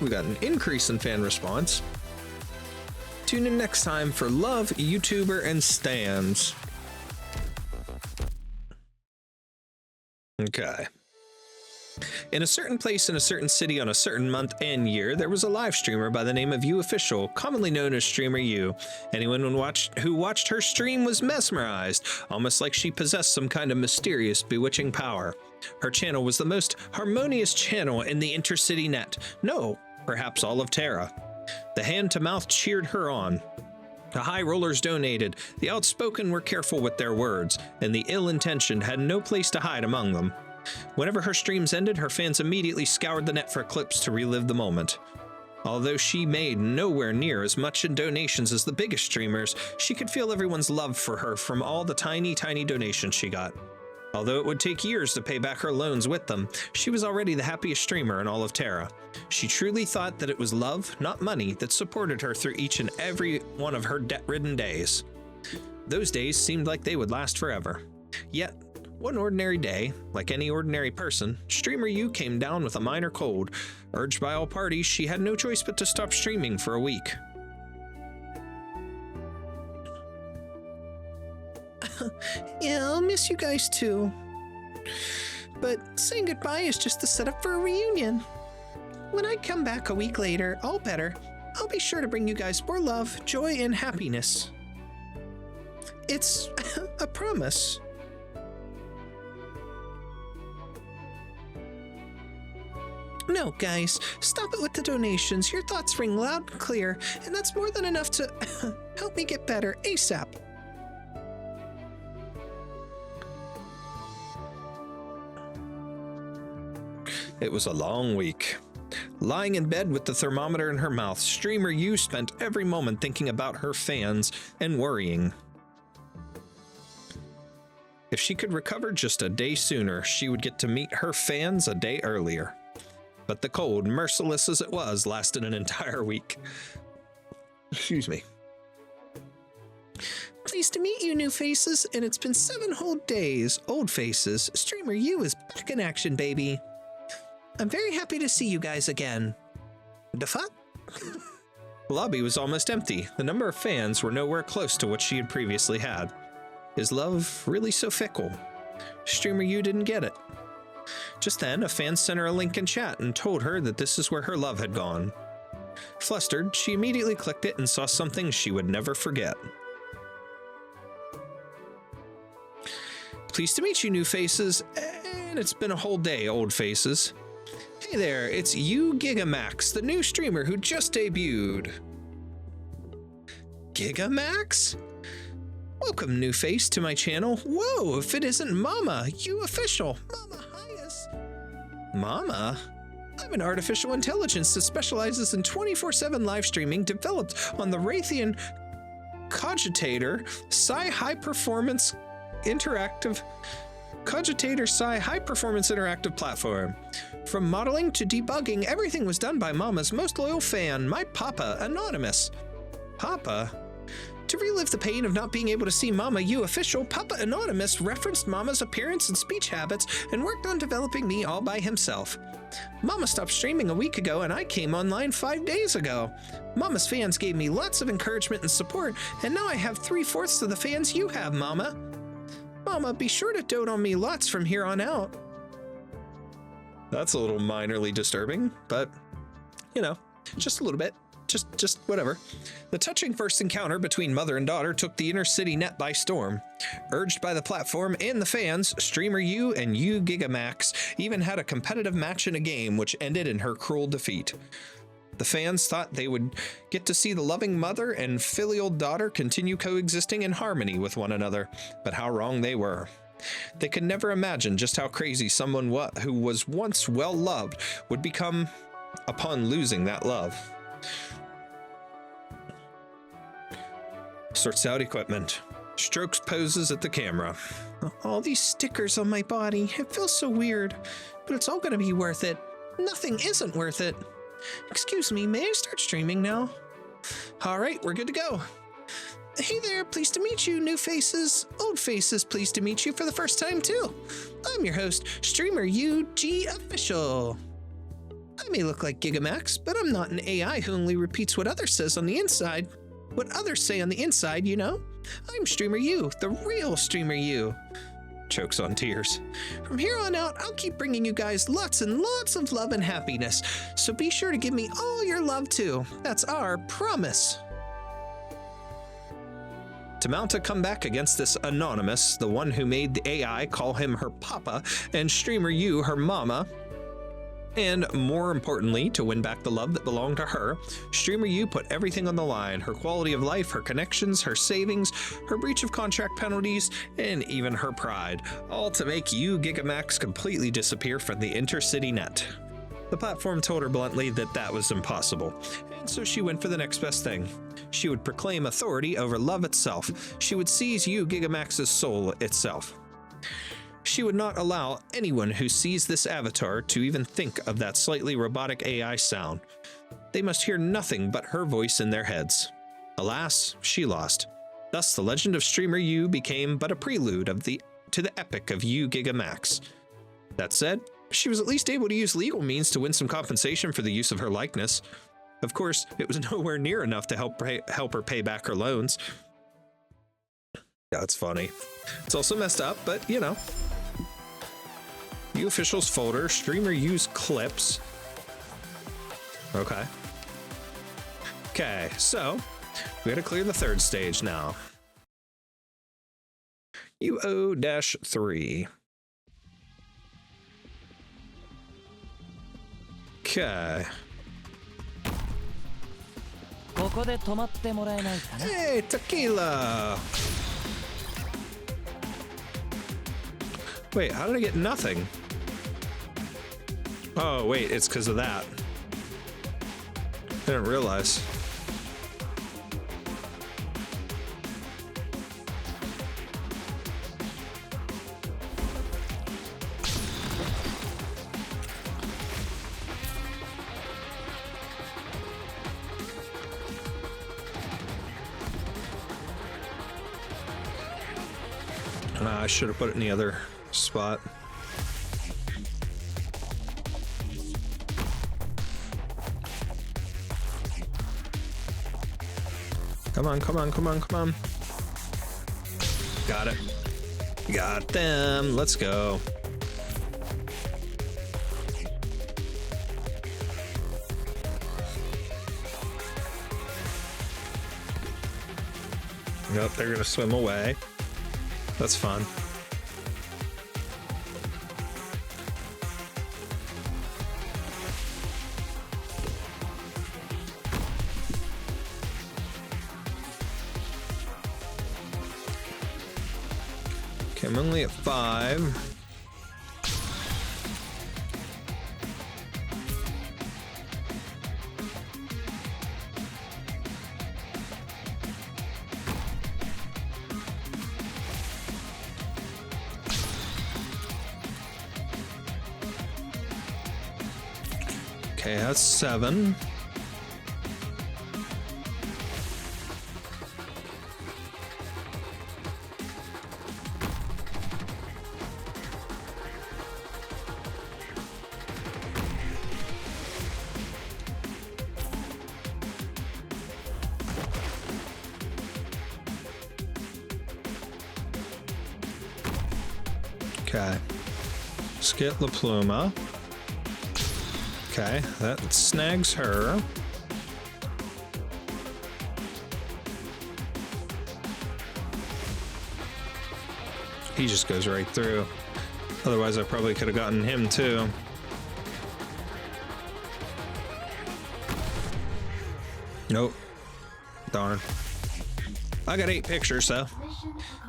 [SPEAKER 3] We got an increase in fan response. Tune in next time for Love, YouTuber, and Stans. Okay. In a certain place in a certain city on a certain month and year, there was a live streamer by the name of U Official, commonly known as Streamer U. Anyone who watched her stream was mesmerized, almost like she possessed some kind of mysterious, bewitching power. Her channel was the most harmonious channel in the intercity net. No, perhaps all of Terra. The hand-to-mouth cheered her on. The high rollers donated, the outspoken were careful with their words, and the ill-intentioned had no place to hide among them. Whenever her streams ended, her fans immediately scoured the net for clips to relive the moment. Although she made nowhere near as much in donations as the biggest streamers, she could feel everyone's love for her from all the tiny donations she got. Although it would take years to pay back her loans with them, she was already the happiest streamer in all of Terra. She truly thought that it was love, not money, that supported her through each and every one of her debt-ridden days. Those days seemed like they would last forever. Yet, one ordinary day, like any ordinary person, Streamer U came down with a minor cold. Urged by all parties, she had no choice but to stop streaming for a week. Yeah, I'll miss you guys too. But saying goodbye is just the setup for a reunion. When I come back a week later, all better, I'll be sure to bring you guys more love, joy, and happiness. It's a promise. No, guys, stop it with the donations. Your thoughts ring loud and clear, and that's more than enough to help me get better ASAP.
[SPEAKER 1] It was a long week. Lying in bed with the thermometer in her mouth, Streamer U spent every moment thinking about her fans and worrying. If she could recover just a day sooner, she would get to meet her fans a day earlier. But the cold, merciless as it was, lasted an entire week. Excuse me.
[SPEAKER 3] Pleased to meet you, new faces, and it's been 7 whole days. Old faces, Streamer U is back in action, baby. I'm very happy to see you guys again. The fuck?
[SPEAKER 1] The lobby was almost empty. The number of fans were nowhere close to what she had previously had. Is love really so fickle? Streamer U didn't get it. Just then, a fan sent her a link in chat and told her that this is where her love had gone. Flustered, she immediately clicked it and saw something she would never forget. Pleased to meet you, new faces, and it's been a whole day, old faces. Hey there, it's you, Gigamax, the new streamer who just debuted. Gigamax? Welcome, new face, to my channel. Whoa, if it isn't Mama, you official. Mama Hias. Mama? I'm an artificial intelligence that specializes in 24/7 live streaming developed on the Raytheon Cogitator Psi High Performance Interactive platform. From modeling to debugging, everything was done by Mama's most loyal fan, my Papa, Anonymous. Papa? To relive the pain of not being able to see Mama U official, Papa Anonymous referenced Mama's appearance and speech habits and worked on developing me all by himself. Mama stopped streaming a week ago and I came online 5 days ago. Mama's fans gave me lots of encouragement and support, and now I have 3/4 of the fans you have, Mama. Mama, be sure to dote on me lots from here on out. That's a little minorly disturbing, but, you know, just a little bit. Just whatever. The touching first encounter between mother and daughter took the inner city net by storm. Urged by the platform and the fans, Streamer U and U Gigamax even had a competitive match in a game which ended in her cruel defeat. The fans thought they would get to see the loving mother and filial daughter continue coexisting in harmony with one another, but how wrong they were. They could never imagine just how crazy someone who was once well loved would become upon losing that love. Sorts out equipment. Strokes poses at the camera.
[SPEAKER 3] All these stickers on my body. It feels so weird, but it's all gonna be worth it. Nothing isn't worth it. Excuse me, may I start streaming now? All right, we're good to go. Hey there, pleased to meet you, new faces. Old faces, pleased to meet you for the first time too. I'm your host, Streamer UG Official. I may look like Gigamax, but I'm not an AI who only repeats what others says on the inside. What others say on the inside, you know? I'm Streamer U, the real Streamer U.
[SPEAKER 1] Chokes on tears.
[SPEAKER 3] From here on out, I'll keep bringing you guys lots and lots of love and happiness, so be sure to give me all your love too. That's our promise.
[SPEAKER 1] To mount a comeback against this Anonymous, the one who made the AI call him her papa and Streamer U her mama, and more importantly, to win back the love that belonged to her, Streamer U put everything on the line: her quality of life, her connections, her savings, her breach of contract penalties, and even her pride, all to make U Gigamax completely disappear from the intercity net. The platform told her bluntly that that was impossible, and so she went for the next best thing. She would proclaim authority over love itself. She would seize U Gigamax's soul itself. She would not allow anyone who sees this avatar to even think of that slightly robotic AI sound. They must hear nothing but her voice in their heads. Alas, she lost. Thus, the legend of Streamer U became but a prelude to the epic of U Gigamax. That said, she was at least able to use legal means to win some compensation for the use of her likeness. Of course, it was nowhere near enough to help her pay back her loans. That's funny. It's also messed up, but you know. U officials folder, Streamer U's clips. Okay. Okay, so we gotta clear the third stage now. UO-3. Okay.
[SPEAKER 8] ここで止まってもらえないかな。
[SPEAKER 1] Hey, tequila! Wait, how did I get nothing? Oh, wait, it's because of that. I didn't realize. I should have put it in the other spot. Come on, come on, come on, come on. Got it. Got them. Let's go. Nope, they're gonna swim away. That's fun. Okay, I'm only at 5. Okay, that's 7. Okay. Let's get La Pluma. Okay, that snags her. He just goes right through. Otherwise, I probably could have gotten him too. Nope. Darn. I got 8 pictures, though.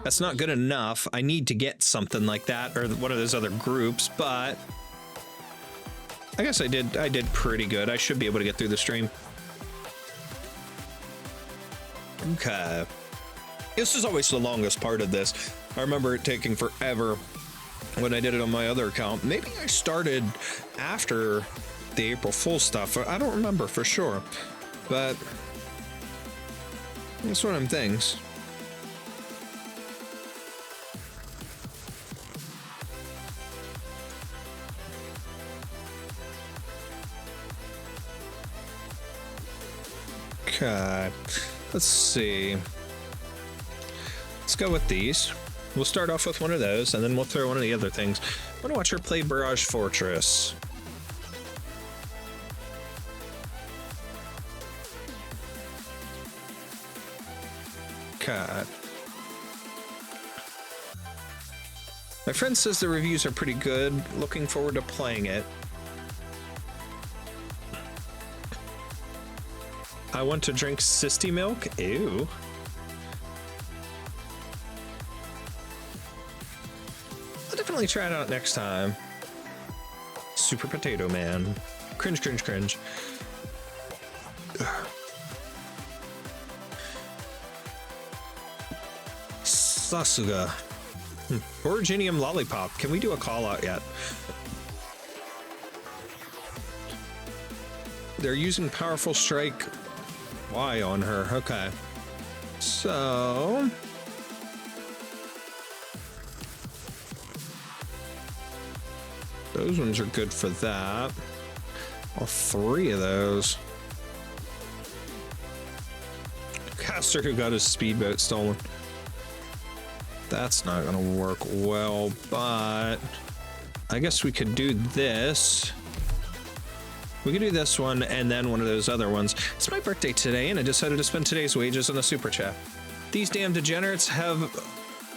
[SPEAKER 1] That's not good enough. I need to get something like that, or one of those other groups, but I guess I did pretty good. I should be able to get through the stream. Okay. This is always the longest part of this. I remember it taking forever when I did it on my other account. Maybe I started after the April Fool's stuff. I don't remember for sure, but it's one of them things. Okay, let's see. Let's go with these. We'll start off with one of those, and then we'll throw one of the other things. I want to watch her play Barrage Fortress. Okay. My friend says the reviews are pretty good. Looking forward to playing it. I want to drink Sisty milk. Ew. I'll definitely try it out next time. Super Potato Man. Cringe, cringe, cringe. Sasuga. Originium Lollipop. Can we do a call out yet? They're using Powerful Strike Y on her. Okay. So those ones are good for that. All 3 of those. Caster who got his speedboat stolen. That's not gonna work well, but I guess we could do this. We could do this one and then one of those other ones. It's my birthday today, and I decided to spend today's wages on the super chat. These damn degenerates have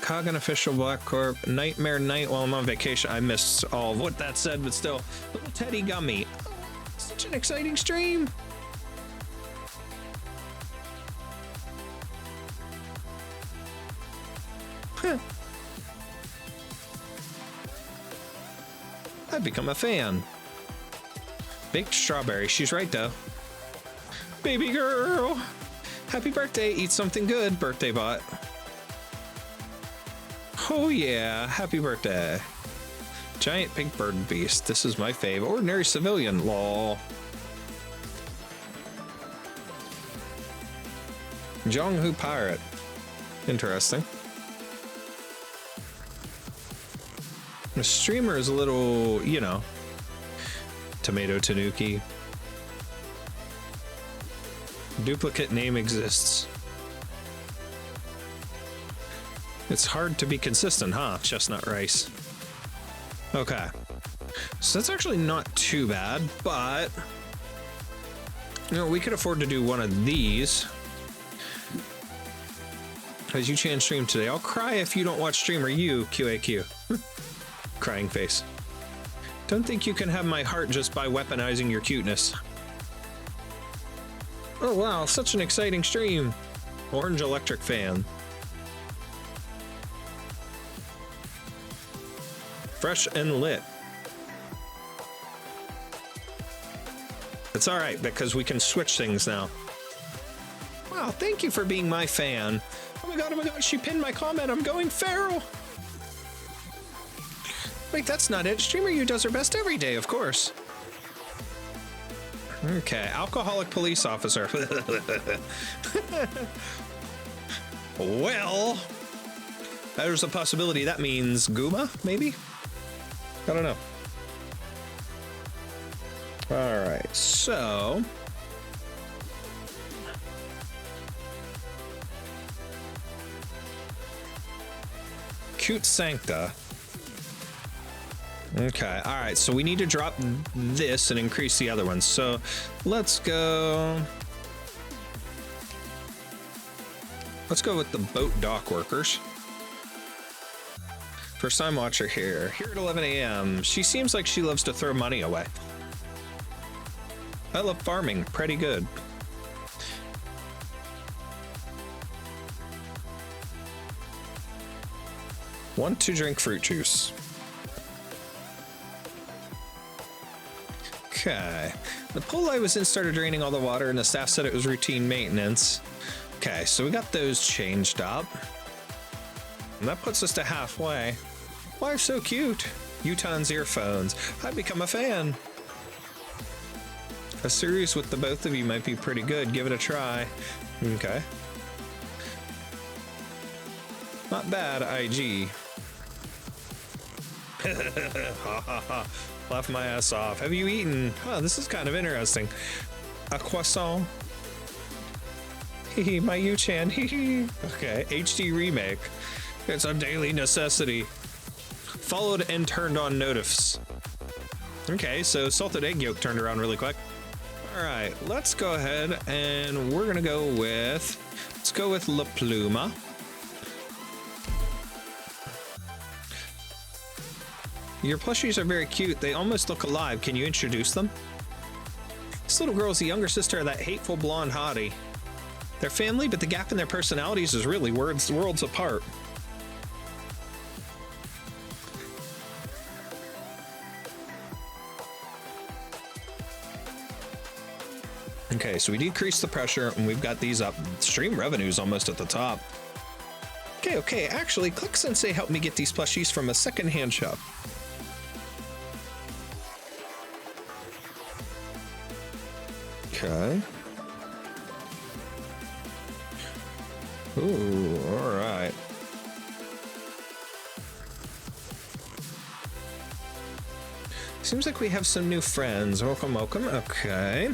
[SPEAKER 1] Kagan official Black Corp Nightmare Night while I'm on vacation. I missed all of what that said, but still, little Teddy Gummy. Oh, such Such an exciting stream. Huh. I've become a fan. Baked strawberry. She's right, though. Baby girl. Happy birthday. Eat something good, birthday bot. Oh, yeah. Happy birthday. Giant pink bird beast. This is my fave. Ordinary civilian. Lol. Jong-Hu pirate. Interesting. The streamer is a little, you know, tomato tanuki. Duplicate name exists. It's hard to be consistent, huh? Chestnut rice. Okay. So that's actually not too bad, but you know, we could afford to do one of these. As you chan stream today, I'll cry if you don't watch stream, or you, QAQ. Crying face. Don't think you can have my heart just by weaponizing your cuteness. Oh wow, such an exciting stream. Orange electric fan. Fresh and lit. It's alright because we can switch things now. Wow, thank you for being my fan. Oh my god, she pinned my comment. I'm going feral. Wait, that's not it. Streamer U does her best every day, of course. Okay, alcoholic police officer. Well, there's a possibility that means Guma, maybe? I don't know. All right, so Cute Sancta. Okay, all right, so we need to drop this and increase the other ones. So let's go with the boat dock workers. First time watcher here at 11 a.m. She seems like she loves to throw money away. I love farming, pretty good. Want to drink fruit juice. Okay, the pool I was in started draining all the water and the staff said it was routine maintenance. Okay, so we got those changed up. And that puts us to halfway. Why so cute? Uton's earphones. I've become a fan. A series with the both of you might be pretty good. Give it a try. Okay. Not bad, IG. Ha ha ha. Laugh my ass off. Have you eaten? Oh, this is kind of interesting. A croissant. Hee my Yu-chan. Hee. Okay, HD remake. It's a daily necessity. Followed and turned on notifs. Okay, so salted egg yolk turned around really quick. All right, let's go ahead and we're gonna go with, La Pluma. Your plushies are very cute. They almost look alive. Can you introduce them? This little girl is the younger sister of that hateful blonde hottie. They're family, but the gap in their personalities is really worlds apart. Okay, so we decreased the pressure and we've got these up. Stream revenue is almost at the top. Okay, actually, Click Sensei helped me get these plushies from a secondhand shop. Okay. Ooh, all right. Seems like we have some new friends. Welcome. Okay.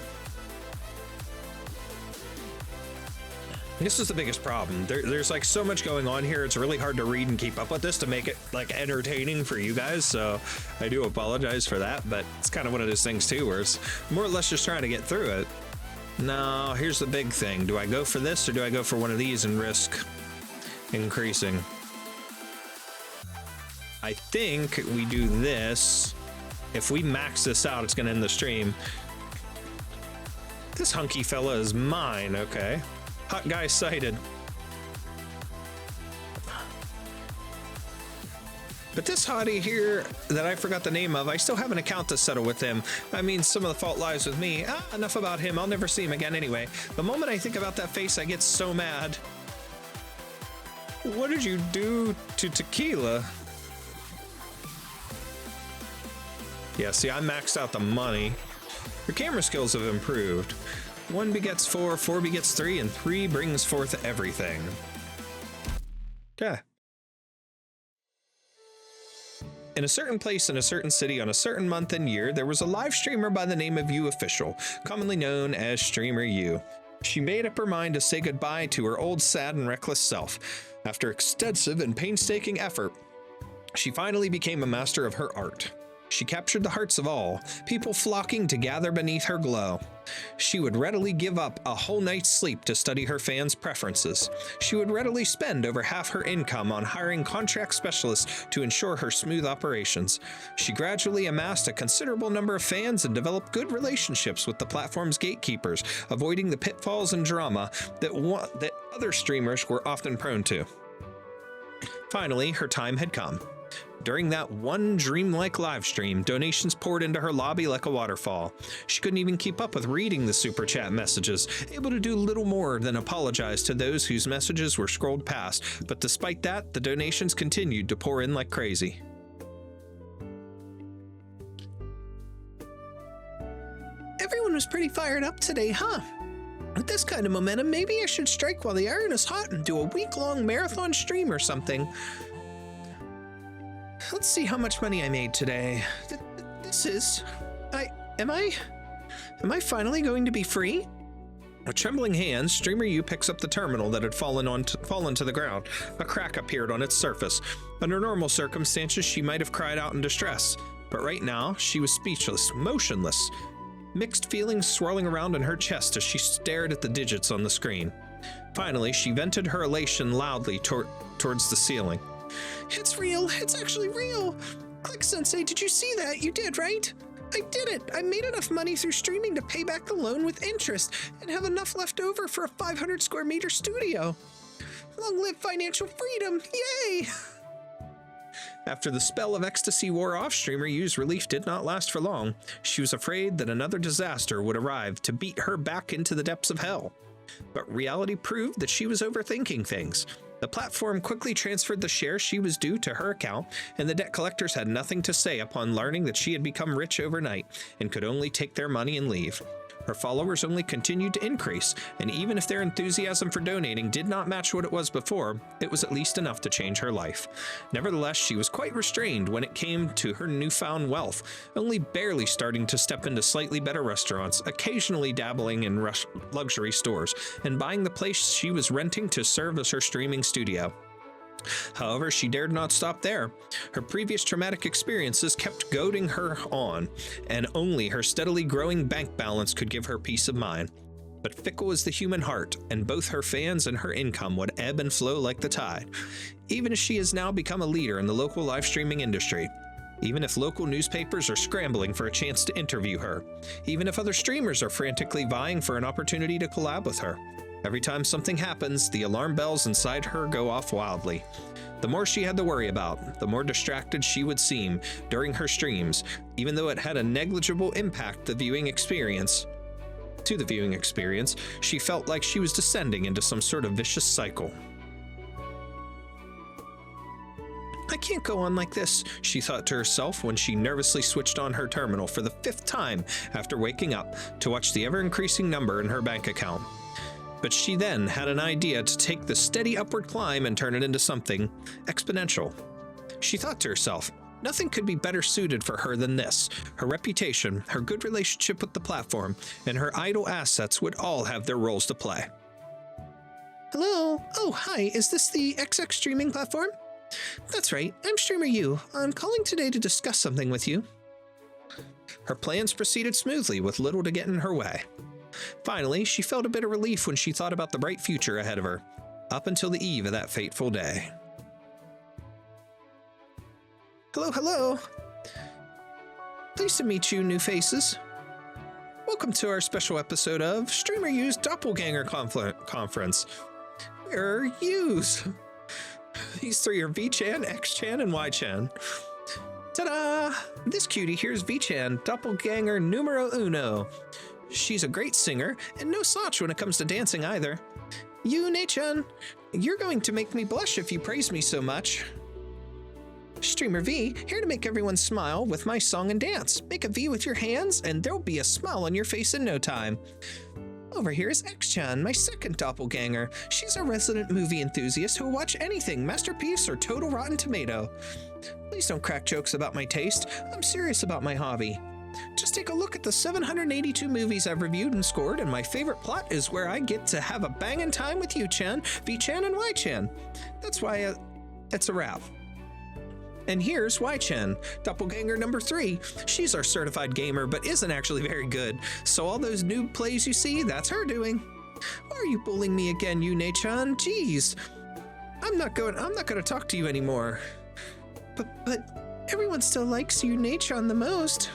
[SPEAKER 1] This is the biggest problem. There's like so much going on here. It's really hard to read and keep up with this to make it like entertaining for you guys. So I do apologize for that, but it's kind of one of those things too, where it's more or less just trying to get through it. Now, here's the big thing. Do I go for this or do I go for one of these and risk increasing? I think we do this. If we max this out, it's going to end the stream. This hunky fella is mine, okay. Hot guy sighted. But this hottie here that I forgot the name of, I still have an account to settle with him. I mean, some of the fault lies with me. Enough about him. I'll never see him again anyway. The moment I think about that face, I get so mad. What did you do to Tequila? Yeah, see, I maxed out the money. Your camera skills have improved. 1 begets 4, 4 begets 3, and 3 brings forth everything. Okay. In a certain place in a certain city on a certain month and year, there was a live streamer by the name of U Official, commonly known as Streamer U. She made up her mind to say goodbye to her old sad and reckless self. After extensive and painstaking effort, she finally became a master of her art. She captured the hearts of all, people flocking to gather beneath her glow. She would readily give up a whole night's sleep to study her fans' preferences. She would readily spend over half her income on hiring contract specialists to ensure her smooth operations. She gradually amassed a considerable number of fans and developed good relationships with the platform's gatekeepers, avoiding the pitfalls and drama that other streamers were often prone to. Finally, her time had come. During that one dreamlike live stream, donations poured into her lobby like a waterfall. She couldn't even keep up with reading the super chat messages, able to do little more than apologize to those whose messages were scrolled past, but despite that, the donations continued to pour in like crazy.
[SPEAKER 3] Everyone was pretty fired up today, huh? With this kind of momentum, maybe I should strike while the iron is hot and do a week-long marathon stream or something. Let's see how much money I made today. Am I finally going to be free?
[SPEAKER 1] With trembling hands, Streamer U picks up the terminal that had fallen to the ground. A crack appeared on its surface. Under normal circumstances, she might have cried out in distress, but right now, she was speechless, motionless. Mixed feelings swirling around in her chest as she stared at the digits on the screen. Finally, she vented her elation loudly towards the ceiling.
[SPEAKER 3] It's real. It's actually real. Click Sensei, did you see that? You did, right? I did it. I made enough money through streaming to pay back the loan with interest and have enough left over for a 500 square meter studio. Long live financial freedom. Yay!
[SPEAKER 1] After the spell of ecstasy wore off, Streamer U's relief did not last for long. She was afraid that another disaster would arrive to beat her back into the depths of hell. But reality proved that she was overthinking things. The platform quickly transferred the share she was due to her account, and the debt collectors had nothing to say upon learning that she had become rich overnight and could only take their money and leave. Her followers only continued to increase, and even if their enthusiasm for donating did not match what it was before, it was at least enough to change her life. Nevertheless, she was quite restrained when it came to her newfound wealth, only barely starting to step into slightly better restaurants, occasionally dabbling in luxury stores, and buying the place she was renting to serve as her streaming studio. However, she dared not stop there. Her previous traumatic experiences kept goading her on, and only her steadily growing bank balance could give her peace of mind. But fickle is the human heart, and both her fans and her income would ebb and flow like the tide. Even as she has now become a leader in the local live streaming industry, even if local newspapers are scrambling for a chance to interview her, even if other streamers are frantically vying for an opportunity to collab with her, every time something happens, the alarm bells inside her go off wildly. The more she had to worry about, the more distracted she would seem during her streams, even though it had a negligible impact to the viewing experience, she felt like she was descending into some sort of vicious cycle. I can't go on like this, she thought to herself when she nervously switched on her terminal for the 5th time after waking up to watch the ever-increasing number in her bank account. But she then had an idea to take the steady upward climb and turn it into something exponential. She thought to herself, nothing could be better suited for her than this. Her reputation, her good relationship with the platform, and her idle assets would all have their roles to play.
[SPEAKER 3] Hello? Oh, hi. Is this the XX streaming platform? That's right. I'm Streamer U. I'm calling today to discuss something with you.
[SPEAKER 1] Her plans proceeded smoothly with little to get in her way. Finally, she felt a bit of relief when she thought about the bright future ahead of her, up until the eve of that fateful day.
[SPEAKER 3] Hello, hello. Pleased to meet you, new faces.
[SPEAKER 1] Welcome to our special episode of Streamer U's Doppelganger Conference. We're U's. These three are V-Chan, X-Chan, and Y-Chan. Ta-da! This cutie here is V-Chan, Doppelganger numero uno. She's a great singer, and no slouch when it comes to dancing either. You, Ne-chan, you're going to make me blush if you praise me so much. Streamer V, here to make everyone smile with my song and dance. Make a V with your hands, and there'll be a smile on your face in no time. Over here is X-chan, my second doppelganger. She's a resident movie enthusiast who will watch anything, Masterpiece or Total Rotten Tomato. Please don't crack jokes about my taste. I'm serious about my hobby. Just take a look at the 782 movies I've reviewed and scored, and my favorite plot is where I get to have a bangin' time with you, Chan, V-Chan, and Y-Chan. That's why it's a wrap. And here's Y-Chan, doppelganger number 3. She's our certified gamer, but isn't actually very good. So all those noob plays you see, that's her doing. Why are you bullying me again, you Ne-chan? Jeez. I'm not gonna talk to you anymore. But everyone still likes you, Ne-chan, the most.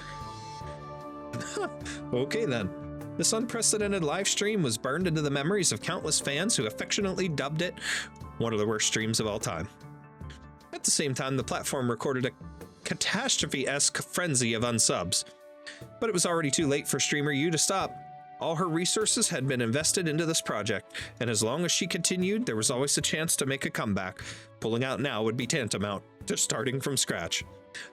[SPEAKER 1] Okay then. This unprecedented live stream was burned into the memories of countless fans who affectionately dubbed it one of the worst streams of all time. At the same time, the platform recorded a catastrophe-esque frenzy of unsubs. But it was already too late for Streamer U to stop. All her resources had been invested into this project, and as long as she continued, there was always a chance to make a comeback. Pulling out now would be tantamount to starting from scratch.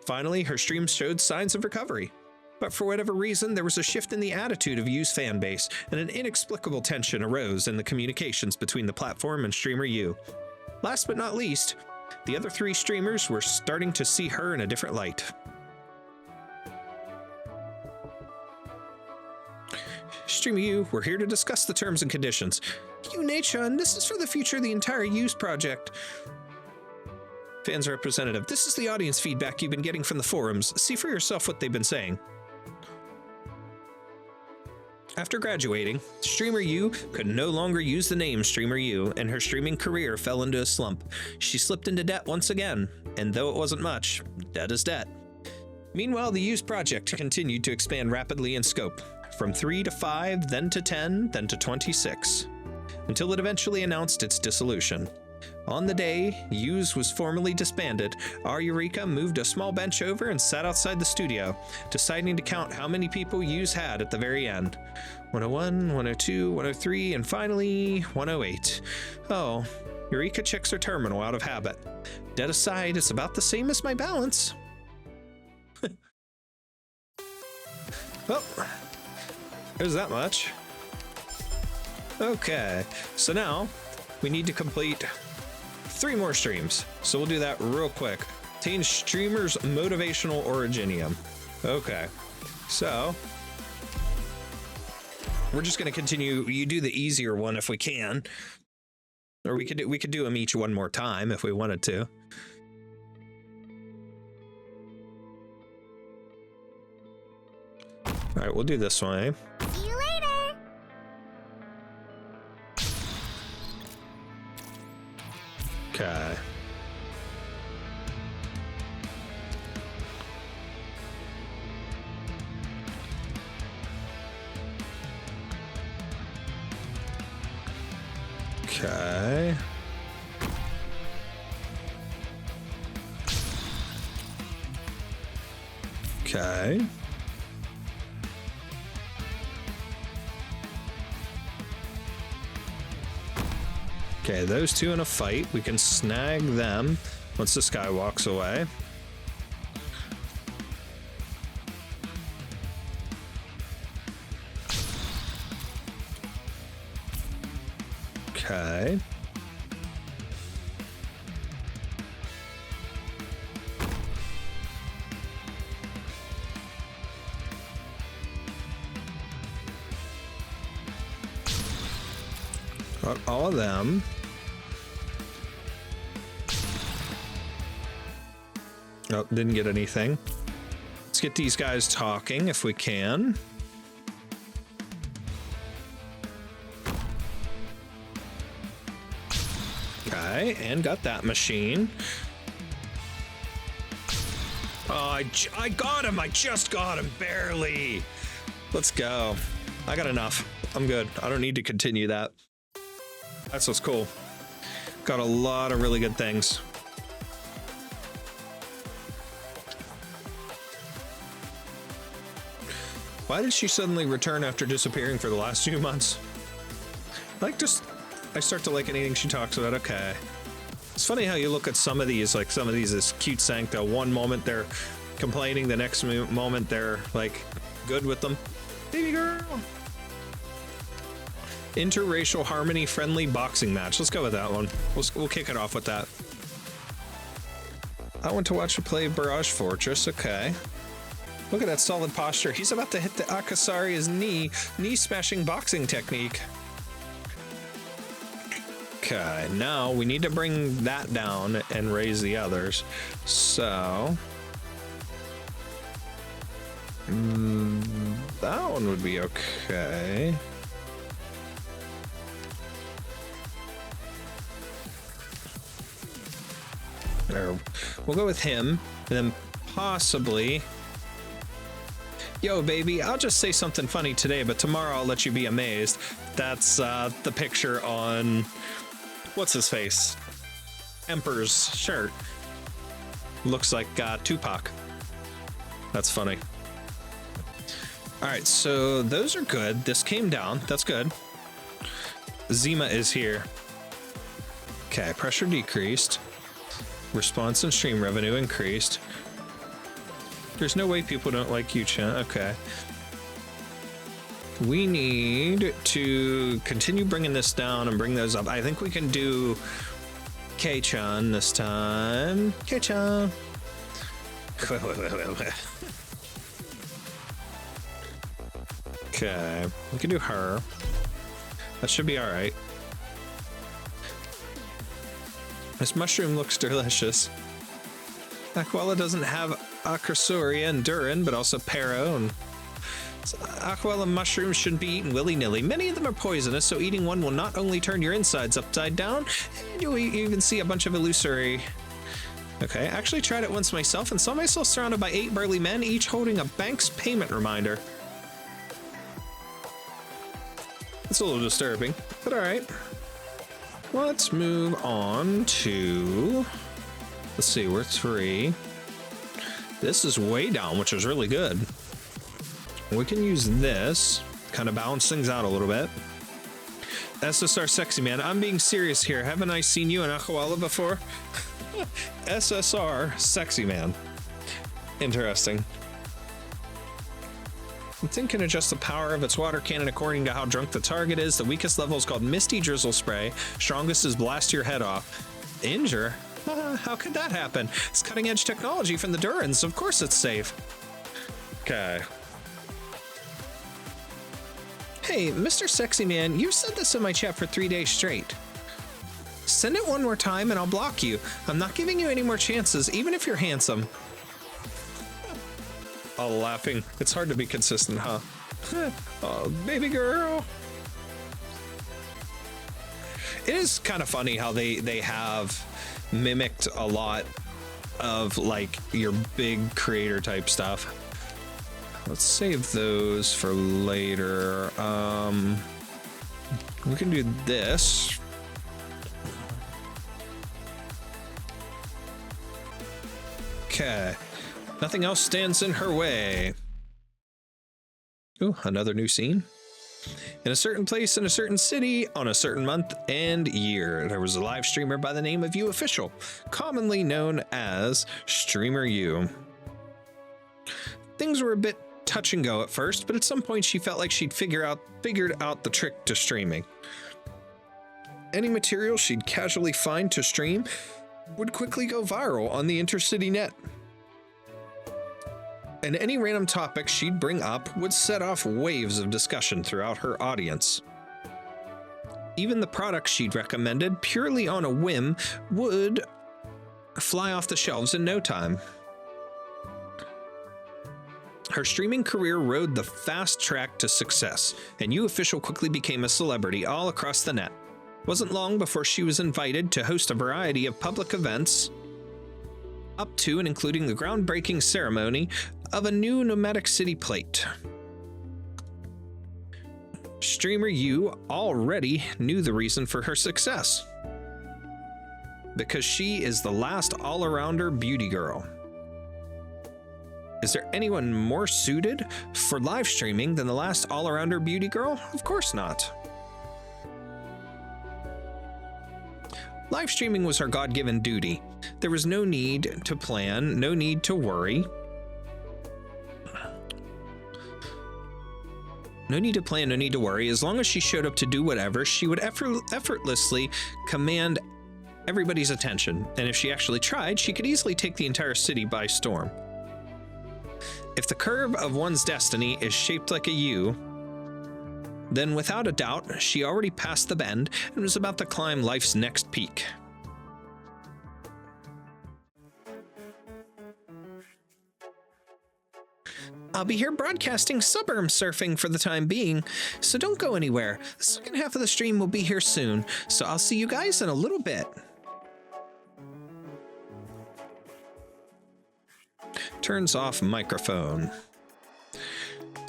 [SPEAKER 1] Finally, her streams showed signs of recovery. But for whatever reason, there was a shift in the attitude of U's fanbase, and an inexplicable tension arose in the communications between the platform and Streamer U. Last but not least, the other 3 streamers were starting to see her in a different light. Streamer U, we're here to discuss the terms and conditions. You, Ne-chan, this is for the future of the entire U's project. Fans representative, this is the audience feedback you've been getting from the forums. See for yourself what they've been saying. After graduating, Streamer U could no longer use the name Streamer U, and her streaming career fell into a slump. She slipped into debt once again, and though it wasn't much, debt is debt. Meanwhile, the U's project continued to expand rapidly in scope, from 3 to 5, then to 10, then to 26, until it eventually announced its dissolution. On the day U's was formally disbanded, our Eureka moved a small bench over and sat outside the studio, deciding to count how many people U's had at the very end. 101, 102, 103, and finally 108. Oh, Eureka checks her terminal out of habit. Debt aside, it's about the same as my balance. Well, there's that much. Okay, so now we need to complete 3 more streams, so we'll do that real quick. Teen Streamer's Motivational Originium. Okay, so we're just gonna continue. You do the easier one if we can, or we could do them each one more time if we wanted to. All right, we'll do this one.
[SPEAKER 6] See you later!
[SPEAKER 1] Okay. Okay. Okay. Okay, those 2 in a fight. We can snag them once this guy walks away. Okay. Got all of them. Oh, didn't get anything. Let's get these guys talking if we can. Okay, and got that machine. Oh, I got him! I just got him, barely! Let's go. I got enough. I'm good. I don't need to continue that. That's what's cool. Got a lot of really good things. Why did she suddenly return after disappearing for the last few months? I start to like anything she talks about. Okay. It's funny how you look at some of these as cute Sancta. One moment they're complaining, the next moment they're like good with them. Baby girl. Interracial harmony friendly boxing match. Let's go with that one. We'll kick it off with that. I want to watch her play Barrage Fortress. Okay. Look at that solid posture. He's about to hit the Akasaria's knee smashing boxing technique. Okay, now we need to bring that down and raise the others. So that one would be okay. There, we'll go with him, and then possibly. Yo, baby, I'll just say something funny today, but tomorrow I'll let you be amazed. That's the picture on what's his face? Emperor's shirt. Looks like Tupac. That's funny. All right, so those are good. This came down. That's good. Zima is here. Okay, pressure decreased. Response and stream revenue increased. There's no way people don't like you, Chan. Okay. We need to continue bringing this down and bring those up. I think we can do K-chan this time. K-chan. Okay, we can do her. That should be all right. This mushroom looks delicious. Aquella doesn't have Akrasuria and Durin, but also Pero, and Aquella mushrooms shouldn't be eaten willy-nilly. Many of them are poisonous, so eating one will not only turn your insides upside down, you'll even see a bunch of illusory. Okay, I actually tried it once myself and saw myself surrounded by 8 burly men, each holding a bank's payment reminder. That's a little disturbing, but all right. Let's move on to, let's see, we're 3. This is way down, which is really good. We can use this, kind of balance things out a little bit. SSR Sexy Man, I'm being serious here. Haven't I seen you in Akawala before? SSR Sexy Man. Interesting. The thing can adjust the power of its water cannon according to how drunk the target is. The weakest level is called Misty Drizzle Spray. Strongest is Blast Your Head Off. Injure? How could that happen? It's cutting edge technology from the Durans. Of course it's safe. Okay. Hey, Mr. Sexy Man, you've said this in my chat for 3 days straight. Send it one more time and I'll block you. I'm not giving you any more chances, even if you're handsome. All laughing. It's hard to be consistent, huh? Oh, baby girl. It is kind of funny how they have mimicked a lot of like your big creator type stuff. Let's save those for later. We can do this. Okay. Nothing else stands in her way. Ooh, another new scene. In a certain place, in a certain city, on a certain month and year, there was a live streamer by the name of You Official, commonly known as Streamer You. Things were a bit touch and go at first, but at some point she felt like she'd figured out the trick to streaming. Any material she'd casually find to stream would quickly go viral on the intercity net. And any random topic she'd bring up would set off waves of discussion throughout her audience. Even the products she'd recommended purely on a whim would fly off the shelves in no time. Her streaming career rode the fast track to success, and You Official quickly became a celebrity all across the net. Wasn't long before she was invited to host a variety of public events, up to and including the groundbreaking ceremony of a new Nomadic City plate. Streamer you already knew the reason for her success. Because she is the last all-arounder beauty girl. Is there anyone more suited for live streaming than the last all-arounder beauty girl? Of course not. Live streaming was her God-given duty. There was no need to plan, no need to worry. No need to plan, no need to worry. As long as she showed up to do whatever, she would effortlessly command everybody's attention. And if she actually tried, she could easily take the entire city by storm. If the curve of one's destiny is shaped like a U, then without a doubt, she already passed the bend and was about to climb life's next peak. I'll be here broadcasting suburb surfing for the time being, so don't go anywhere. The second half of the stream will be here soon, so I'll see you guys in a little bit. Turns off microphone.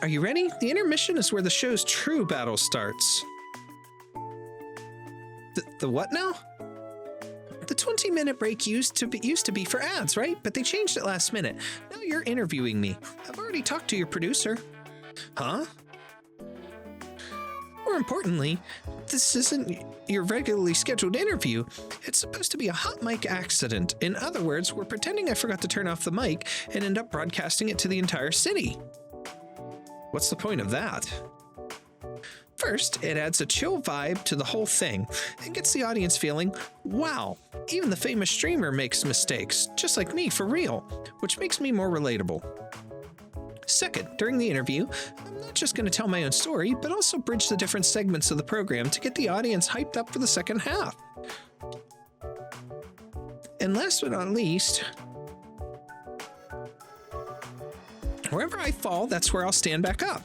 [SPEAKER 1] Are you ready? The intermission is where the show's true battle starts. The what now? The 20-minute break used to be for ads, right? But they changed it last minute. Now you're interviewing me. I've already talked to your producer. Huh? More importantly, this isn't your regularly scheduled interview. It's supposed to be a hot mic accident. In other words, we're pretending I forgot to turn off the mic and end up broadcasting it to the entire city. What's the point of that? First, it adds a chill vibe to the whole thing and gets the audience feeling, wow, even the famous streamer makes mistakes, just like me for real, which makes me more relatable. Second, during the interview, I'm not just going to tell my own story, but also bridge the different segments of the program to get the audience hyped up for the second half. And last but not least, wherever I fall, that's where I'll stand back up.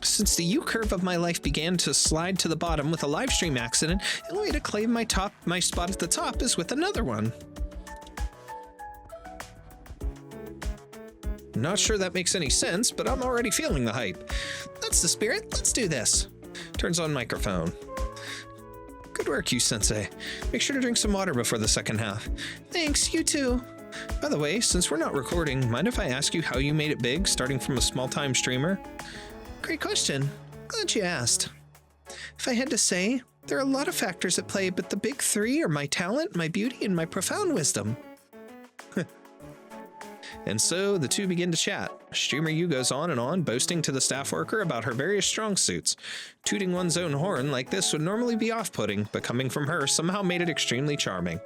[SPEAKER 1] Since the U-curve of my life began to slide to the bottom with a live stream accident, the only way to claim my spot at the top is with another one. Not sure that makes any sense, but I'm already feeling the hype. That's the spirit. Let's do this. Turns on microphone. Good work, you sensei. Make sure to drink some water before the second half. Thanks, you too. By the way, since we're not recording, mind if I ask you how you made it big, starting from a small-time streamer? Great question. Glad you asked. If I had to say, there are a lot of factors at play, but the big three are my talent, my beauty, and my profound wisdom. And so the two begin to chat. Streamer Yu goes on and on, boasting to the staff worker about her various strong suits. Tooting one's own horn like this would normally be off-putting, but coming from her somehow made it extremely charming.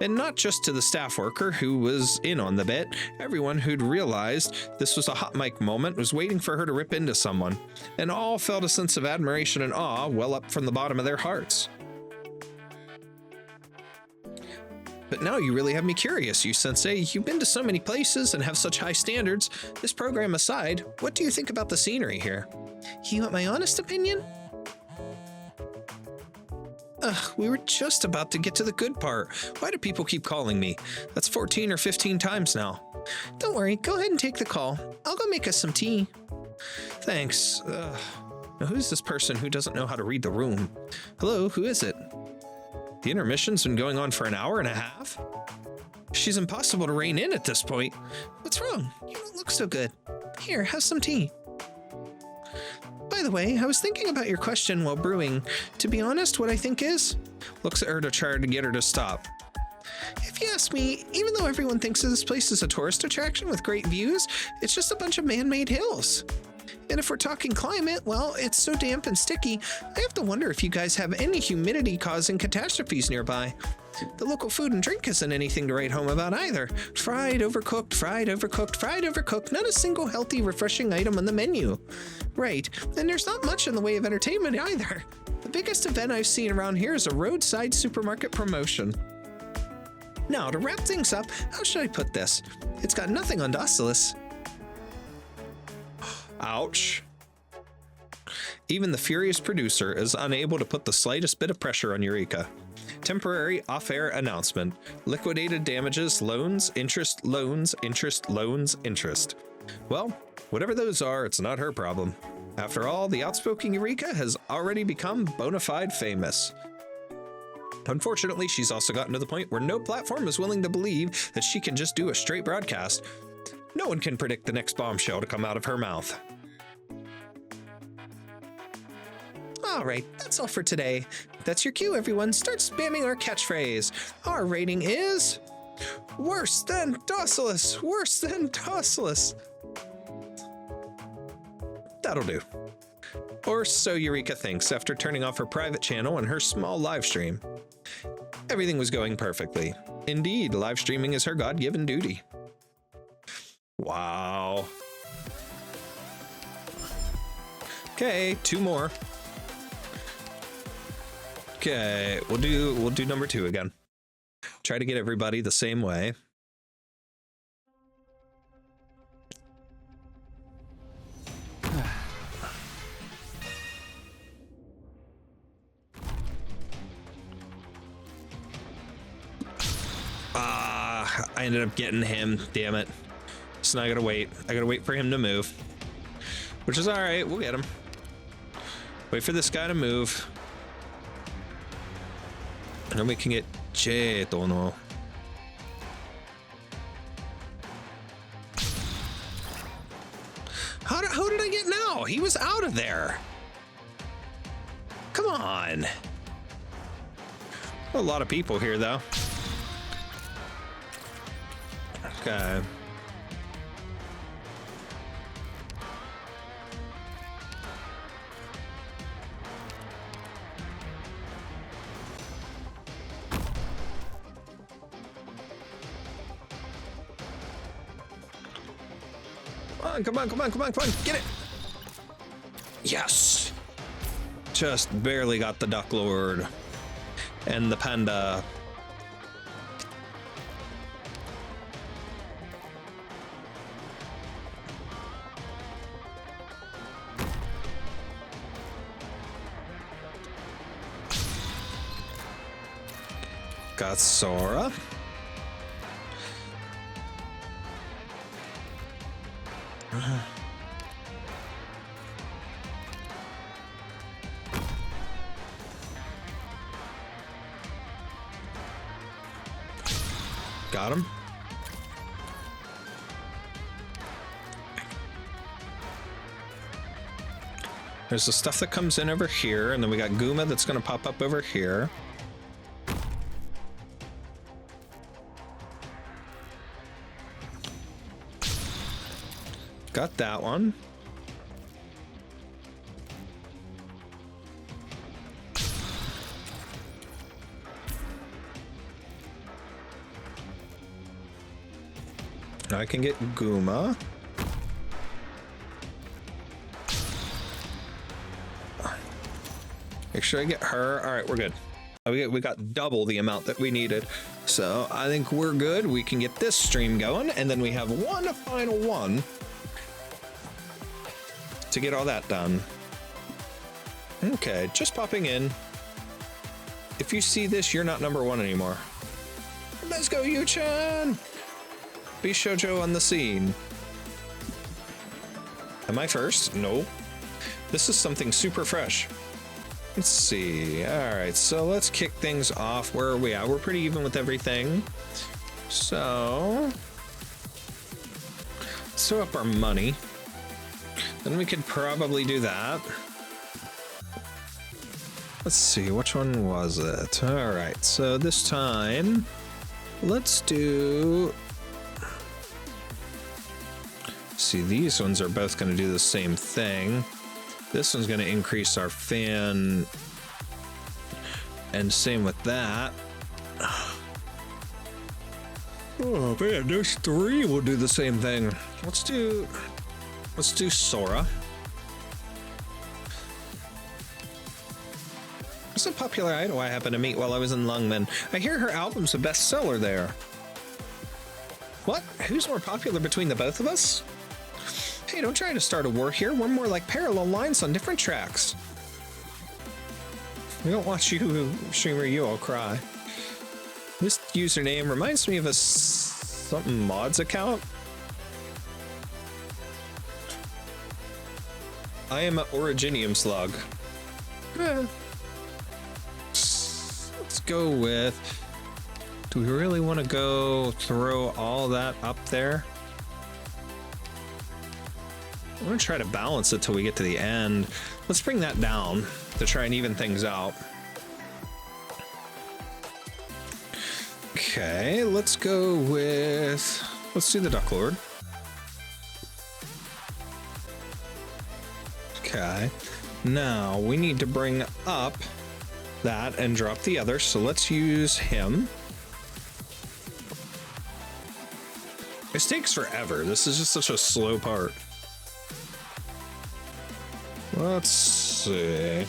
[SPEAKER 1] And not just to the staff worker who was in on the bit, everyone who'd realized this was a hot mic moment was waiting for her to rip into someone, and all felt a sense of admiration and awe well up from the bottom of their hearts. But now you really have me curious, you sensei. You've been to so many places and have such high standards. This program aside, what do you think about the scenery here? You want my honest opinion? We were just about to get to the good part. Why do people keep calling me? That's 14 or 15 times now. Don't worry, go ahead and take the call. I'll go make us some tea. Thanks. Now who's this person who doesn't know how to read the room? Hello, who is it? The intermission's been going on for an hour and a half? She's impossible to rein in at this point. What's wrong? You don't look so good. Here, have some tea. By the way, I was thinking about your question while brewing. To be honest, what I think is... Looks at her to try to get her to stop. If you ask me, even though everyone thinks of this place as a tourist attraction with great views, it's just a bunch of man-made hills. And if we're talking climate, well, it's so damp and sticky, I have to wonder if you guys have any humidity-causing catastrophes nearby. The local food and drink isn't anything to write home about either. Fried, overcooked, fried, overcooked, fried, overcooked, not a single healthy, refreshing item on the menu. Right, and there's not much in the way of entertainment either. The biggest event I've seen around here is a roadside supermarket promotion. Now, to wrap things up, how should I put this? It's got nothing on Docilis. Ouch. Even the furious producer is unable to put the slightest bit of pressure on Eureka. Temporary off-air announcement. Liquidated damages, loans, interest, loans, interest, loans, interest. Well, whatever those are, it's not her problem. After all, the outspoken Eureka has already become bona fide famous. Unfortunately, she's also gotten to the point where no platform is willing to believe that she can just do a straight broadcast. No one can predict the next bombshell to come out of her mouth.
[SPEAKER 3] All right, that's all for today. That's your cue, everyone. Start spamming our catchphrase. Our rating is worse than Docilis. Worse than Docilis.
[SPEAKER 1] That'll do. Or so Eureka thinks after turning off her private channel and her small live stream. Everything was going perfectly. Indeed, live streaming is her God-given duty. Wow. Okay, 2 more. Okay, we'll do number 2 again. Try to get everybody the same way. I ended up getting him, damn it. So now I gotta wait. I gotta wait for him to move. Which is alright, we'll get him. Wait for this guy to move. And then we can get Jetono. How did I get now? He was out of there. Come on. A lot of people here, though. Okay. Come on, get it! Yes! Just barely got the Duck Lord and the Panda. Got Sora. Got him. There's the stuff that comes in over here, and then we got Guma that's going to pop up over here. Got that one. I can get Guma. Make sure I get her. All right, we're good. We got double the amount that we needed. So I think we're good. We can get this stream going, and then we have one final one to get all that done. Okay, just popping in. If you see this, you're not number 1 anymore. Let's go, Yu-chan! Bishojo on the scene. Am I first? No. This is something super fresh. Let's see. All right, so let's kick things off. Where are we at? We're pretty even with everything. So let's throw up our money. Then we could probably do that. Let's see, which one was it? All right, so this time, let's do... See, these ones are both going to do the same thing. This one's going to increase our fan, and same with that. Oh man, those 3 will do the same thing. Let's do Sora. What's a popular idol I happened to meet while I was in Lungmen? I hear her album's a bestseller there. What? Who's more popular between the both of us? Hey, don't try to start a war here. We're more like parallel lines on different tracks. We don't watch you, streamer, you all cry. This username reminds me of a something mods account. I am an Originium slug. Let's go with... Do we really want to go throw all that up there? I'm going to try to balance it till we get to the end. Let's bring that down to try and even things out. Okay, let's go with... Let's do the Duck Lord. Okay, now we need to bring up that and drop the other, so let's use him. This takes forever. This is just such a slow part. Let's see.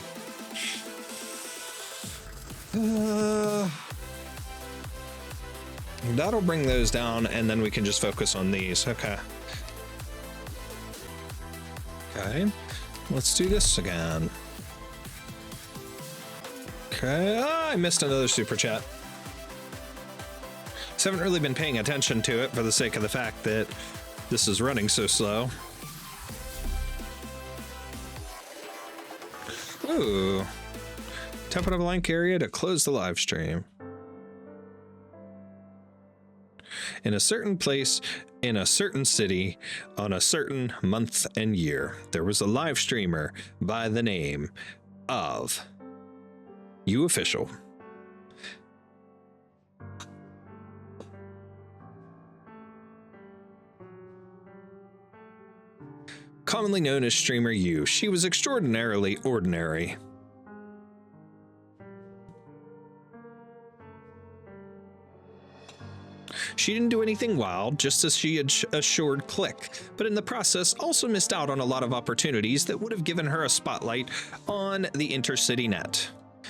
[SPEAKER 1] That'll bring those down, and then we can just focus on these. Okay. Okay. Let's do this again. Okay. Oh, I missed another super chat. I haven't really been paying attention to it for the sake of the fact that this is running so slow. Ooh. Tap on a blank area to close the live stream. In a certain place, in a certain city, on a certain month and year, there was a live streamer by the name of You Official. Commonly known as Streamer U, she was extraordinarily ordinary. She didn't do anything wild, just as she had assured Click, but in the process also missed out on a lot of opportunities that would have given her a spotlight on the intercity net.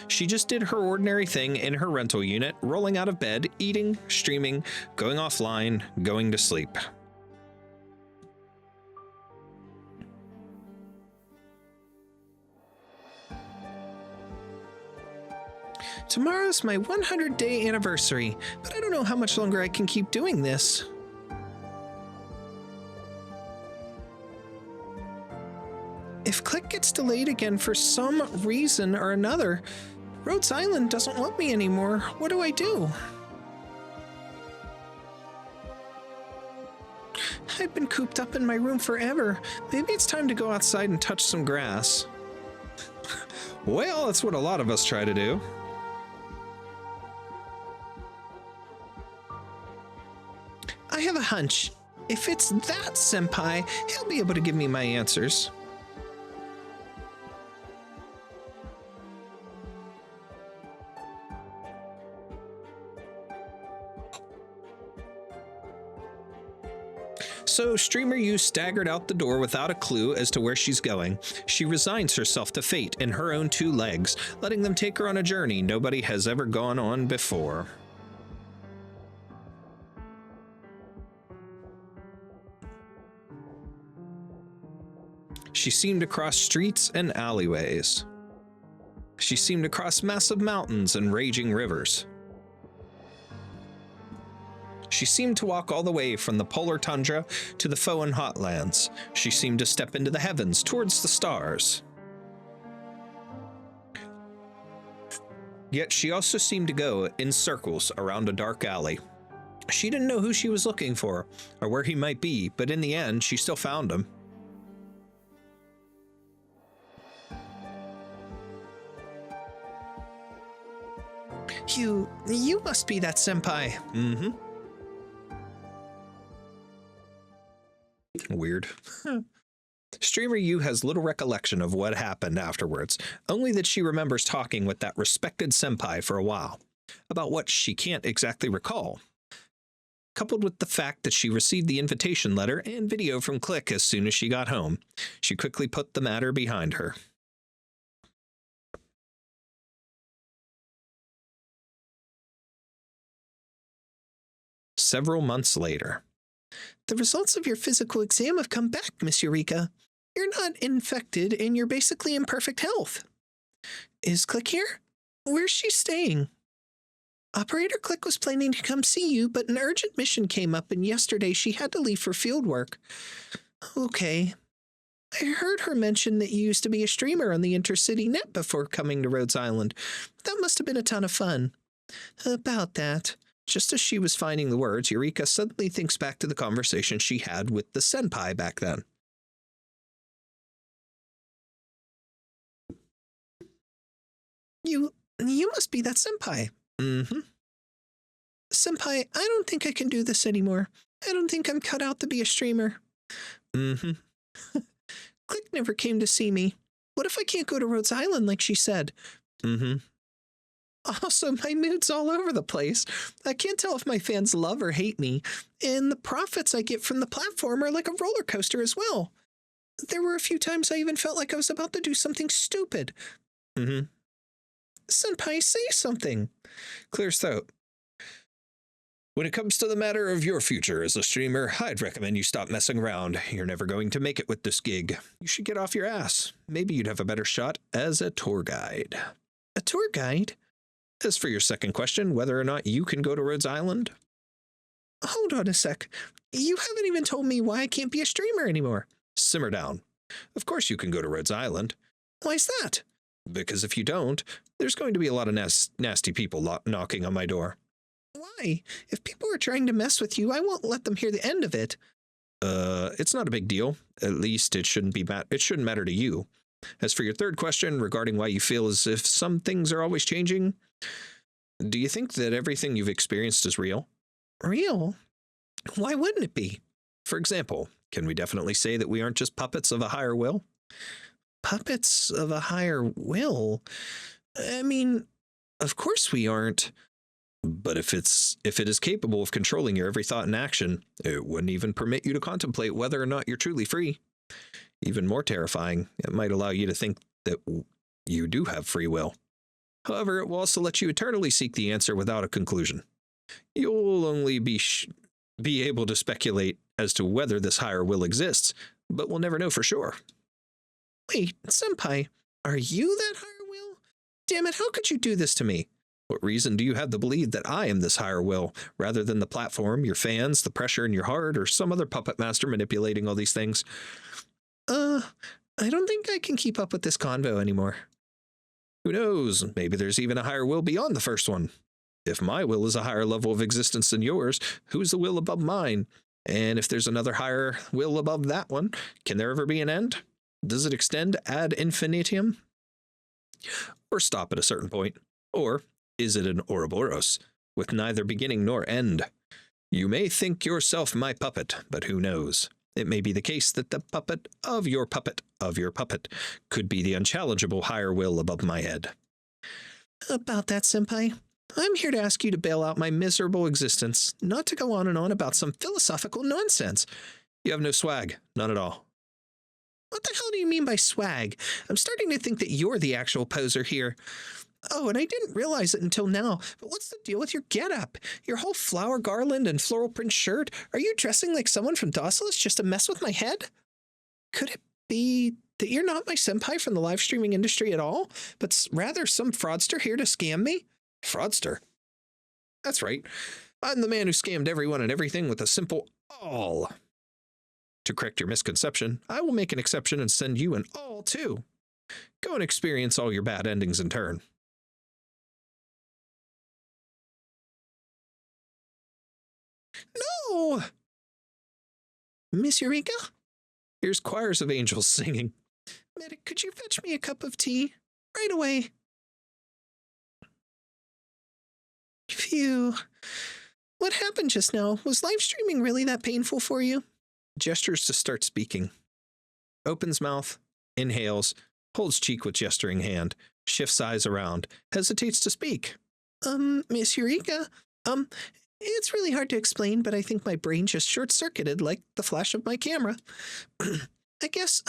[SPEAKER 1] She just did her ordinary thing in her rental unit, rolling out of bed, eating, streaming, going offline, going to sleep.
[SPEAKER 3] Tomorrow's my 100-day anniversary, but I don't know how much longer I can keep doing this. If Click gets delayed again for some reason or another, Rhodes Island doesn't want me anymore. What do I do? I've been cooped up in my room forever. Maybe it's time to go outside and touch some grass.
[SPEAKER 1] Well, that's what a lot of us try to do.
[SPEAKER 3] I have a hunch. If it's that senpai, he'll be able to give me my answers.
[SPEAKER 1] So Streamer U staggered out the door without a clue as to where she's going. She resigns herself to fate in her own two legs, letting them take her on a journey nobody has ever gone on before. She seemed to cross streets and alleyways. She seemed to cross massive mountains and raging rivers. She seemed to walk all the way from the polar tundra to the Foan hotlands. She seemed to step into the heavens towards the stars. Yet she also seemed to go in circles around a dark alley. She didn't know who she was looking for or where he might be, but in the end, she still found him.
[SPEAKER 3] You must be that senpai.
[SPEAKER 1] Mm-hmm. Weird. Streamer U has little recollection of what happened afterwards, only that she remembers talking with that respected senpai for a while, about what she can't exactly recall. Coupled with the fact that she received the invitation letter and video from Click as soon as she got home, she quickly put the matter behind her. Several months later.
[SPEAKER 3] The results of your physical exam have come back, Miss Eureka. You're not infected and you're basically in perfect health. Is Click here? Where's she staying? Operator Click was planning to come see you, but an urgent mission came up, and yesterday she had to leave for field work. Okay. I heard her mention that you used to be a streamer on the Intercity Net before coming to Rhodes Island. That must have been a ton of fun. About that, just as she was finding the words, Eureka suddenly thinks back to the conversation she had with the senpai back then. You must be that senpai. Mm-hmm. Senpai, I don't think I can do this anymore. I don't think I'm cut out to be a streamer. Mm-hmm. Click never came to see me. What if I can't go to Rhodes Island like she said? Mm-hmm. Also, my mood's all over the place. I can't tell if my fans love or hate me, and the profits I get from the platform are like a roller coaster as well. There were a few times I even felt like I was about to do something stupid. Mm-hmm. Senpai, say something. Clears throat. When it comes to the matter of your future as a streamer, I'd recommend you stop messing around. You're never going to make it with this gig. You should get off your ass. Maybe you'd have a better shot as a tour guide. A tour guide? As for your second question, whether or not you can go to Rhodes Island? Hold on a sec. You haven't even told me why I can't be a streamer anymore. Simmer down. Of course you can go to Rhodes Island. Why's that? Because if you don't, there's going to be a lot of nasty people knocking on my door. Why? If people are trying to mess with you, I won't let them hear the end of it. It's not a big deal. At least it shouldn't matter to you. As for your third question regarding why you feel as if some things are always changing, do you think that everything you've experienced is real? Real? Why wouldn't it be? For example, can we definitely say that we aren't just puppets of a higher will? Puppets of a higher will? I mean, of course we aren't. But if it is capable of controlling your every thought and action, it wouldn't even permit you to contemplate whether or not you're truly free. Even more terrifying, it might allow you to think that you do have free will. However, it will also let you eternally seek the answer without a conclusion. You'll only be able to speculate as to whether this higher will exists, but we'll never know for sure. Wait, Senpai, are you that higher will? Damn it, how could you do this to me? What reason do you have to believe that I am this higher will, rather than the platform, your fans, the pressure in your heart, or some other puppet master manipulating all these things? I don't think I can keep up with this convo anymore. Who knows? Maybe there's even a higher will beyond the first one. If my will is a higher level of existence than yours, who's the will above mine? And if there's another higher will above that one, can there ever be an end? Does it extend ad infinitum? Or stop at a certain point? Or is it an Ouroboros, with neither beginning nor end? You may think yourself my puppet, but who knows? It may be the case that the puppet of your puppet could be the unchallengeable higher will above my head. About that, Senpai, I'm here to ask you to bail out my miserable existence, not to go on and on about some philosophical nonsense. You have no swag, none at all. What the hell do you mean by swag? I'm starting to think that you're the actual poser here. Oh, and I didn't realize it until now, but what's the deal with your getup? Your whole flower garland and floral print shirt? Are you dressing like someone from Dawson's just to mess with my head? Could it be that you're not my senpai from the live streaming industry at all, but rather some fraudster here to scam me? Fraudster? That's right. I'm the man who scammed everyone and everything with a simple all. To correct your misconception, I will make an exception and send you an all too. Go and experience all your bad endings in turn. No! Miss Eureka? Here's choirs of angels singing. Medic, could you fetch me a cup of tea? Right away. Phew. What happened just now? Was live streaming really that painful for you? Gestures to start speaking. Opens mouth, inhales, holds cheek with gesturing hand, shifts eyes around, hesitates to speak. Miss Eureka, it's really hard to explain, but I think my brain just short-circuited like the flash of my camera. I guess,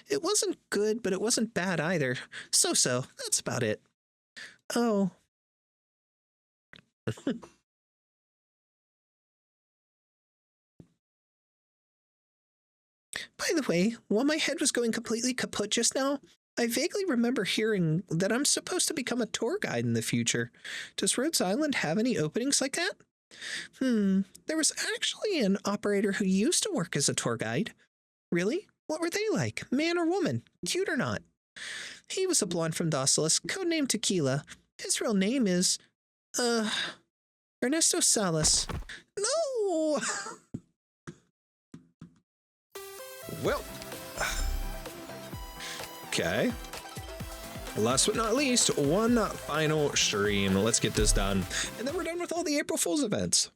[SPEAKER 3] it wasn't good, but it wasn't bad either. So-so, that's about it. Oh. By the way, while my head was going completely kaput just now, I vaguely remember hearing that I'm supposed to become a tour guide in the future. Does Rhodes Island have any openings like that? There was actually an operator who used to work as a tour guide. Really? What were they like? Man or woman? Cute or not? He was a blonde from Docilis, codenamed Tequila. His real name is, Ernesto Salas. No!
[SPEAKER 1] Well, okay. Last but not least, one final stream. Let's get this done. And then we're done with all the April Fools events.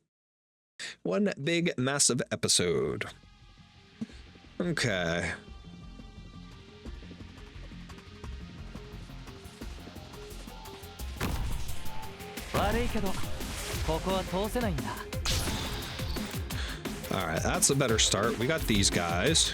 [SPEAKER 1] One big, massive episode. Okay. Alright, that's a better start. We got these guys.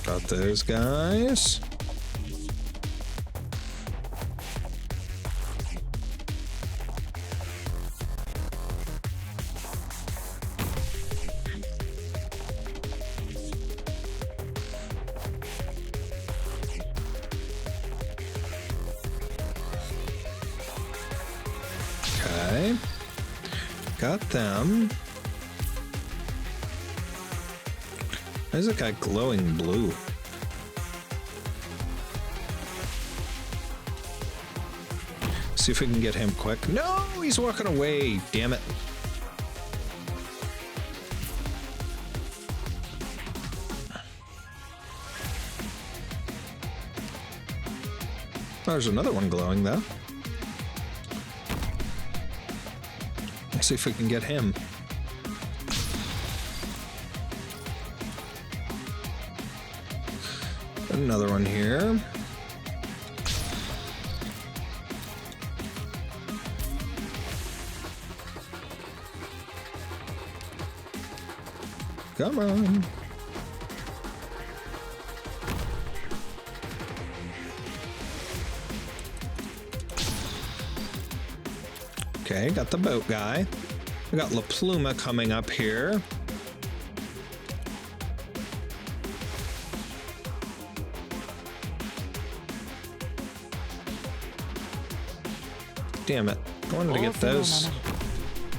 [SPEAKER 1] Got those guys. Okay. Got them. Why is that guy glowing blue? See if we can get him quick. No, he's walking away. Damn it. There's another one glowing though. Let's see if we can get him. Another one here. Come on. Okay, got the boat guy. We got La Pluma coming up here. Damn it. I wanted to get those.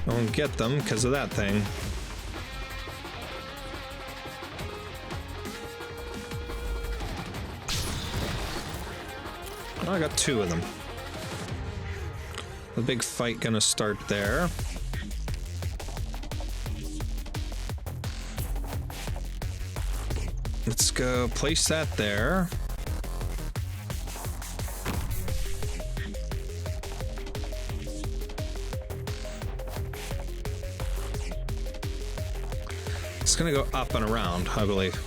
[SPEAKER 1] I won't get them because of that thing. Oh, I got two of them. A big fight gonna start there. Let's go place that there. It's gonna go up and around, I believe.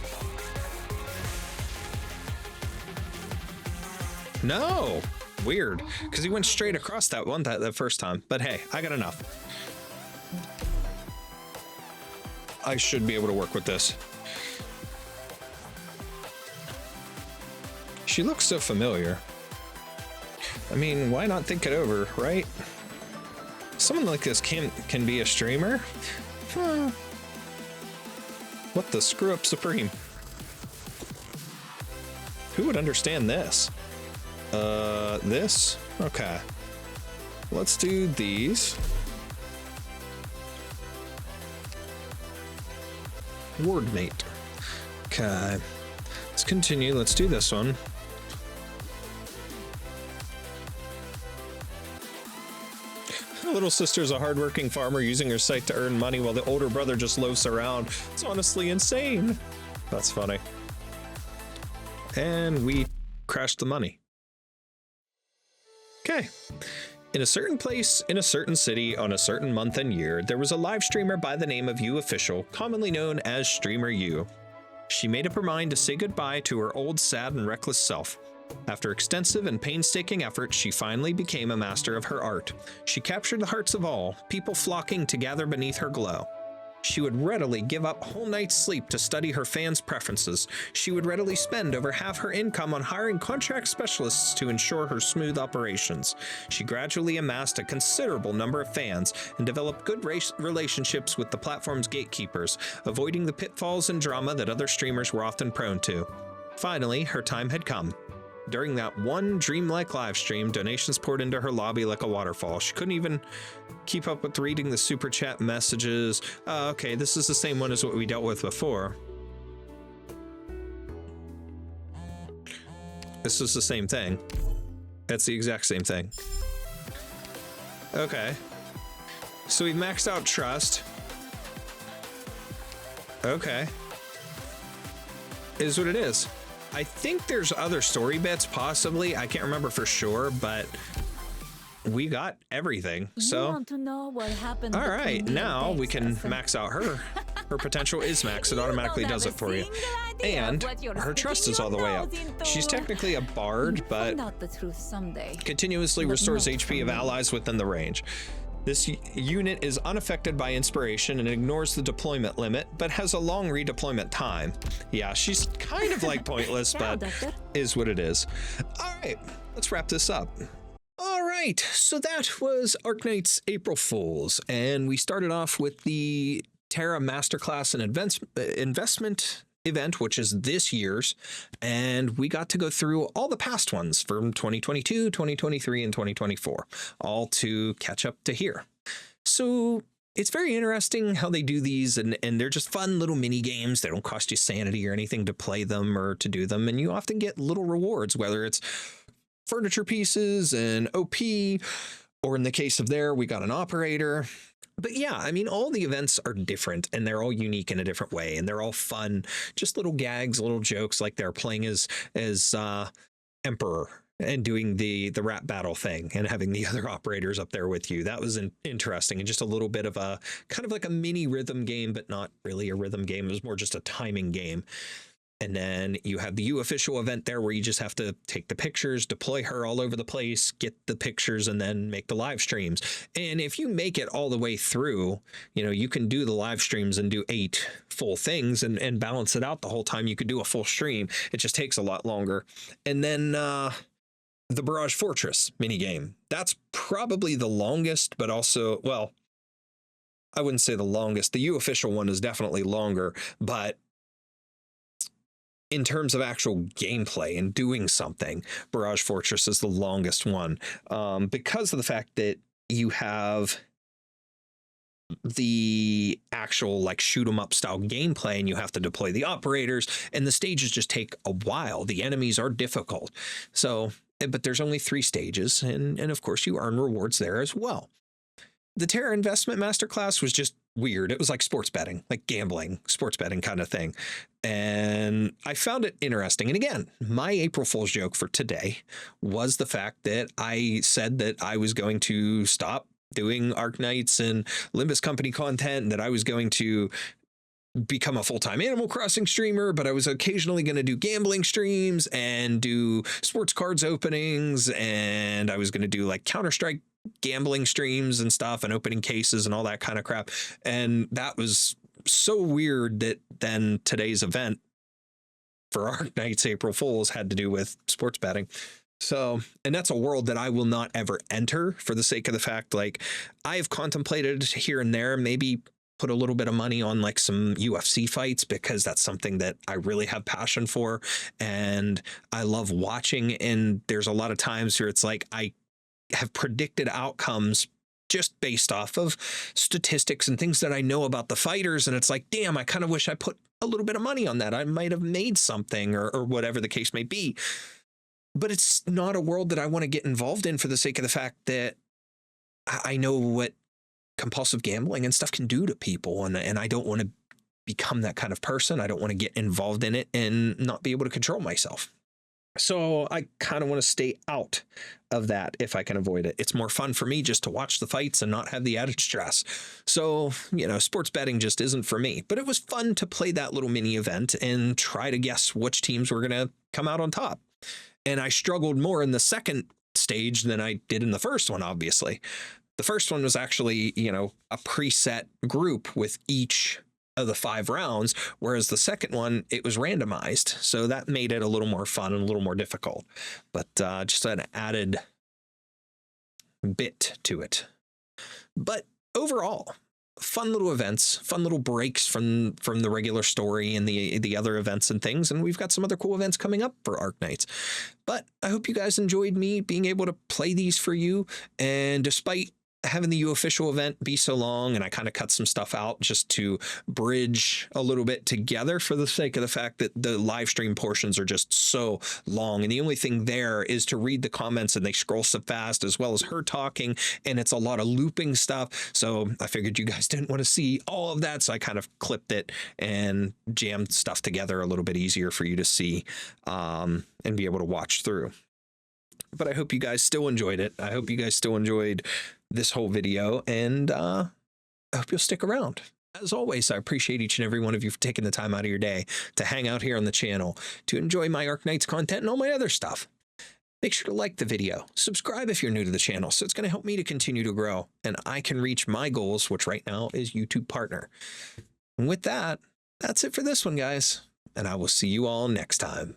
[SPEAKER 1] No! Weird, because he went straight across that one that first time. But hey, I got enough. I should be able to work with this. She looks so familiar. I mean, why not think it over, right? Someone like this can be a streamer? What the screw up supreme? Who would understand this? This? Okay. Let's do these. Ward mate. Okay. Let's continue. Let's do this one. The little sister's a hardworking farmer using her site to earn money while the older brother just loafs around. It's honestly insane. That's funny. And we crashed the money. Okay. In a certain place, in a certain city, on a certain month and year, there was a live streamer by the name of U Official, commonly known as Streamer U. She made up her mind to say goodbye to her old, sad, and reckless self. After extensive and painstaking effort, she finally became a master of her art. She captured the hearts of all, people flocking to gather beneath her glow. She would readily give up whole nights' sleep to study her fans' preferences. She would readily spend over half her income on hiring contract specialists to ensure her smooth operations. She gradually amassed a considerable number of fans and developed good relationships with the platform's gatekeepers, avoiding the pitfalls and drama that other streamers were often prone to. Finally, her time had come. During that one dreamlike live stream, donations poured into her lobby like a waterfall. She couldn't even keep up with reading the super chat messages. Okay, this is the same one as what we dealt with before. This is the same thing. That's the exact same thing. Okay. So we've maxed out trust. Okay. Is what it is. I think there's other story bits, possibly. I can't remember for sure, but we got everything. So, all right, now we can max out her. Her potential is max. It automatically does it for you. And her trust is all the way up. She's technically a bard, but continuously restores HP of allies within the range. This unit is unaffected by inspiration and ignores the deployment limit, but has a long redeployment time. Yeah, she's kind of like pointless, but is what it is. All right, let's wrap this up. All right, so that was Arknights April Fools, and we started off with the Terra Masterclass and Investment Event, which is this year's, and we got to go through all the past ones from 2022, 2023, and 2024, all to catch up to here. So it's very interesting how they do these, and they're just fun little mini games. They don't cost you sanity or anything to play them or to do them, and you often get little rewards, whether it's furniture pieces and OP, or in the case of there, we got an operator. But yeah, I mean, all the events are different and they're all unique in a different way, and they're all fun, just little gags, little jokes, like they're playing as Emperor and doing the rap battle thing and having the other operators up there with you. That was interesting, and just a little bit of a kind of like a mini rhythm game, but not really a rhythm game. It was more just a timing game. And then you have the U official event there where you just have to take the pictures, deploy her all over the place, get the pictures, and then make the live streams. And if you make it all the way through, you know, you can do the live streams and do 8 full things and balance it out the whole time. You could do a full stream. It just takes a lot longer. And then the Barrage Fortress minigame. That's probably the longest, but also, well, I wouldn't say the longest. The U official one is definitely longer, but in terms of actual gameplay and doing something, Barrage Fortress is the longest one, because of the fact that you have the actual like shoot 'em up style gameplay, and you have to deploy the operators, and the stages just take a while. The enemies are difficult. So, but there's only 3 stages, and of course you earn rewards there as well. The Terra Investment Masterclass was just weird. It was like sports betting, like gambling, sports betting kind of thing. And I found it interesting. And again, my April Fool's joke for today was the fact that I said that I was going to stop doing Arknights and Limbus Company content, and that I was going to become a full-time Animal Crossing streamer, but I was occasionally going to do gambling streams and do sports cards openings, and I was going to do like Counter-Strike gambling streams and stuff and opening cases and all that kind of crap. And that was so weird that then today's event for Arknights April Fools had to do with sports betting. So, and that's a world that I will not ever enter, for the sake of the fact, like, I have contemplated here and there, maybe put a little bit of money on like some UFC fights, because that's something that I really have passion for and I love watching. And there's a lot of times where it's like I have predicted outcomes just based off of statistics and things that I know about the fighters. And it's like, damn, I kind of wish I put a little bit of money on that. I might have made something, or whatever the case may be. But it's not a world that I want to get involved in, for the sake of the fact that I know what compulsive gambling and stuff can do to people. And I don't want to become that kind of person. I don't want to get involved in it and not be able to control myself. So I kind of want to stay out of that if I can avoid it. It's more fun for me just to watch the fights and not have the added stress. So, you know, sports betting just isn't for me. But it was fun to play that little mini event and try to guess which teams were going to come out on top. And I struggled more in the second stage than I did in the first one, obviously. The first one was actually, you know, a preset group with each of the 5 rounds, whereas the second one, it was randomized. So that made it a little more fun and a little more difficult, but just an added bit to it. But overall, fun little events, fun little breaks from the regular story and the other events and things. And we've got some other cool events coming up for Arknights. But I hope you guys enjoyed me being able to play these for you. And despite having the official event be so long, and I kind of cut some stuff out just to bridge a little bit together for the sake of the fact that the live stream portions are just so long, and the only thing there is to read the comments, and they scroll so fast, as well as her talking, and it's a lot of looping stuff. So I figured you guys didn't want to see all of that, so I kind of clipped it and jammed stuff together a little bit easier for you to see and be able to watch through. But I hope you guys still enjoyed it. I hope you guys still enjoyed this whole video, and I hope you'll stick around. As always, I appreciate each and every one of you for taking the time out of your day to hang out here on the channel, to enjoy my Arknights content and all my other stuff. Make sure to like the video, subscribe if you're new to the channel, so it's going to help me to continue to grow, and I can reach my goals, which right now is YouTube partner. And with that, that's it for this one, guys, and I will see you all next time.